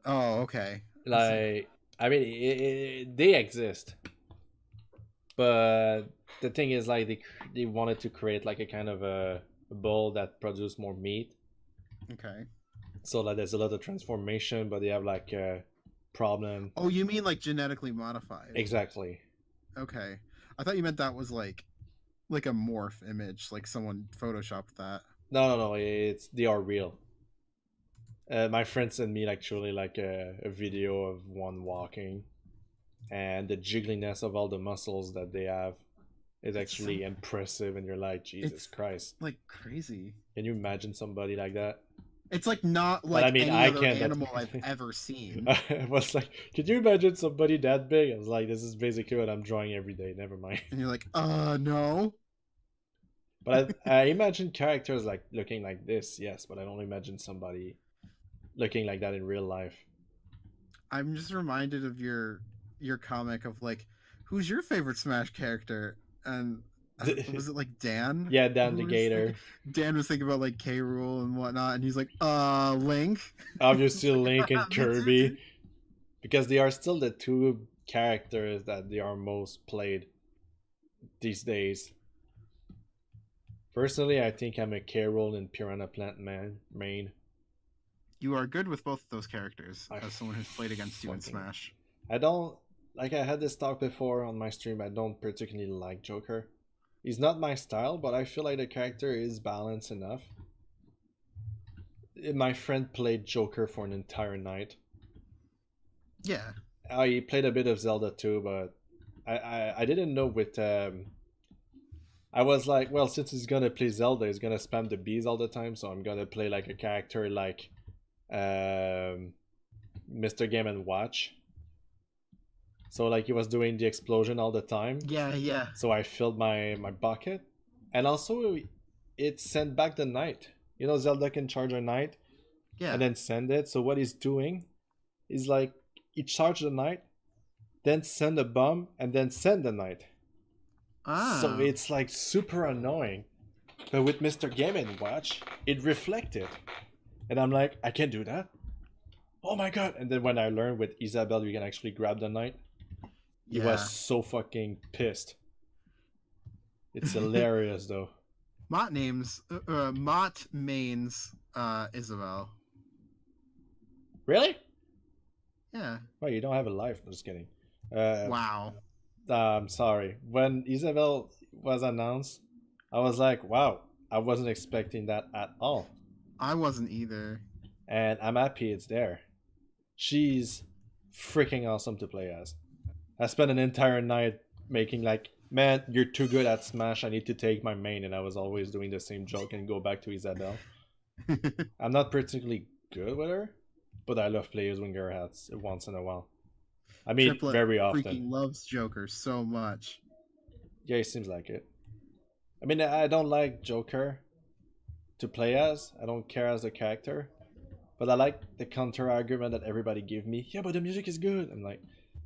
Oh, okay. Like, I mean, they exist. But the thing is, like, they wanted to create like a kind of a bull that produce more meat. Okay. So like there's a lot of transformation, but they have like a problem. Oh, you mean like genetically modified? Exactly. Okay. I thought you meant that was like a morph image, like someone photoshopped that. No. They are real. My friend sent me actually like a video of one walking, and the jiggliness of all the muscles that they have is actually impressive. And you're like, Jesus Christ, like crazy. Can you imagine somebody like that? It's like not But like I mean, any I other can't. animal I've ever seen. I was like, could you imagine somebody that big? I was like, this is basically what I'm drawing every day. Never mind. And you're like, no. But I imagine characters like looking like this, yes, but I don't imagine somebody looking like that in real life. I'm just reminded of your comic of like, who's your favorite Smash character? And was it like Dan? Yeah, Dan the Who was Gator. thinking- Dan was thinking about like K. Rool and whatnot, and he's like, Link. Obviously, Link and Me too, Kirby, dude. because they are still the two characters that they are most played these days. Personally, I think I'm a K-Roll and Piranha Plant main. You are good with both of those characters, I as someone who's played against you in fucking- Smash. I don't like. I had this talk before on my stream. I don't particularly like Joker. He's not my style, but I feel like the character is balanced enough. My friend played Joker for an entire night. Yeah. I played a bit of Zelda too, but I didn't know with I was like, well, since he's gonna play Zelda, he's gonna spam the bees all the time, so I'm gonna play like a character like Mr. Game and Watch. So like he was doing the explosion all the time. Yeah. So I filled my bucket, and also it sent back the knight. You know, Zelda can charge a knight Yeah. and then send it. So what he's doing is like he charged the knight, then send a bomb, and then send the knight. So it's like super annoying. But with Mr. Game & Watch, it reflected. And I'm like, I can't do that. Oh my god. And then when I learned with Isabelle you can actually grab the knight, he was so fucking pissed. It's hilarious though. Mott mains Isabel. Really? Yeah. Well, you don't have a life. I'm just kidding. Wow. I'm sorry. When Isabelle was announced, I was like, wow, I wasn't expecting that at all. I wasn't either. And I'm happy it's there. She's freaking awesome to play as. I spent an entire night making like, man, you're too good at Smash, I need to take my main, and I was always doing the same joke and go back to Isabelle. I'm not particularly good with her, but I love playing with her hats once in a while. I mean, Triplet very often. Freaking loves Joker so much. Yeah, it seems like it. I mean, I don't like Joker to play as. I don't care as a character. But I like the counter argument that everybody give me. Yeah, but the music is good. I'm like,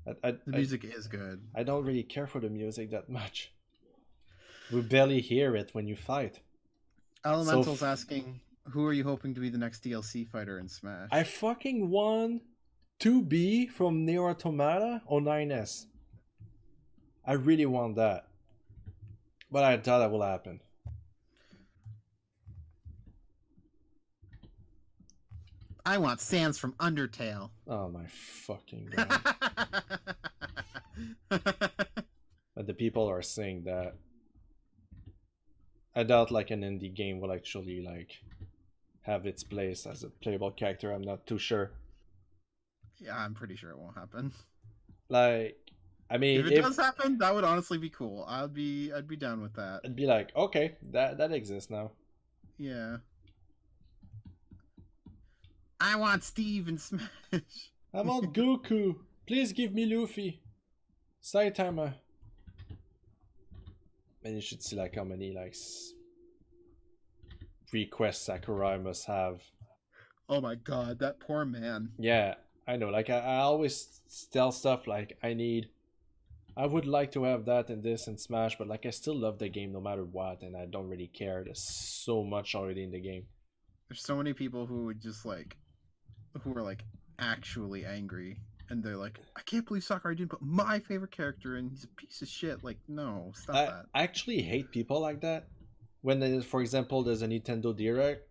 the music is good. I don't really care for the music that much. We barely hear it when you fight. Elemental's asking, who are you hoping to be the next DLC fighter in Smash? I fucking won 2B from Neo Automata or 9S. I really want that. But I doubt that will happen. I want Sans from Undertale. Oh my fucking god. But the people are saying that. I doubt like an indie game will actually like have its place as a playable character. I'm not too sure. Yeah, I'm pretty sure it won't happen. Like, I mean, if it does happen, that would honestly be cool. I'd be down with that. I'd be like, okay, that exists now. Yeah. I want Steve in Smash. I want Goku. Please give me Luffy. Saitama. And you should see like how many like requests Sakurai must have. Oh my god, that poor man. Yeah, I know. Like I always tell stuff like I would like to have that and this and Smash, but like I still love the game no matter what, and I don't really care. There's so much already in the game. There's so many people who would just like, who are like actually angry, and they're like, I can't believe Sakurai didn't put my favorite character in. He's a piece of shit. Like, no, stop that. I actually hate people like that. When, for example, there's a Nintendo Direct,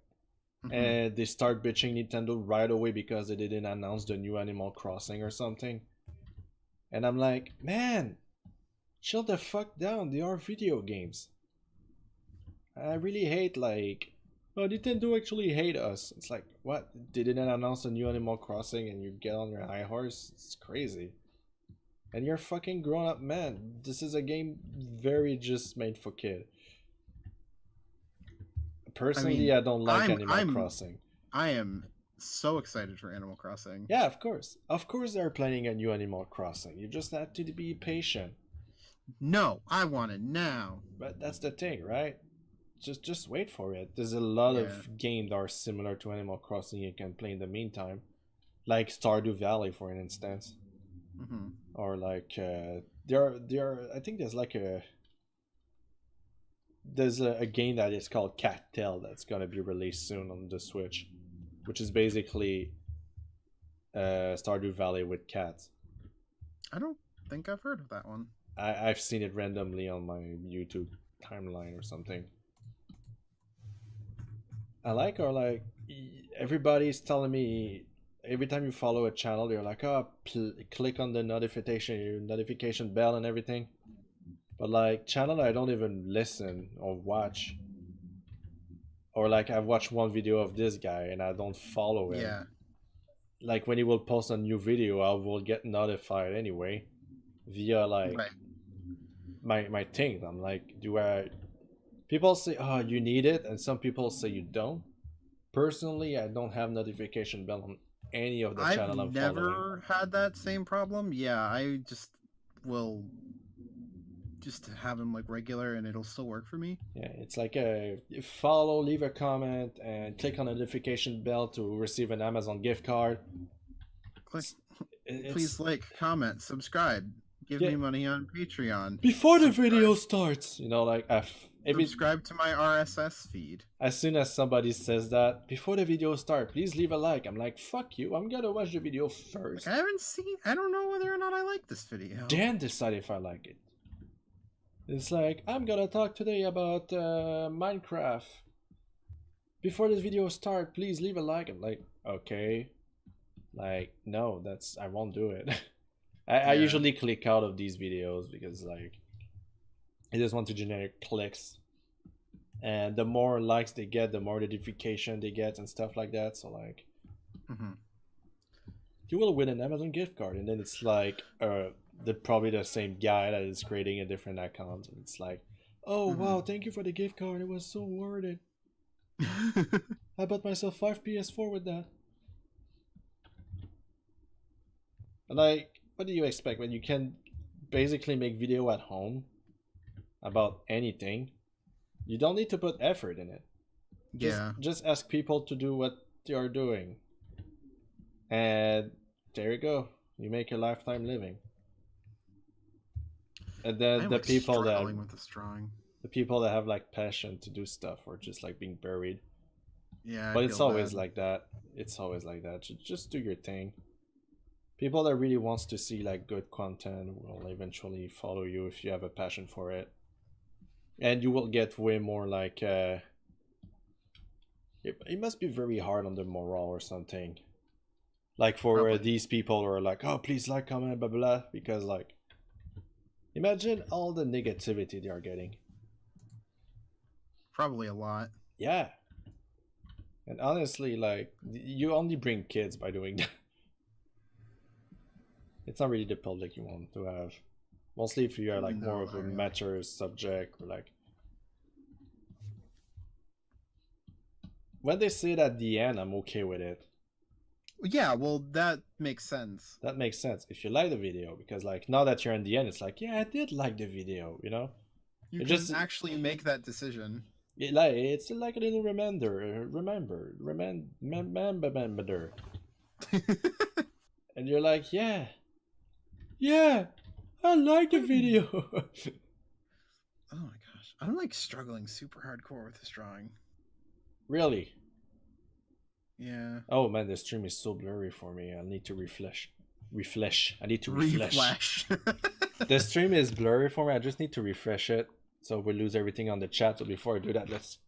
and they start bitching Nintendo right away because they didn't announce the new Animal Crossing or something. And I'm like, man, chill the fuck down. They are video games. I really hate like, oh, Nintendo actually hate us. It's like, what? They didn't announce a new Animal Crossing and you get on your high horse? It's crazy. And you're a fucking grown up man. This is a game very just made for kid. Personally, I don't like Animal Crossing. I am so excited for Animal Crossing. Yeah, of course. Of course they're planning a new Animal Crossing. You just have to be patient. No, I want it now. But that's the thing, right? Just wait for it. There's a lot Yeah. of games that are similar to Animal Crossing you can play in the meantime. Like Stardew Valley, for an instance. Hmm. Or like there are I think there's a game that is called Cattail that's gonna be released soon on the Switch, which is basically Stardew Valley with cats. I don't think I've heard of that one. I've seen it randomly on my YouTube timeline or something. I like or like everybody's telling me every time you follow a channel they're like, oh, click on the notification bell and everything. But like channel I don't even listen or watch, or like I've watched one video of this guy and I don't follow him. Yeah. Like when he will post a new video I will get notified anyway via like my thing. I'm like, do I people say, oh, you need it, and some people say you don't. Personally, I don't have notification bell on any of the channel I'm I've following. never had that same problem. Yeah, I just will just have him like regular and it'll still work for me. Yeah, it's like you follow, leave a comment, and click on the notification bell to receive an Amazon gift card. Click, It's please like, comment, subscribe, give Yeah. me money on Patreon. before the Subscribe. video starts. You know, like Subscribe to my RSS feed. as soon as somebody says that before the video start, please leave a like. I'm like, fuck you. I'm gonna watch the video first, Like, I don't know whether or not I like this video. then decide if I like it. It's like, I'm gonna talk today about Minecraft. Before this video start, please leave a like. I'm like, okay. Like, no, I won't do it. I Yeah. usually click out of these videos because like I just want to generate clicks. And the more likes they get, the more notification they get and stuff like that. So like Mhm. you will win an Amazon gift card, and then it's like probably the same guy that is creating a different account, and it's like, oh wow, thank you for the gift card, it was so worth it. I bought myself 5 PS4 with that. Like, what do you expect when you can basically make video at home about anything? You don't need to put effort in it. Just ask people to do what they are doing, and there you go. You make a lifetime living. And then I'm the like people struggling with this drawing. the people that have like passion to do stuff are just like being buried. Yeah, But it's always like that. It's always like that. Just do your thing. People that really wants to see like good content will eventually follow you if you have a passion for it. And you will get way more like it must be very hard on the morale or something. Like for these people who are like, oh, please like, comment, blah blah, because like imagine all the negativity they are getting. Probably a lot. Yeah. And honestly, like, you only bring kids by doing that. It's not really the public you want to have. Mostly if you are like more of a mature subject, or like when they say it at the end, I'm okay with it. Yeah, well, that makes sense. That makes sense if you like the video, because like now that you're in the end, it's like, yeah, I did like the video, you know. You can actually make that decision. It's like a little remember. And you're like, yeah, I like the video. Oh my gosh, I'm like struggling super hardcore with this drawing. Really? Yeah. Oh man, the stream is so blurry for me. I need to refresh. I need to refresh. The stream is blurry for me. I just need to refresh it, so we lose everything on the chat. So before I do that, let's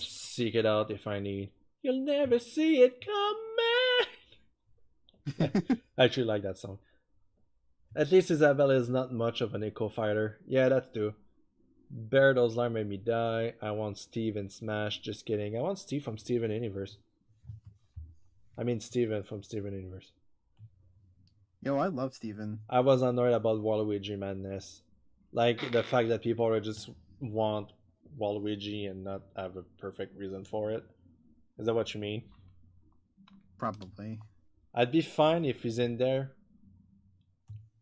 seek it out if I need. You'll never see it coming. I actually like that song. At least Isabella is not much of an eco fighter. Yeah, that's true. Bear, those lines made me die. I want Steve in Smash. Just kidding. I want Steve from Steven Universe. I mean Steven from Steven Universe. Yo, I love Steven. I was annoyed about Waluigi madness. Like the fact that people are just want Waluigi and not have a perfect reason for it. Is that what you mean? Probably. I'd be fine if he's in there.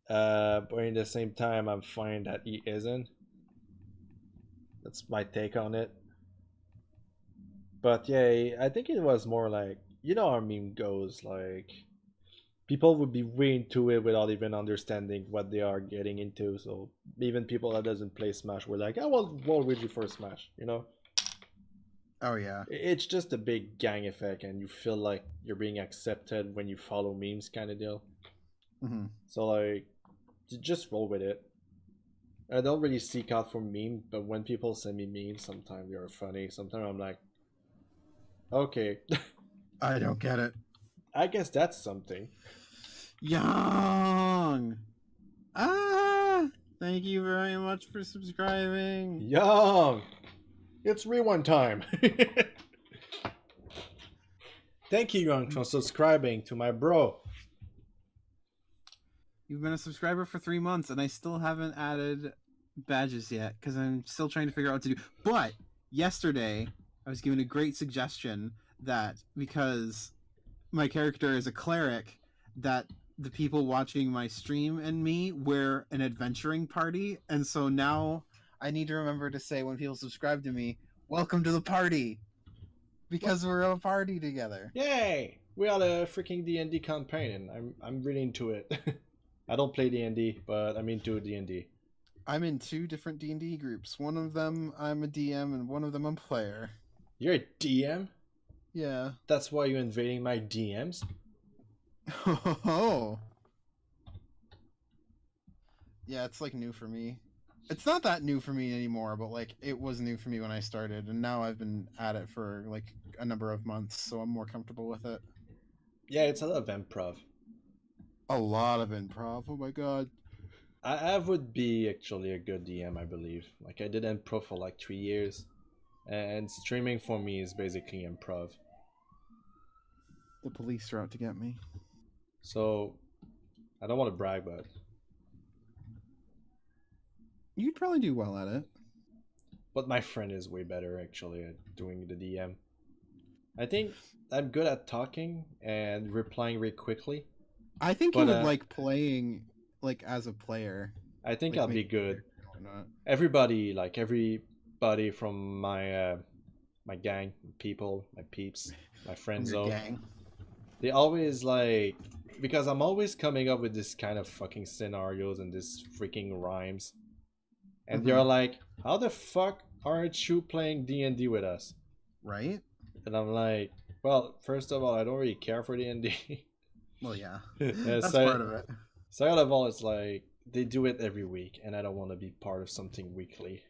But at the same time, I'm fine that he isn't. That's my take on it. But yeah, I think it was more like, you know how meme goes, like people would be way into it without even understanding what they are getting into. So even people that doesn't play Smash were like, "I will roll with you for Smash," you know. Oh yeah. It's just a big gang effect, and you feel like you're being accepted when you follow memes, kind of deal. Mm-hmm. So like, just roll with it. I don't really seek out for memes, but when people send me memes, sometimes they are funny. Sometimes I'm like, okay, I don't get it. I guess that's something. Young. Ah. Thank you very much for subscribing. Young, it's rewind time. Thank you, Young, for subscribing to my bro. You've been a subscriber for 3 months, and I still haven't added badges yet because I'm still trying to figure out what to do. But yesterday, I was given a great suggestion that because my character is a cleric, that the people watching my stream and me wear an adventuring party, and so now I need to remember to say when people subscribe to me, "Welcome to the party," because we're a party together. Yay! We are a freaking D&D campaign, and I'm really into it. I don't play D&D, but I'm into D&D. I'm in 2 different D&D groups. One of them I'm a DM, and one of them I'm a player. You're a DM? Yeah. That's why you're invading my DMs? Oh. Yeah, it's like new for me. It's not that new for me anymore, but like it was new for me when I started, and now I've been at it for like a number of months, so I'm more comfortable with it. Yeah, it's a lot of improv. A lot of improv. Oh my god. I would be actually a good DM, I believe. Like I did improv for like 3 years, and streaming for me is basically improv. The police are out to get me. So I don't want to brag, but You'd probably do well at it. my friend is way better actually at doing the DM. I think I'm good at talking and replying really quickly. I think you would like playing like as a player. I think like, I'll be good. Not. Everybody from my my gang, people, my peeps, my friend zone, gang. they always like, because I'm always coming up with this kind of fucking scenarios and this freaking rhymes, and they're like, "How the fuck aren't you playing D&D with us?" Right? And I'm like, "Well, first of all, I don't really care for D&D." Well, yeah, that's part of it. Second of all, it's like they do it every week, and I don't want to be part of something weekly.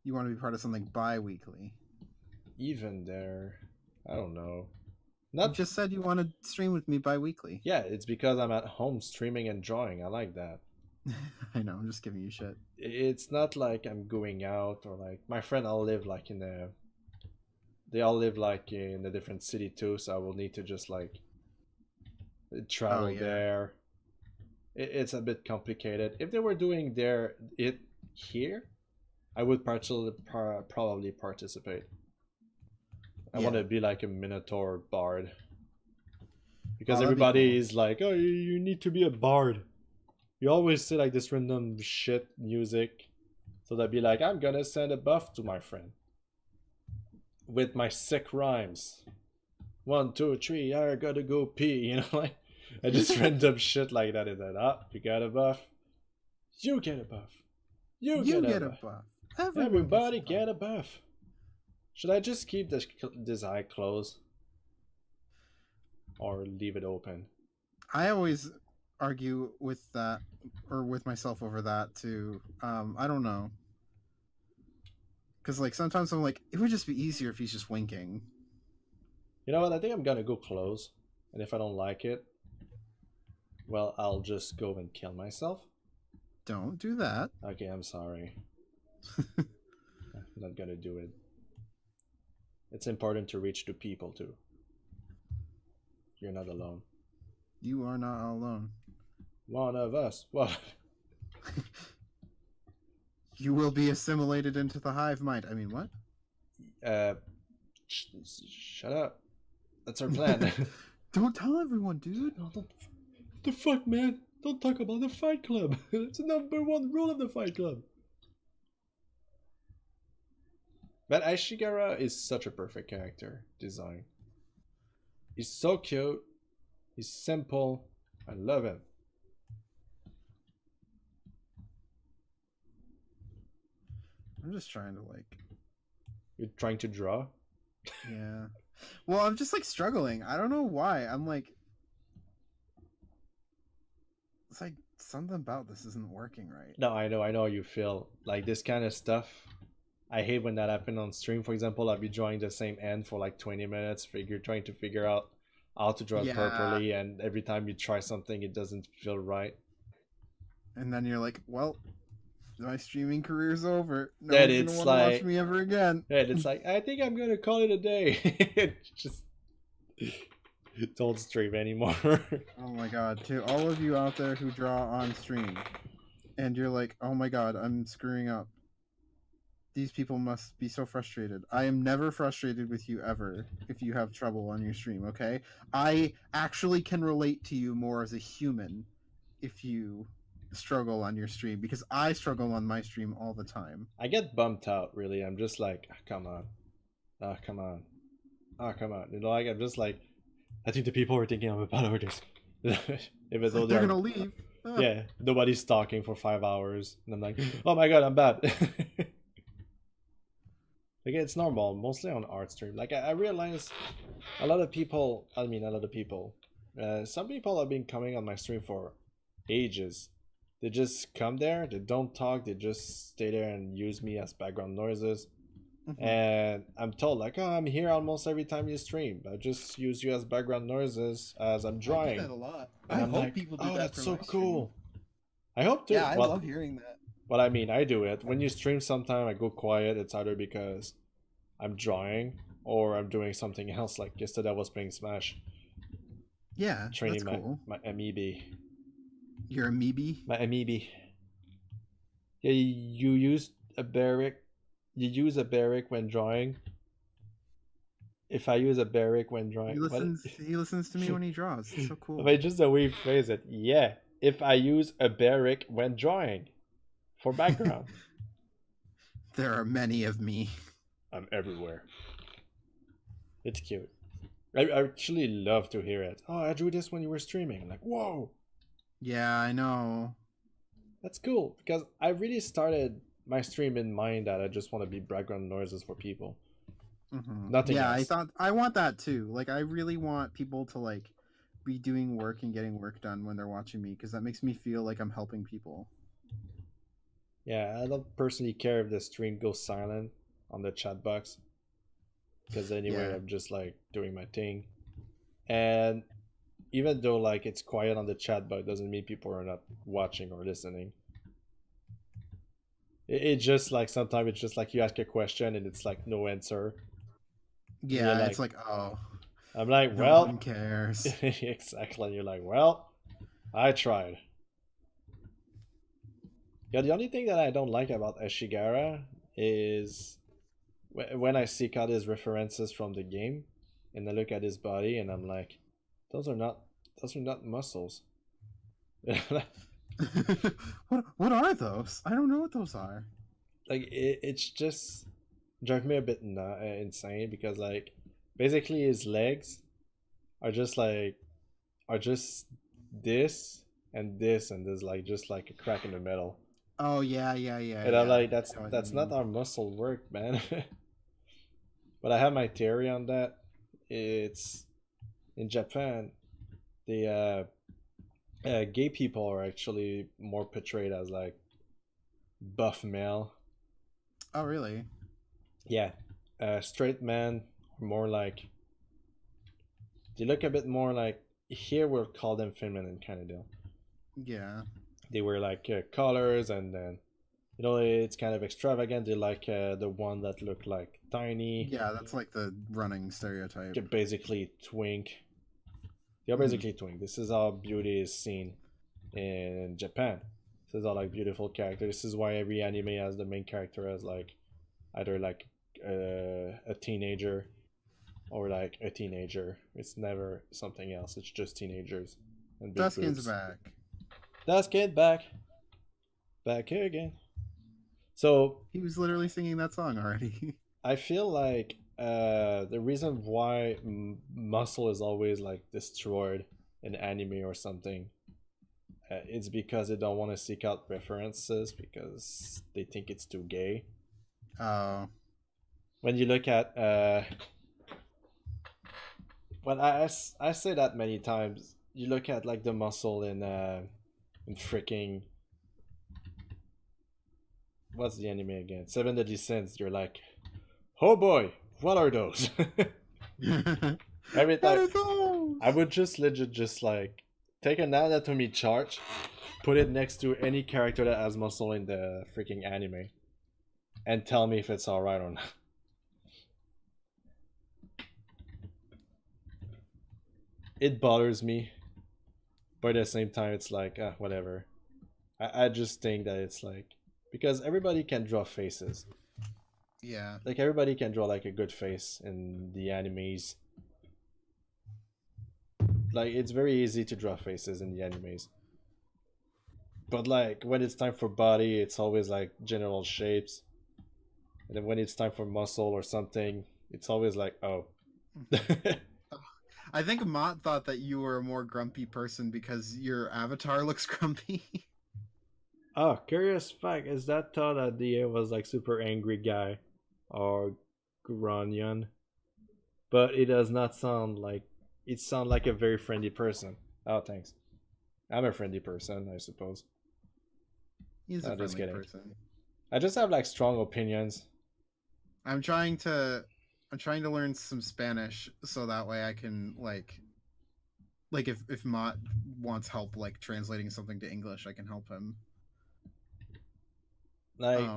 You want to be part of something bi-weekly. Even there, I don't know. You just said you want to stream with me bi-weekly. Yeah, it's because I'm at home streaming and drawing. I like that. I know, I'm just giving you shit. It's not like I'm going out, or like my friend all live like in a... They all live like in a different city too, so I will need to just like travel there. It's a bit complicated. If they were doing it here, I would probably participate. I want to be like a Minotaur bard. Because everybody is like, "Oh, you need to be a bard." You always say like this random shit music. So they'd be like, "I'm gonna send a buff to my friend with my sick rhymes. 1, 2, 3, I gotta go pee," you know, like I just random shit like that. Is that, "Ah, you got a buff? You get a buff. You get a buff. Everybody get a buff." Should I just keep this eye closed? Or leave it open? I always argue with that, or with myself over that too. I don't know. Because like sometimes I'm like, it would just be easier if he's just winking. You know what? I think I'm gonna go close. And if I don't like it, well, I'll just go and kill myself. Don't do that. Okay, I'm sorry. I'm not gonna do it. It's important to reach the people too. You're not alone. You are not alone. One of us. What? You will be assimilated into the hive mind. I mean, what? Shut up. That's our plan. Don't tell everyone, dude. No, don't. The fuck, man? Don't talk about the Fight Club. It's the #1 rule of the Fight Club. But Ashigara is such a perfect character design. He's so cute. He's simple. I love him. I'm just trying to like. You're trying to draw? Yeah. Well, I'm just like struggling. I don't know why. I'm like. It's like something about this isn't working right. No, I know how you feel. Like this kind of stuff. I hate when that happens on stream. For example, I'll be drawing the same end for like 20 minutes. Trying to figure out how to draw it properly, and every time you try something, it doesn't feel right. And then you're like, well, my streaming career's over. No Then one's it's gonna want to like- watch me ever again. And it's like, I think I'm gonna call it a day. Just don't stream anymore. Oh my god, to all of you out there who draw on stream, and you're like, oh my god, I'm screwing up. These people must be so frustrated. I am never frustrated with you ever if you have trouble on your stream, okay? I actually can relate to you more as a human if you struggle on your stream, because I struggle on my stream all the time. I get bumped out, really. I'm just like, oh, come on. Oh, come on. Oh, come on. You know, like, I'm just like, I think the people are thinking I'm a bad artist. Even though They're gonna leave. Yeah, nobody's talking for 5 hours. And I'm like, oh my god, I'm bad. Like, it's normal, mostly on art stream. Like, I realize a lot of people, some people have been coming on my stream for ages. They just come there, they don't talk, they just stay there and use me as background noises. And I'm told, like, oh, I'm here almost every time you stream. I just use you as background noises as I'm drawing. I do that a lot. And I I'm hope like, people do oh, that. that's for so my cool. stream. I hope too. Yeah, I love hearing that. But I mean, I do it. When you stream sometime, I go quiet. It's either because I'm drawing or I'm doing something else. Like yesterday I was playing Smash. Yeah, Training that's cool. my amiibi. Your amiibi? My amiibi. Yeah, you use a Bearic. You use a Bearic when drawing. If I use a Bearic when drawing... He listens to me when he draws. It's so cool. But just the way you phrase it. Yeah. If I use a Bearic when drawing. For background. There are many of me. I'm everywhere. It's cute. I actually love to hear it. Oh, I drew this when you were streaming. I'm like, whoa. Yeah, I know. That's cool because I really started my stream in mind that I just want to be background noises for people. Nothing else. I want that too. Like, I really want people to like be doing work and getting work done when they're watching me, because that makes me feel like I'm helping people. Yeah, I don't personally care if the stream goes silent on the chat box, because anyway, Yeah. I'm just like doing my thing. And even though like it's quiet on the chat box, doesn't mean people are not watching or listening. It just like sometimes it's just like you ask a question and it's like no answer. Yeah, like, it's like, oh, I'm like, no well, one cares. exactly. You're like, well, I tried. Yeah, the only thing that I don't like about Ashigara is when I seek out his references from the game and I look at his body and I'm like, those are not muscles. What are those? I don't know what those are. Like it's just drive me a bit insane because like basically his legs are just this and this and there's like just like a crack in the middle. Oh yeah. And I'm like, that's not how muscle work, man. But I have my theory on that. It's in Japan, the gay people are actually more portrayed as like buff male. Oh really? Yeah, straight men are more like, they look a bit more like, here we'll call them feminine kind of deal. Yeah. They wear like collars and then, you know, it's kind of extravagant. They like the one that look like tiny. Yeah, that's like the running stereotype. They're basically twink. They're basically twink. This is how beauty is seen in Japan. This is how like beautiful character. This is why every anime has the main character as like either like a teenager or like a teenager. It's never something else. It's just teenagers and big Duskin's boobs. back. Duskin back here again. So He was literally singing that song already. I feel like the reason why muscle is always like destroyed in anime or something, it's because they don't want to seek out references because they think it's too gay. Oh. When you look at when I say that many times, you look at like the muscle in freaking, what's the anime again? Seven Deadly Sins. You're like, oh boy, what are those? Every time I would just legit just like take an anatomy chart, put it next to any character that has muscle in the freaking anime, and tell me if it's alright or not. It bothers me, but at the same time it's like, whatever. I just think that it's like, because everybody can draw faces. Yeah. Like everybody can draw like a good face in the animes. Like it's very easy to draw faces in the animes. But like when it's time for body, it's always like general shapes. And then when it's time for muscle or something, it's always like, oh. I think Mott thought that you were a more grumpy person because your avatar looks grumpy. Oh, curious fact, is that thought that DA was like super angry guy or grunyon? But it does not sound like, it sounds like a very friendly person. Oh, thanks. I'm a friendly person, I suppose. He's a Just friendly kidding. person. I just have like strong opinions. I'm trying to learn some Spanish so that way I can like if Mott wants help like translating something to English, I can help him. Like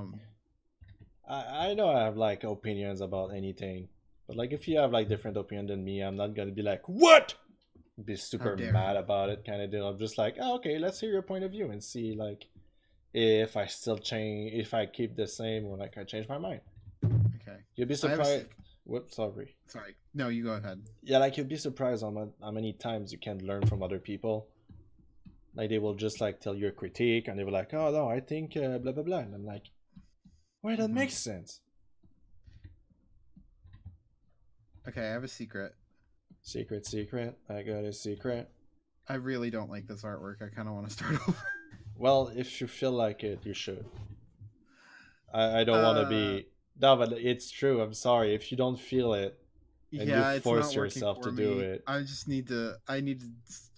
I know I have like opinions about anything, but like if you have like different opinion than me, I'm not gonna be like, what? Be super mad about it kind of deal. I'm just like, oh, okay, let's hear your point of view and see like if I still change, if I keep the same or like I change my mind. Okay. You'd be surprised. Whoops, sorry. Sorry. No, you go ahead. Yeah, like you'd be surprised on how many times you can learn from other people. Like they will just like tell you a critique and they will like, oh no, I think blah blah blah, and I'm like, wait, that makes sense. Okay, I have a secret. Secret. I got a secret. I really don't like this artwork. I kind of want to start over. Well, if you feel like it, you should. I don't want to be. No, but it's true. I'm sorry if you don't feel it. And yeah, you it's force not yourself to me. do it. I just need to. I need to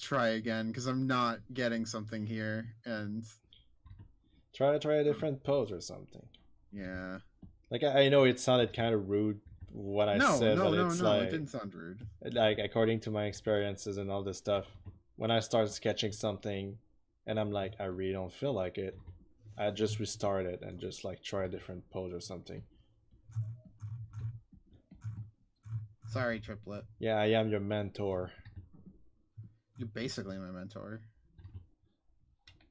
try again because I'm not getting something here. And try a different pose or something. Yeah. Like I know it sounded kind of rude what I said, but it's like it didn't sound rude. Like according to my experiences and all this stuff, when I start sketching something, and I'm like, I really don't feel like it, I just restart it and just like try a different pose or something. Sorry, Triplet. Yeah, I am your mentor. You're basically my mentor.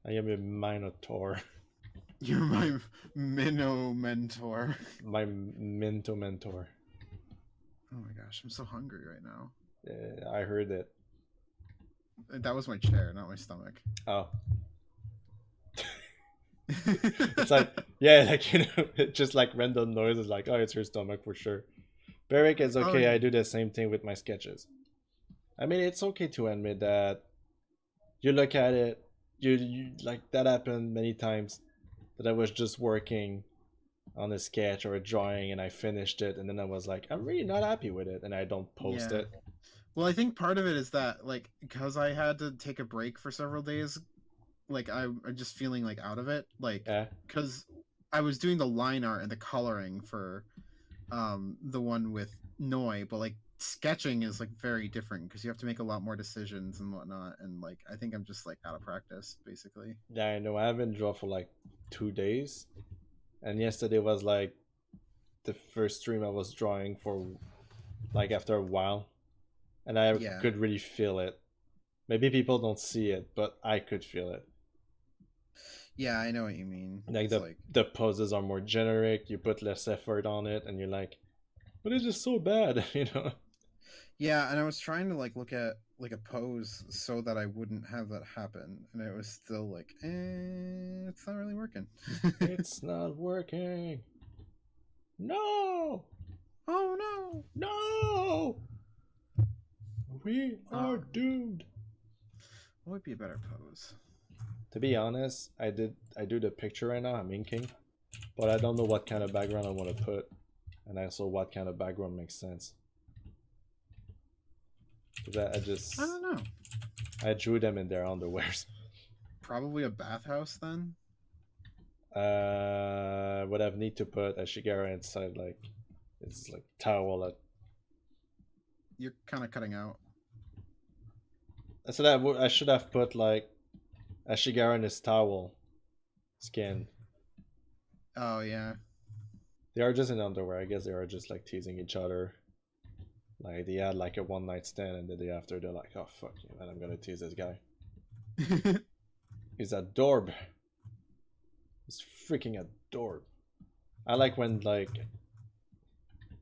I am your minotaur. You're my minnow mentor. My minto mentor. Oh my gosh, I'm so hungry right now. Yeah, I heard it. That was my chair, not my stomach. Oh. It's like, yeah, like, you know, just like random noises like, oh, it's your stomach for sure. Bearic is okay, I do the same thing with my sketches. I mean, it's okay to admit that you look at it, you like, that happened many times, that I was just working on a sketch or a drawing and I finished it and then I was like, I'm really not happy with it, and I don't post it. Well, I think part of it is that, like, because I had to take a break for several days, like, I'm just feeling, like, out of it. Like, because I was doing the line art and the coloring for the one with Noi, but, like, sketching is, like, very different because you have to make a lot more decisions and whatnot. And, like, I think I'm just, like, out of practice, basically. Yeah, I know. I haven't drawn for, like, 2 days. And yesterday was, like, the first stream I was drawing for, like, after a while. And I could really feel it. Maybe people don't see it, but I could feel it. Yeah, I know what you mean. Like the poses are more generic, you put less effort on it, and you're like, but it's just so bad, you know? Yeah, and I was trying to like look at like a pose so that I wouldn't have that happen, and it was still like, it's not really working. It's not working. No! Oh no! No! We are Oh, doomed. what would be a better pose? To be honest, I do the picture right now, I'm inking. But I don't know what kind of background I want to put. And also what kind of background makes sense. That I don't know. I drew them in their underwears. Probably a bathhouse then. Would have need to put a Shigara inside like it's like towel. You're kind of cutting out. So that I should have put like a Shigara in his towel skin. Oh yeah. They are just in underwear. I guess they are just like teasing each other. Like they had like a one night stand, and the day after they're like, "Oh fuck you, man! I'm gonna tease this guy. He's a dorb. He's freaking a dorb." I like when like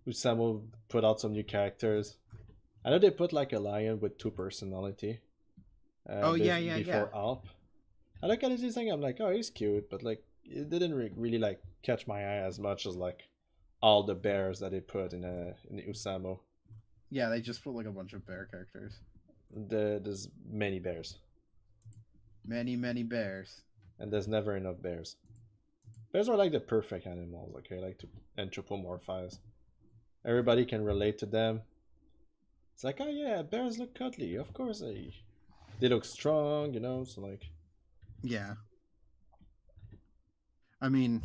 Housamo put out some new characters. I know they put like a lion with two personality. Oh yeah, yeah, Before yeah. Alp. I look at his thing. I'm like, oh, he's cute, but like it didn't really like catch my eye as much as like all the bears that they put in Usamo. Yeah, they just put like a bunch of bear characters. There's many bears, Many, many bears. and there's never enough bears. Bears are like the perfect animals. Okay, like to anthropomorphize. Everybody can relate to them. It's like, oh yeah, bears look cuddly. Of course they look strong, you know. So like, Yeah. I mean,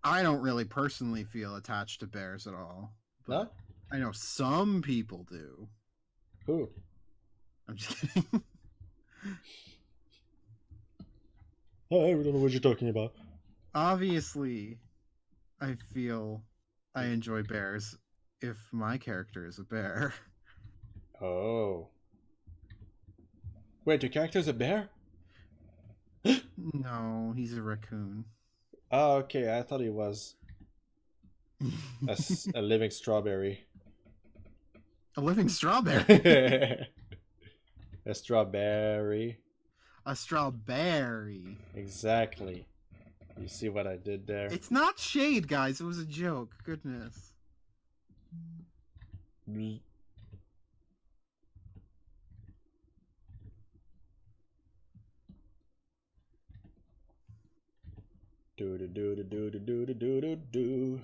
I don't really personally feel attached to bears at all, but no, I know some people do. who? I'm just kidding. I don't know what you're talking about. Obviously, I feel I enjoy bears if my character is a bear. Oh. Wait, your character's a bear? No, he's a raccoon. Oh, okay. I thought he was a living strawberry. A living strawberry. A strawberry. A strawberry. Exactly. You see what I did there? It's not shade, guys. It was a joke. Goodness. Bzz. Do do do do do do do do do do.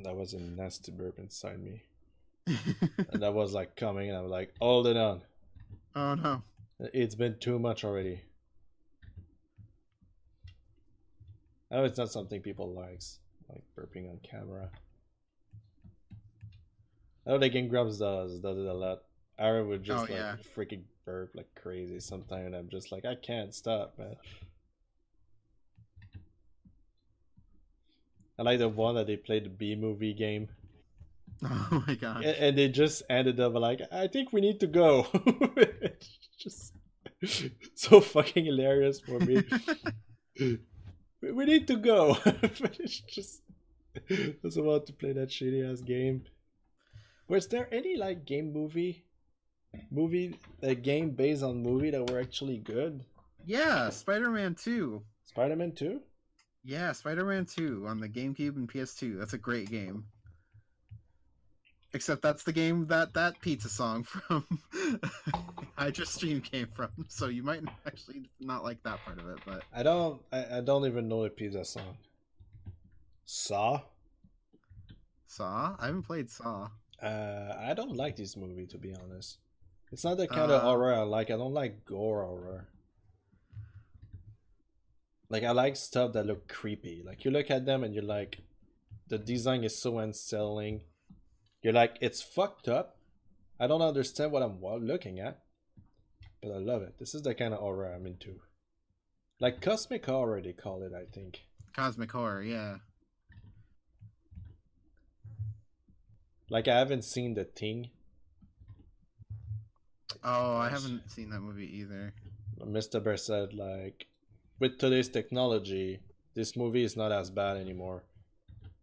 That was a nasty burp inside me. And that was like coming, and I was like, hold it on. Oh no. It's been too much already. I know it's not something people likes, like burping on camera. I know the Game Grumps does it a lot. Aaron would just like yeah. freaking burp like crazy sometimes, and I'm just like, I can't stop, man. I like the one that they played the B movie game. Oh my gosh. And they just ended up like, I think we need to go. It's just so fucking hilarious for me. We need to go. But it's just doesn't want to play that shitty ass game. Was there any like game a game based on movie that were actually good? Yeah, Spider-Man 2. Spider-Man 2? Yeah, Spider-Man 2 on the GameCube and PS2. That's a great game. Except that's the game that pizza song from Hydra Stream came from. So you might actually not like that part of it, but I don't even know the pizza song. Saw? Saw? I haven't played Saw. I don't like this movie, to be honest. It's not the kind of horror I like. I don't like gore horror. Like I like stuff that look creepy. Like you look at them and you're like, the design is so unsettling. You're like, it's fucked up. I don't understand what I'm looking at, but I love it. This is the kind of horror I'm into. Like cosmic horror, they call it, I think. Cosmic horror, yeah. Like I haven't seen The Thing. Oh, I haven't seen that movie either. Mr. Bear said like, with today's technology, this movie is not as bad anymore.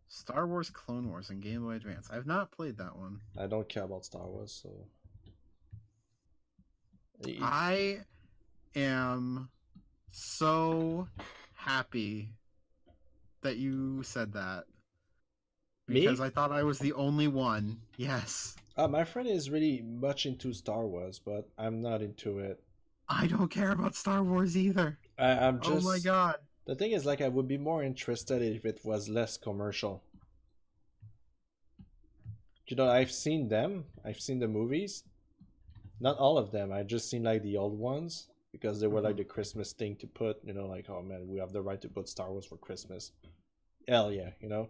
Star Wars Clone Wars and Game Boy Advance. I've not played that one. I don't care about Star Wars, so I am so happy that you said that. Because me? I thought I was the only one. Yes. My friend is really much into Star Wars, but I'm not into it. I don't care about Star Wars either. I'm just. Oh my god. The thing is, like, I would be more interested if it was less commercial. You know, I've seen them. I've seen the movies. Not all of them. I just seen like the old ones because they were like the Christmas thing to put. You know, like, oh man, we have the right to put Star Wars for Christmas. Hell yeah, you know.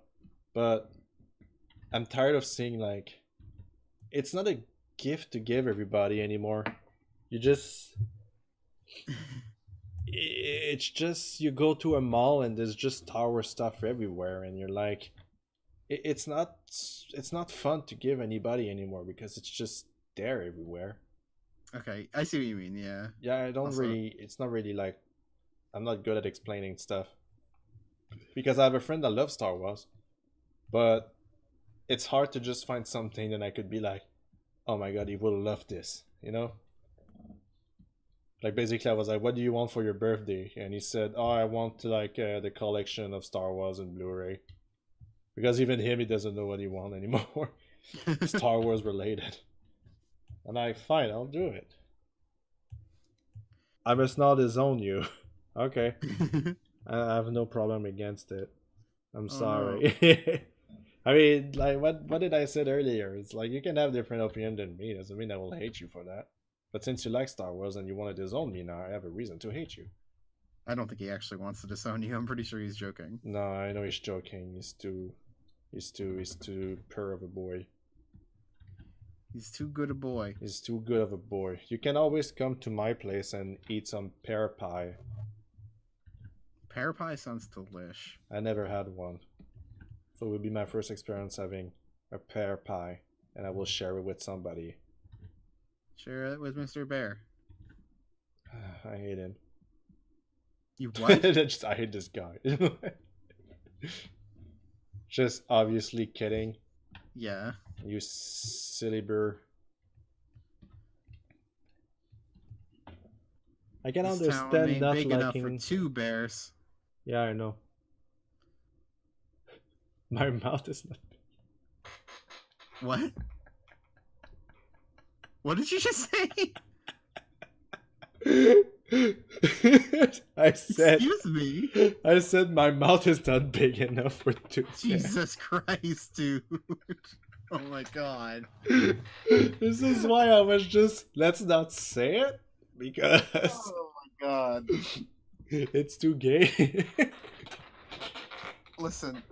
But I'm tired of seeing like, it's not a gift to give everybody anymore. You just. It's just you go to a mall and there's just Star Wars stuff everywhere, and you're like, it's not fun to give anybody anymore because it's just there everywhere. Okay, I see what you mean. Yeah. Yeah, I don't Also- really. It's not really like, I'm not good at explaining stuff because I have a friend that loves Star Wars, but it's hard to just find something that I could be like, oh my god, he will love this, you know. Like basically, I was like, "What do you want for your birthday?" And he said, "Oh, I want like the collection of Star Wars and Blu-ray." Because even him, he doesn't know what he wants anymore. Star Wars related. And I, fine, I'll do it. I must not disown you. Okay, I have no problem against it. I'm sorry. No. I mean, like, what did I said earlier? It's like you can have different opinion than me. Doesn't mean I will hate you for that. But since you like Star Wars and you want to disown me now, I have a reason to hate you. I don't think he actually wants to disown you. I'm pretty sure he's joking. No, I know he's joking. He's too pure of a boy. He's too good a boy. He's too good of a boy. You can always come to my place and eat some pear pie. Pear pie sounds delish. I never had one. So it will be my first experience having a pear pie, and I will share it with somebody. Share it with Mr. Bear. I hate him. You what? I hate this guy. Just obviously kidding. Yeah. You silly burr. I can This town understand ain't not big enough liking. for 2 bears. Yeah, I know. My mouth is not big. What? What did you just say? I said. Excuse me. I said my mouth is not big enough for 2 bears. Jesus Christ, dude. Oh my god. This is why I was just, let's not say it because Oh my god. it's too gay. Listen.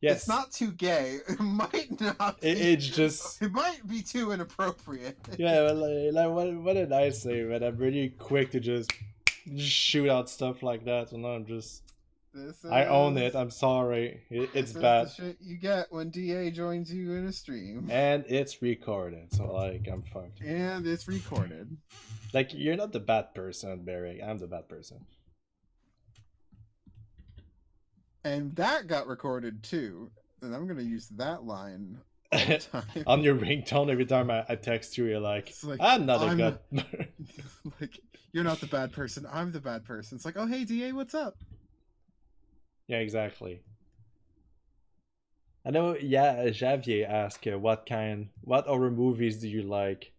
Yes. It's not too gay. It might not be. It's just. It might be too inappropriate. Yeah, like what did I say? Man, I'm really quick to just shoot out stuff like that. So now I'm just. I own it. I'm sorry. It's bad. This is the shit you get when DA joins you in a stream. And it's recorded, so like I'm fucked. And it's recorded. Like, you're not the bad person, Bearic. I'm the bad person. And that got recorded too. And I'm gonna use that line all the time. On your ringtone, every time I text you, you're like, I'm not a good. Like, you're not the bad person. I'm the bad person. It's like, oh hey DA, what's up? Yeah, exactly. I know. Yeah, Javier asked, what horror movies do you like?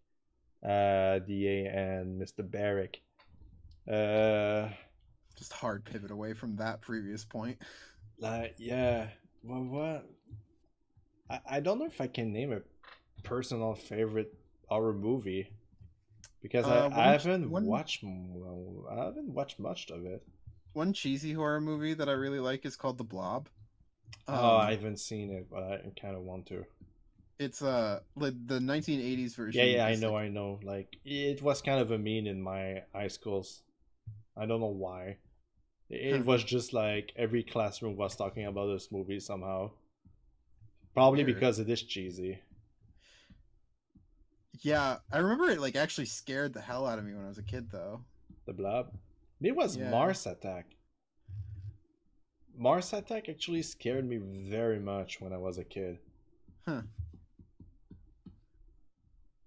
DA and Mr. Bearic. Just hard pivot away from that previous point. Like, yeah. Well, what? I don't know if I can name a personal favorite horror movie because I haven't watched much of it. One cheesy horror movie that I really like is called The Blob. I haven't seen it, but I kind of want to. It's like the 1980s version. Yeah, I know. Like, it was kind of a meme in my high schools. I don't know why. It was just like every classroom was talking about this movie somehow. Probably Weird. because it is cheesy. Yeah, I remember it like actually scared the hell out of me when I was a kid, though. The Blob. It was Mars Attack. Mars Attack actually scared me very much when I was a kid. Huh.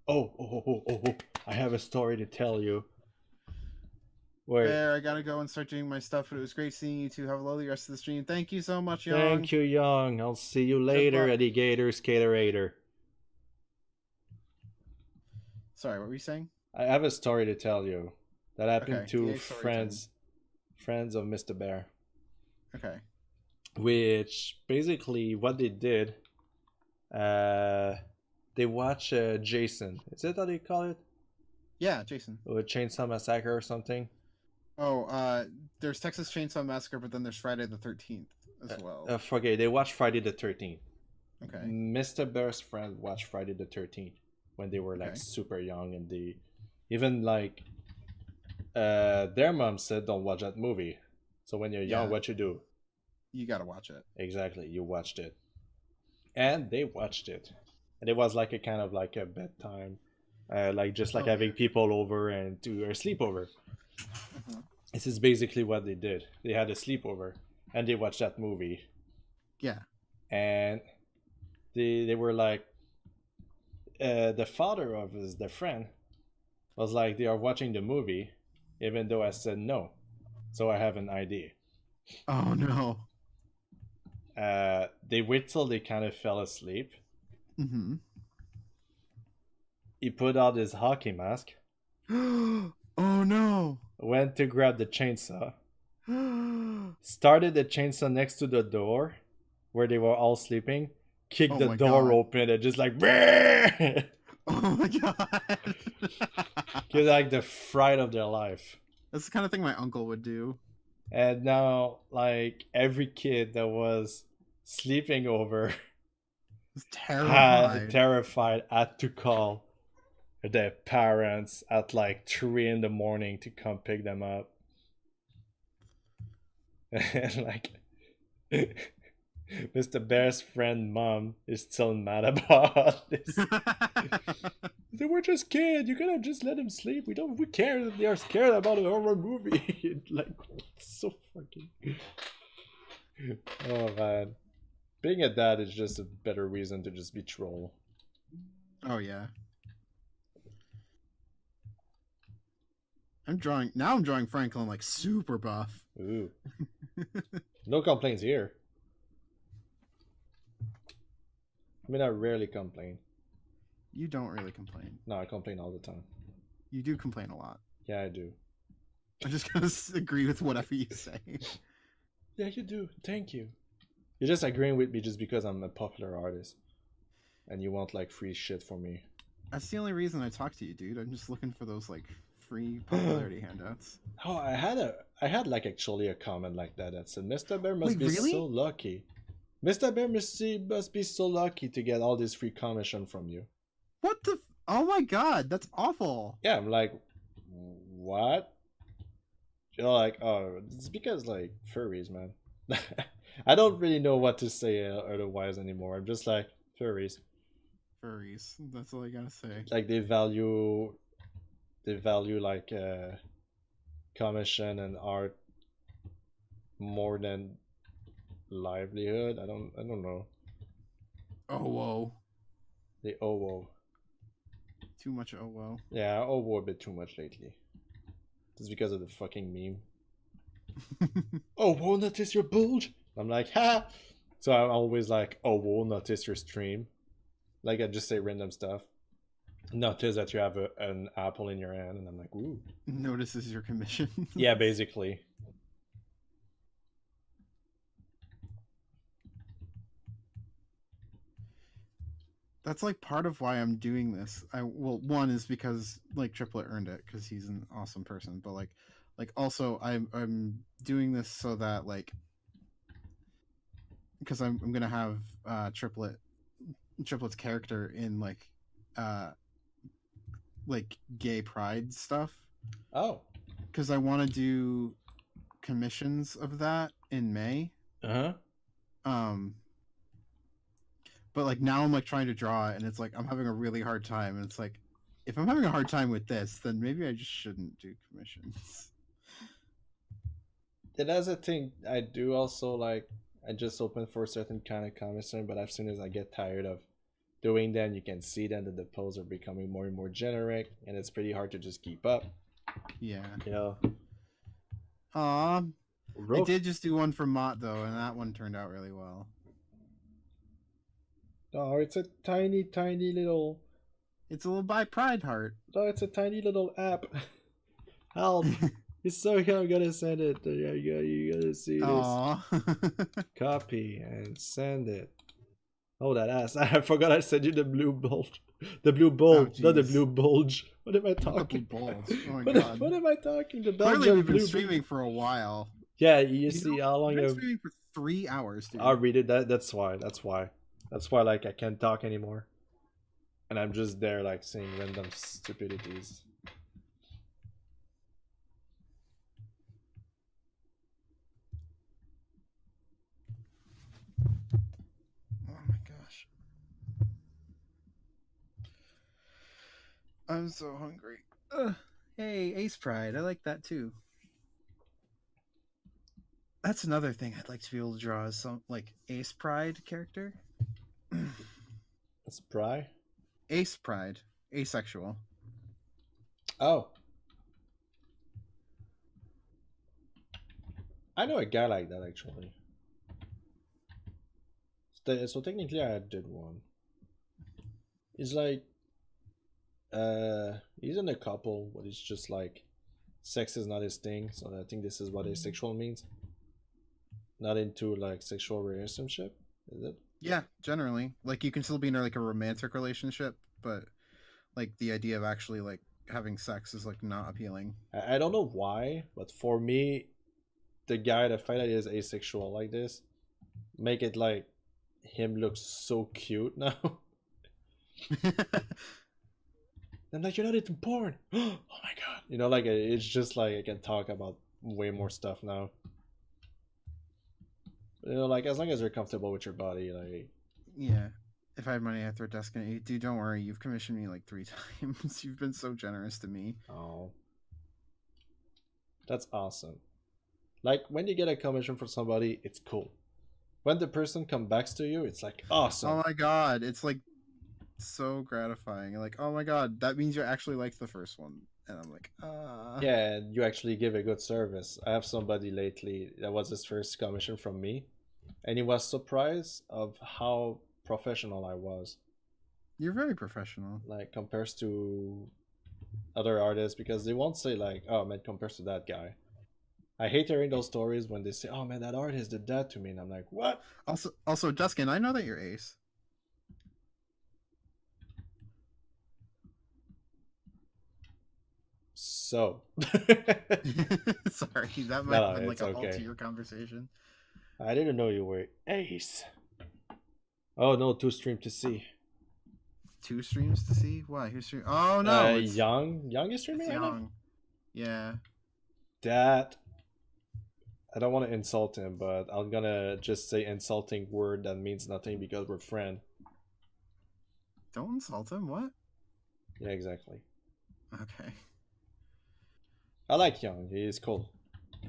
Oh, I have a story to tell you. Wait. Bear, I gotta go and start doing my stuff, but it was great seeing you two. Have a lovely rest of the stream. Thank you so much, Young. Thank you, Young. I'll see you later, luck. Alligator Skaterator. Sorry, what were you saying? I have a story to tell you that happened Okay, to DA story friends of Mr. Bear. Okay. Which basically what they did, they watch Jason. Is that how they call it? Yeah, Jason. Or Chainsaw Massacre or something? Oh, there's Texas Chainsaw Massacre, but then there's Friday the 13th as well. Forget, they watched Friday the 13th. Okay. Mr. Bear's friend watched Friday the 13th when they were like super young, and they even like their mom said don't watch that movie. So when you're young, what you do? You gotta watch it. Exactly, you watched it. And they watched it. And it was like a kind of like a bedtime. Like just like having people over and do a sleepover. This is basically what they did. They had a sleepover and they watched that movie. Yeah. And they were like, the father of their friend was like, they are watching the movie, even though I said no. So I have an ID. Oh no. They wait till they kind of fell asleep. Mm-hmm. He put out his hockey mask. Oh no. Went to grab the chainsaw. Started the chainsaw next to the door where they were all sleeping. Kicked the door open and just like oh my god. Get like the fright of their life. That's the kind of thing my uncle would do. And now like every kid that was sleeping over was terrified had to call their parents at like 3 in the morning to come pick them up. And like Mr. Bear's friend mom is still mad about this. They were just kids. You gotta just let them sleep. We care that they are scared about a horror movie. Like, so fucking. Oh man, being a dad is just a better reason to just be troll. Oh yeah. I'm drawing Franklin like super buff. Ooh. No complaints here. I mean, I rarely complain. You don't really complain. No, I complain all the time. You do complain a lot. Yeah, I do. I'm just gonna agree with whatever you say. Yeah, you do. Thank you. You're just agreeing with me just because I'm a popular artist. And you want, like, free shit from me. That's the only reason I talk to you, dude. I'm just looking for those, like, free popularity handouts. Oh, I had like actually a comment like that said, Mr. Bear must be so lucky. Mr. Bear must be so lucky to get all this free commission from you. What the? Oh my god, that's awful. Yeah, I'm like, what? You're like, oh, it's because like furries, man. I don't really know what to say otherwise anymore. I'm just like, furries. Furries. That's all I gotta say. Like they value like commission and art more than livelihood. I don't know. Oh whoa. They whoa. Too much oh whoa. Yeah, I whoa a bit too much lately. Just because of the fucking meme. Oh whoa, notice your bulge. I'm like, ha. So I'm always like, oh whoa, notice your stream. Like I just say random stuff. Notice that you have an apple in your hand, and I'm like, ooh. Notices your commission. Yeah, basically. That's like part of why I'm doing this. Well, one is because like Triplet earned it because he's an awesome person, but like also I'm doing this so that like because I'm gonna have Triplet's character in like gay pride stuff. Oh. Because I want to do commissions of that in May. But like now I'm like trying to draw it, and it's like I'm having a really hard time, and it's like if I'm having a hard time with this, then maybe I just shouldn't do commissions. that's a thing I do also like. I just open for a certain kind of commission, but as soon as I get tired of doing them, you can see then that the posts are becoming more and more generic, and it's pretty hard to just keep up. Yeah. You know. Aw. I Rook. did just do one for Mott though, and that one turned out really well. Oh, it's a tiny, tiny little. It's a little by Pride Heart. No, it's a tiny little app. Help! It's so young. I'm gonna send it. You gotta see this. Aww. Copy and send it. Oh, that ass! I forgot I sent you the blue bulge. The blue bulge, not the jeez. blue bulge. What am I The talking? blue bulge. Oh my What, god. what am I talking? The Clearly Belgian we've been blue. streaming for a while. Yeah, you see know, how long we've been I've. streaming for 3 hours, dude. I'll read it. That's why. That's why. That's why. Like I can't talk anymore, and I'm just there like saying random stupidities. Oh my gosh. I'm so hungry. Hey, Ace Pride. I like that too. That's another thing I'd like to be able to draw as some like Ace Pride character. That's Pry. Ace Pride. Asexual. Oh. I know a guy like that actually. So technically I did one. He's like he's in a couple, but it's just like sex is not his thing, so I think this is what asexual means. Not into like sexual relationship, is it? Yeah, generally. Like you can still be in like a romantic relationship, but like the idea of actually like having sex is like not appealing. I don't know why, but for me, the guy that find that is asexual like this, make it like him look so cute now. I'm like, you're not into porn. Oh my god. You know, like it's just like I can talk about way more stuff now. You know, like as long as you're comfortable with your body, like. Yeah. If I had money, I'd throw desk in 8. Dude, don't worry. You've commissioned me like 3 times. You've been so generous to me. Oh. That's awesome. Like when you get a commission from somebody, it's cool. When the person comes back to you, it's like awesome. Oh my god. It's like so gratifying. Like, oh my god, that means you actually liked the first one. And I'm like, Yeah, and you actually give a good service. I have somebody lately that was his first commission from me, and he was surprised of how professional I was. You're very professional. Like compares to other artists, because they won't say like, oh man, compares to that guy. I hate hearing those stories when they say, oh man, that artist did that to me, and I'm like, what? Also, Duskin, I know that you're Ace. So. Sorry, that might have been like a halt okay. to your conversation. I didn't know you were Ace. Oh no, 2 stream to see. 2 streams to see? Why? Who's streaming? Oh no, Young is streaming it's right Young. now? Yeah. That. I don't want to insult him, but I'm gonna just say insulting word that means nothing because we're friends. Don't insult him. What? Yeah, exactly. Okay. I like Young. He is cool.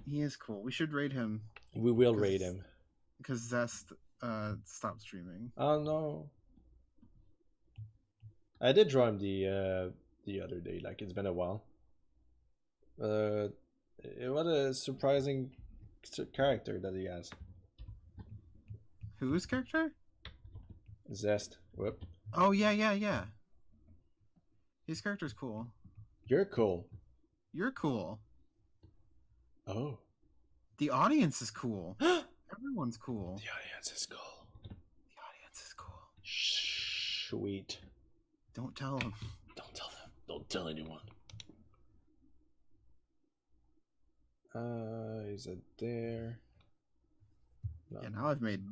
He is cool. We should raid him. We will raid him. Because Zest stopped streaming. Oh no. I did draw him the other day. Like it's been a while. What a surprising character that he has. Whose character? Zest. Whoop. Oh yeah. His character's cool. You're cool. You're cool. Oh. The audience is cool. Everyone's cool. The audience is cool. The audience is cool. Sweet. Don't tell them. Don't tell them. Don't tell anyone. Is it there? No. Yeah, now I've made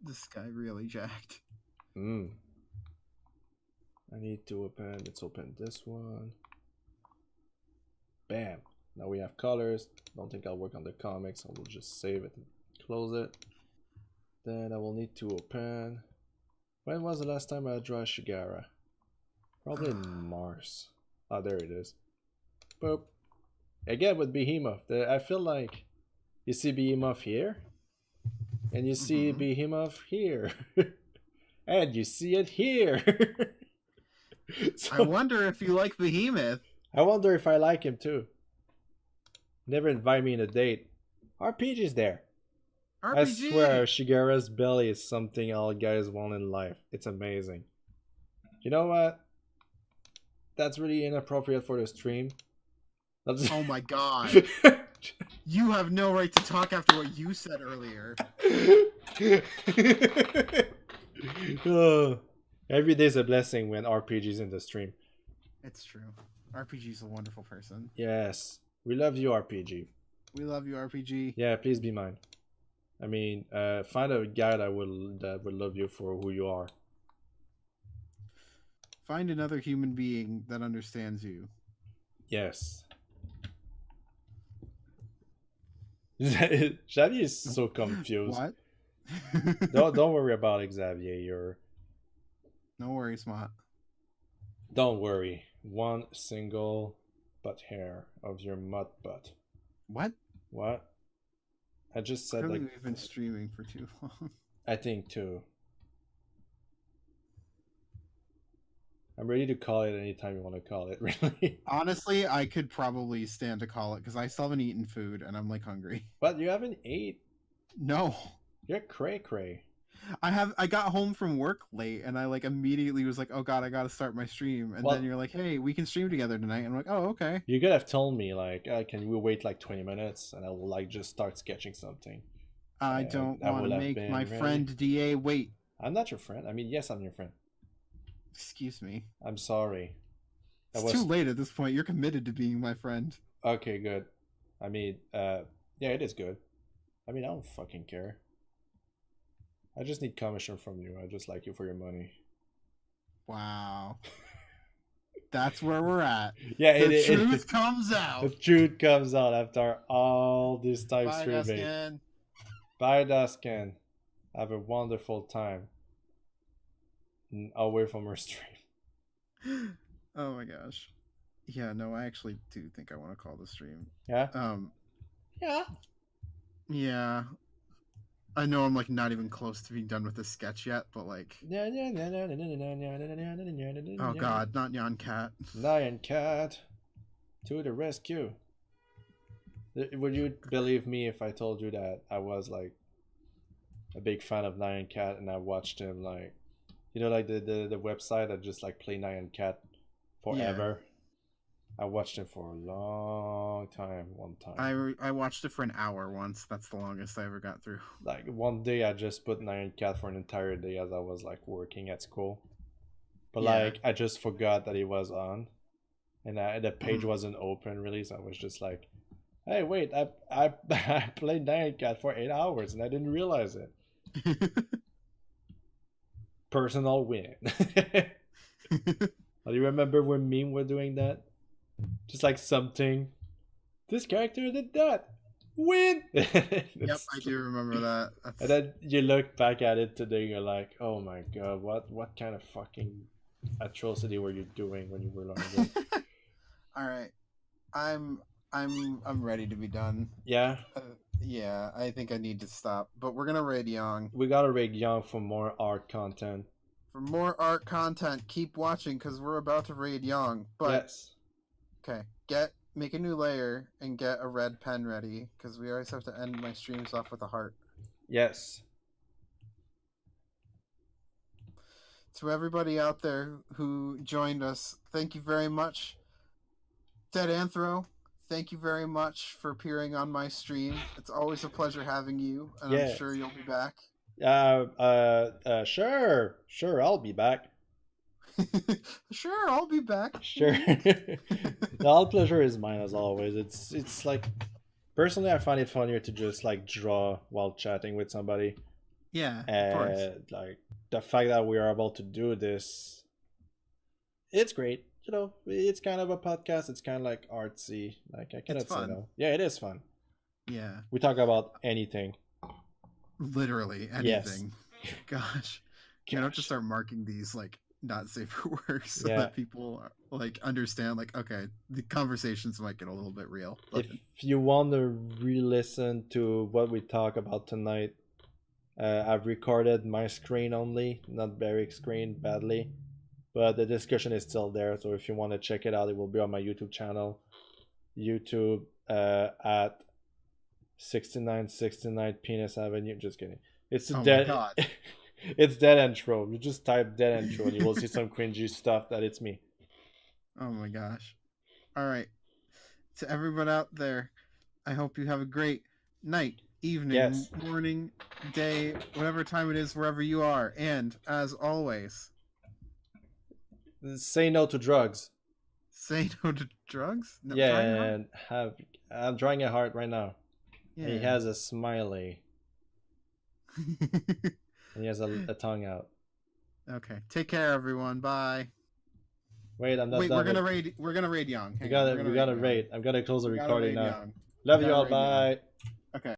this guy really jacked. I need to open. Let's open this one. Bam. Now we have colors. Don't think I'll work on the comics. I will just save it and close it. Then I will need to open. When was the last time I drew Shigara? Probably in Mars. Oh, there it is. Boop. Again with Behemoth. I feel like You see Behemoth here, and you see Behemoth here, and you see it here. So, I wonder if you like Behemoth. I wonder if I like him too. Never invite me on a date. RPG's there. RPG. I swear, Shigara's belly is something all guys want in life. It's amazing. You know what? That's really inappropriate for the stream. Oh my god. You have no right to talk after what you said earlier. Oh, every day's a blessing when RPG's in the stream. It's true. RPG's a wonderful person. Yes. We love you, RPG. We love you, RPG. Yeah, please be mine. I mean, find a guy that would love you for who you are. Find another human being that understands you. Yes. Xavier is so confused. What? Don't worry about it, Xavier. No worries, Mott. Don't worry. One single butt hair of your mutt butt. What? What? I just said Clearly like we've been streaming for too long. I think too. I'm ready to call it anytime you want to call it, really. Honestly, I could probably stand to call it because I still haven't eaten food and I'm like hungry. But you haven't ate. No. You're cray. I got home from work late and I like immediately was like, oh god, I gotta start my stream. And Well, then you're like, hey, we can stream together tonight. And I'm like, oh, okay. You could have told me like, can we wait like 20 minutes and I will like just start sketching something. I don't I want would to have make been my ready. friend DA wait. I'm not your friend. I mean, yes, I'm your friend. Excuse me. I'm sorry. It's too late at this point. You're committed to being my friend. Okay, good. I mean, yeah, it is good. I mean, I don't fucking care. I just need commission from you. I just like you for your money. Wow. That's where we're at. Yeah, The truth comes out. The truth comes out after all this time Bye, streaming. Duskin. Bye, Duskin. Have a wonderful time. Away from her stream. Oh my gosh. Yeah, no, I actually do think I want to call the stream. Yeah? Yeah. Yeah. I know I'm like not even close to being done with this sketch yet, but like oh god, not Nyan Cat. Nyan Cat to the rescue. Would you believe me if I told you that I was like a big fan of Nyan Cat and I watched him like, you know, like the website that just like play Nyan Cat forever? Yeah. I watched it for a long time. One time I watched it for an hour once. That's the longest I ever got through. Like one day I just put Nyan Cat for an entire day as I was like working at school, but yeah. Like I just forgot that it was on and the page wasn't open really, so I was just like, hey wait, I played Nyan Cat for 8 hours and I didn't realize it. Personal win. Do you remember when meme were doing that? Just like something, this character did that, win. Yep, I do remember that. And then you look back at it today, you're like, oh my god, what kind of fucking atrocity were you doing when you were learning? All right, I'm ready to be done. Yeah. Yeah, I think I need to stop, but we're gonna raid Yang. We gotta raid Yang for more art content. For more art content, keep watching because we're about to raid Yang. But yes. Okay, make a new layer and get a red pen ready because we always have to end my streams off with a heart. Yes. To everybody out there who joined us, thank you very much. Dead Anthro, thank you very much for appearing on my stream. It's always a pleasure having you, and yes. I'm sure you'll be back. Sure, I'll be back. Sure, I'll be back. Sure. All pleasure is mine as always. It's like, personally, I find it funnier to just like draw while chatting with somebody. Yeah, of course. Like the fact that we are able to do this, it's great. You know, it's kind of a podcast. It's kind of like artsy. Like I cannot say no. Yeah, it is fun. Yeah. We talk about anything. Literally anything. Yes. Gosh. You have to start marking these like not safe for work, so Yeah. that people like understand. Like, okay, the conversations might get a little bit real. But If you want to re-listen to what we talk about tonight, I've recorded my screen only, not Bearic's screen, badly. But the discussion is still there, so if you want to check it out, it will be on my YouTube channel. YouTube at 6969 Penis Avenue. Just kidding. It's a oh my dead. god, It's dead intro. You just type dead intro and you will see some cringy stuff that it's me. oh my gosh! All right, to everyone out there, I hope you have a great night, evening, Yes. morning, day, whatever time it is, wherever you are. And as always, Say no to drugs. say no to drugs. No, Yeah, drawing a heart? and I'm drawing a heart right now. Yeah. And he has a smiley. And he has a tongue out. Okay. Take care, everyone. Bye. Wait, I'm not Wait, done. we're gonna raid Young. We gotta rate. I'm gonna close the recording now. Young. Love We you gotta all. raid Young. Bye. Okay.